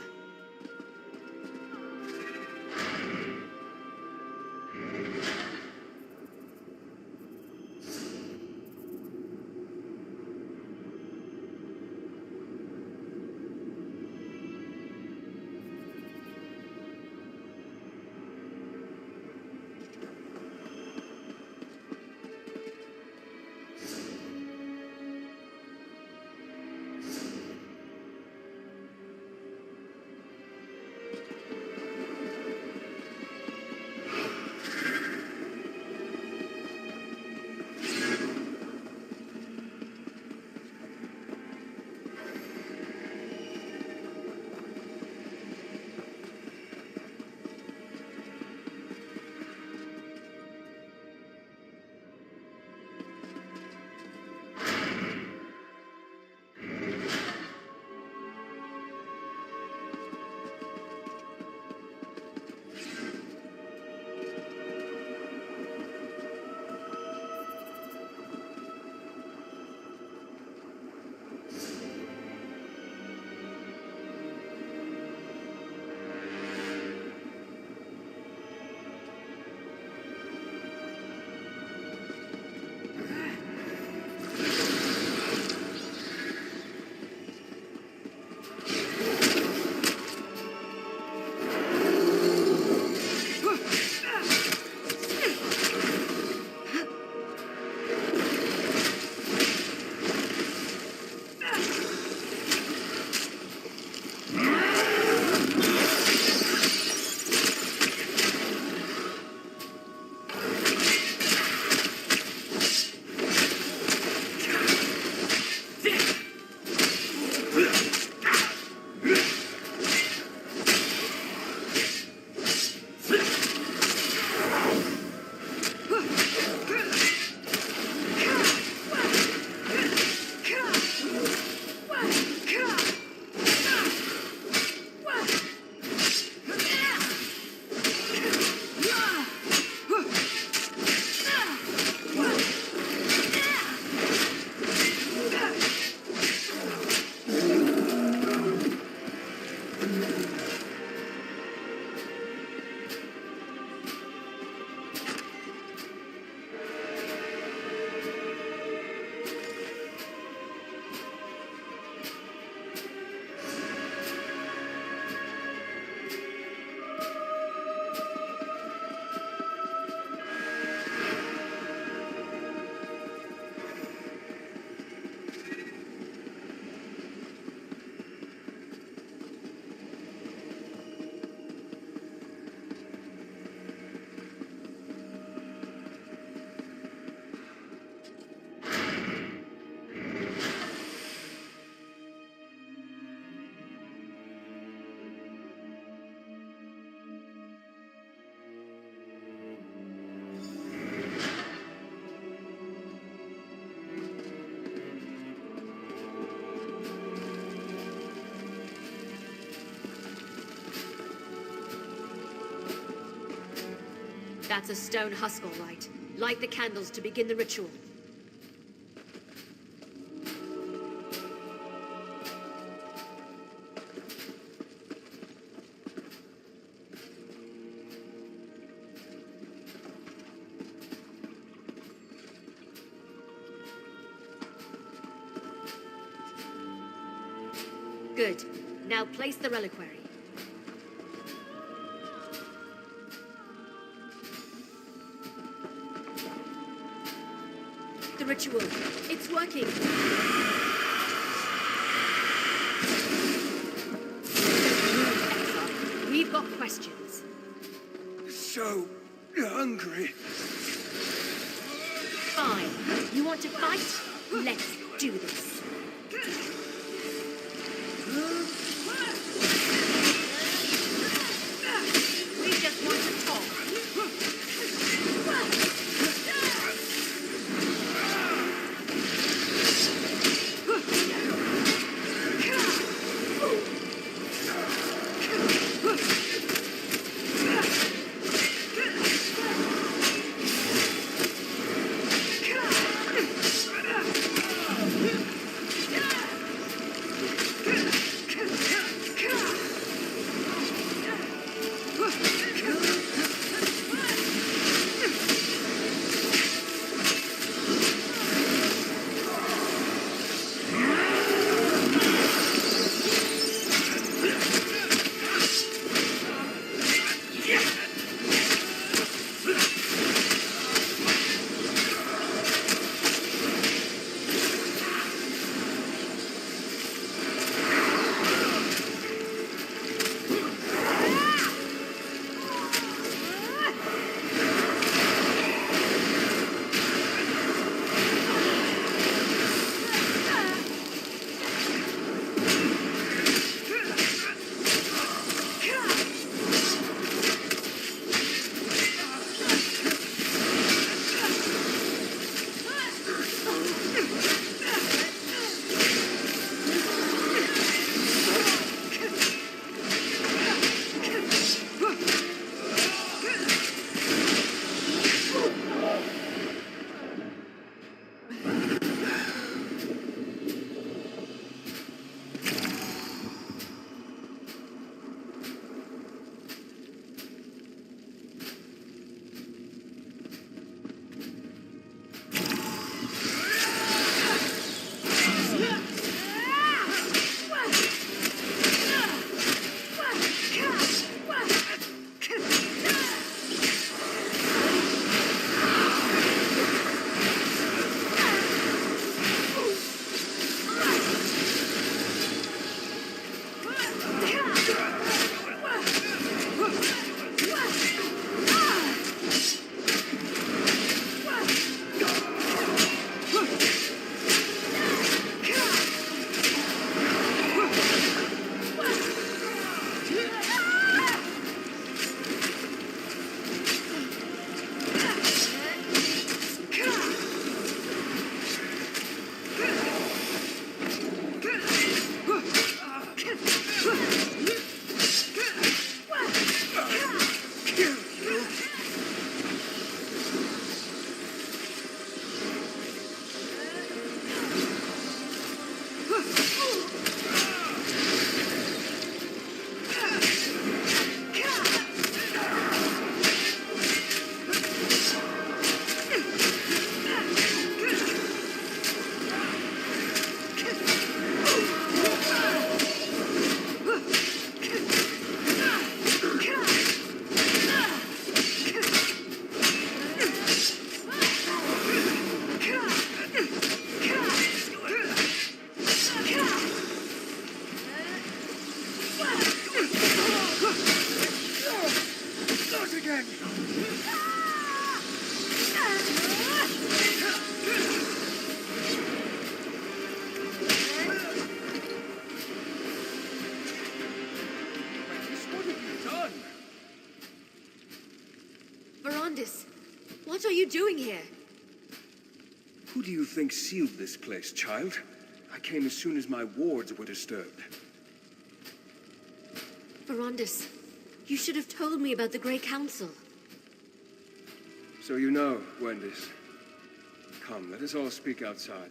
That's a stone husk, all right. Light the candles to begin the ritual. Good. Now place the reliquary. The ritual. It's working. We've got questions. So hungry. Fine. You want to fight? Let's do this. We just want to talk. What are you doing here? Who do you think sealed this place, child? I came as soon as my wards were disturbed. Verondis, you should have told me about the Grey Council. So you know, Wendis. Come, let us all speak outside.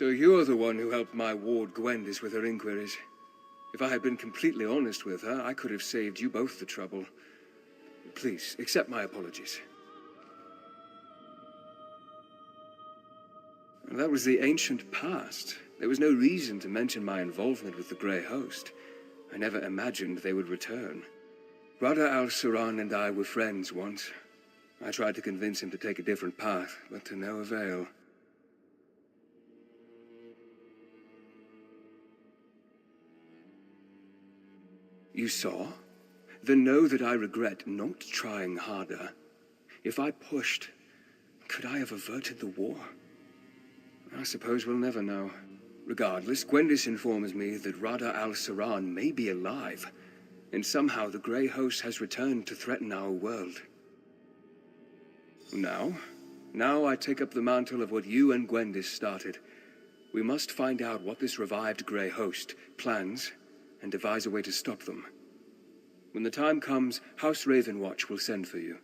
So you're the one who helped my ward Gwendis with her inquiries. If I had been completely honest with her, I could have saved you both the trouble. Please, accept my apologies. That was the ancient past. There was no reason to mention my involvement with the Grey Host. I never imagined they would return. Rada al-Saran and I were friends once. I tried to convince him to take a different path, but to no avail. You saw? Then know that I regret not trying harder. If I pushed, could I have averted the war? I suppose we'll never know. Regardless, Gwendis informs me that Rada al-Saran may be alive, and somehow the Grey Host has returned to threaten our world. Now I take up the mantle of what you and Gwendis started. We must find out what this revived Grey Host plans, and devise a way to stop them. When the time comes, House Ravenwatch will send for you.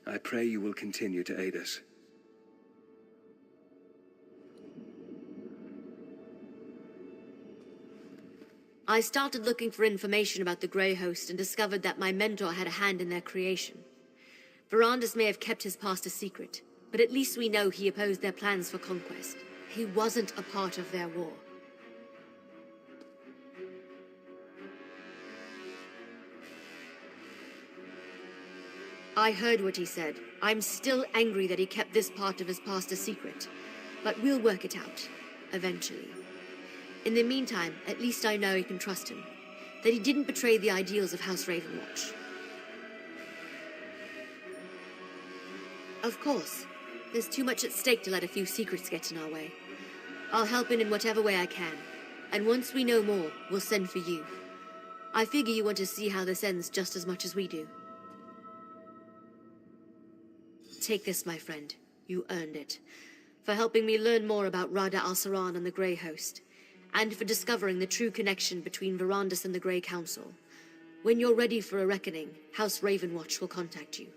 I pray you will continue to aid us. I started looking for information about the Grey Host and discovered that my mentor had a hand in their creation. Verandis may have kept his past a secret, but at least we know he opposed their plans for conquest. He wasn't a part of their war. I heard what he said. I'm still angry that he kept this part of his past a secret, but we'll work it out, eventually. In the meantime, at least I know I can trust him, that he didn't betray the ideals of House Ravenwatch. Of course, there's too much at stake to let a few secrets get in our way. I'll help in whatever way I can, and once we know more, we'll send for you. I figure you want to see how this ends just as much as we do. Take this, my friend. You earned it. For helping me learn more about Rada al-Saran and the Grey Host, and for discovering the true connection between Verandis and the Grey Council. When you're ready for a reckoning, House Ravenwatch will contact you.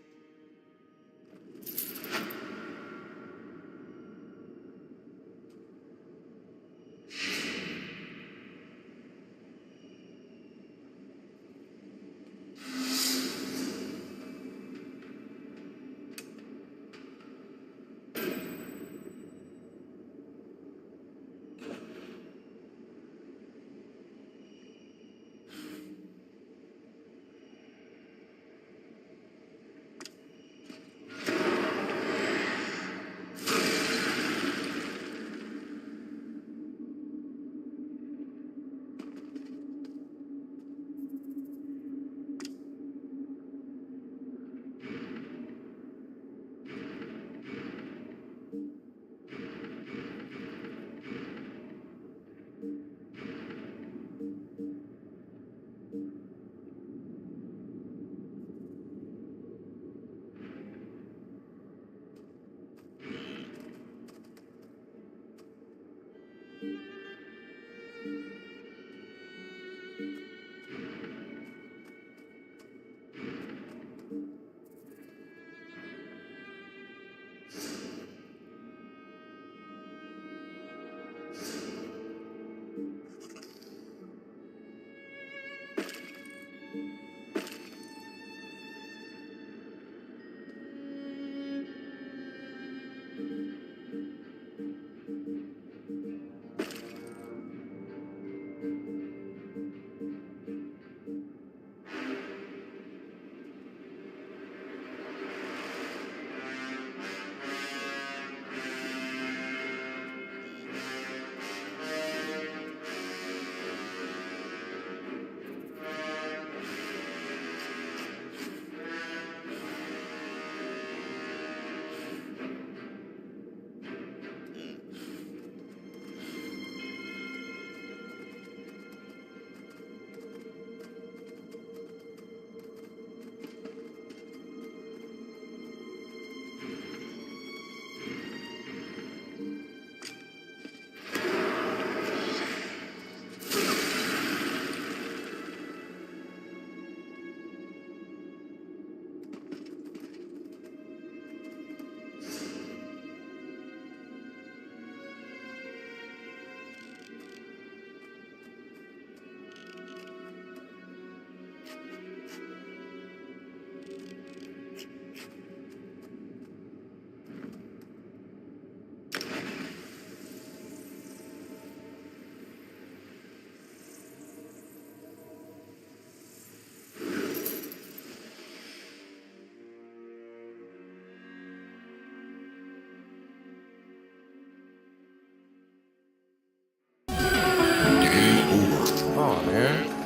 Huh?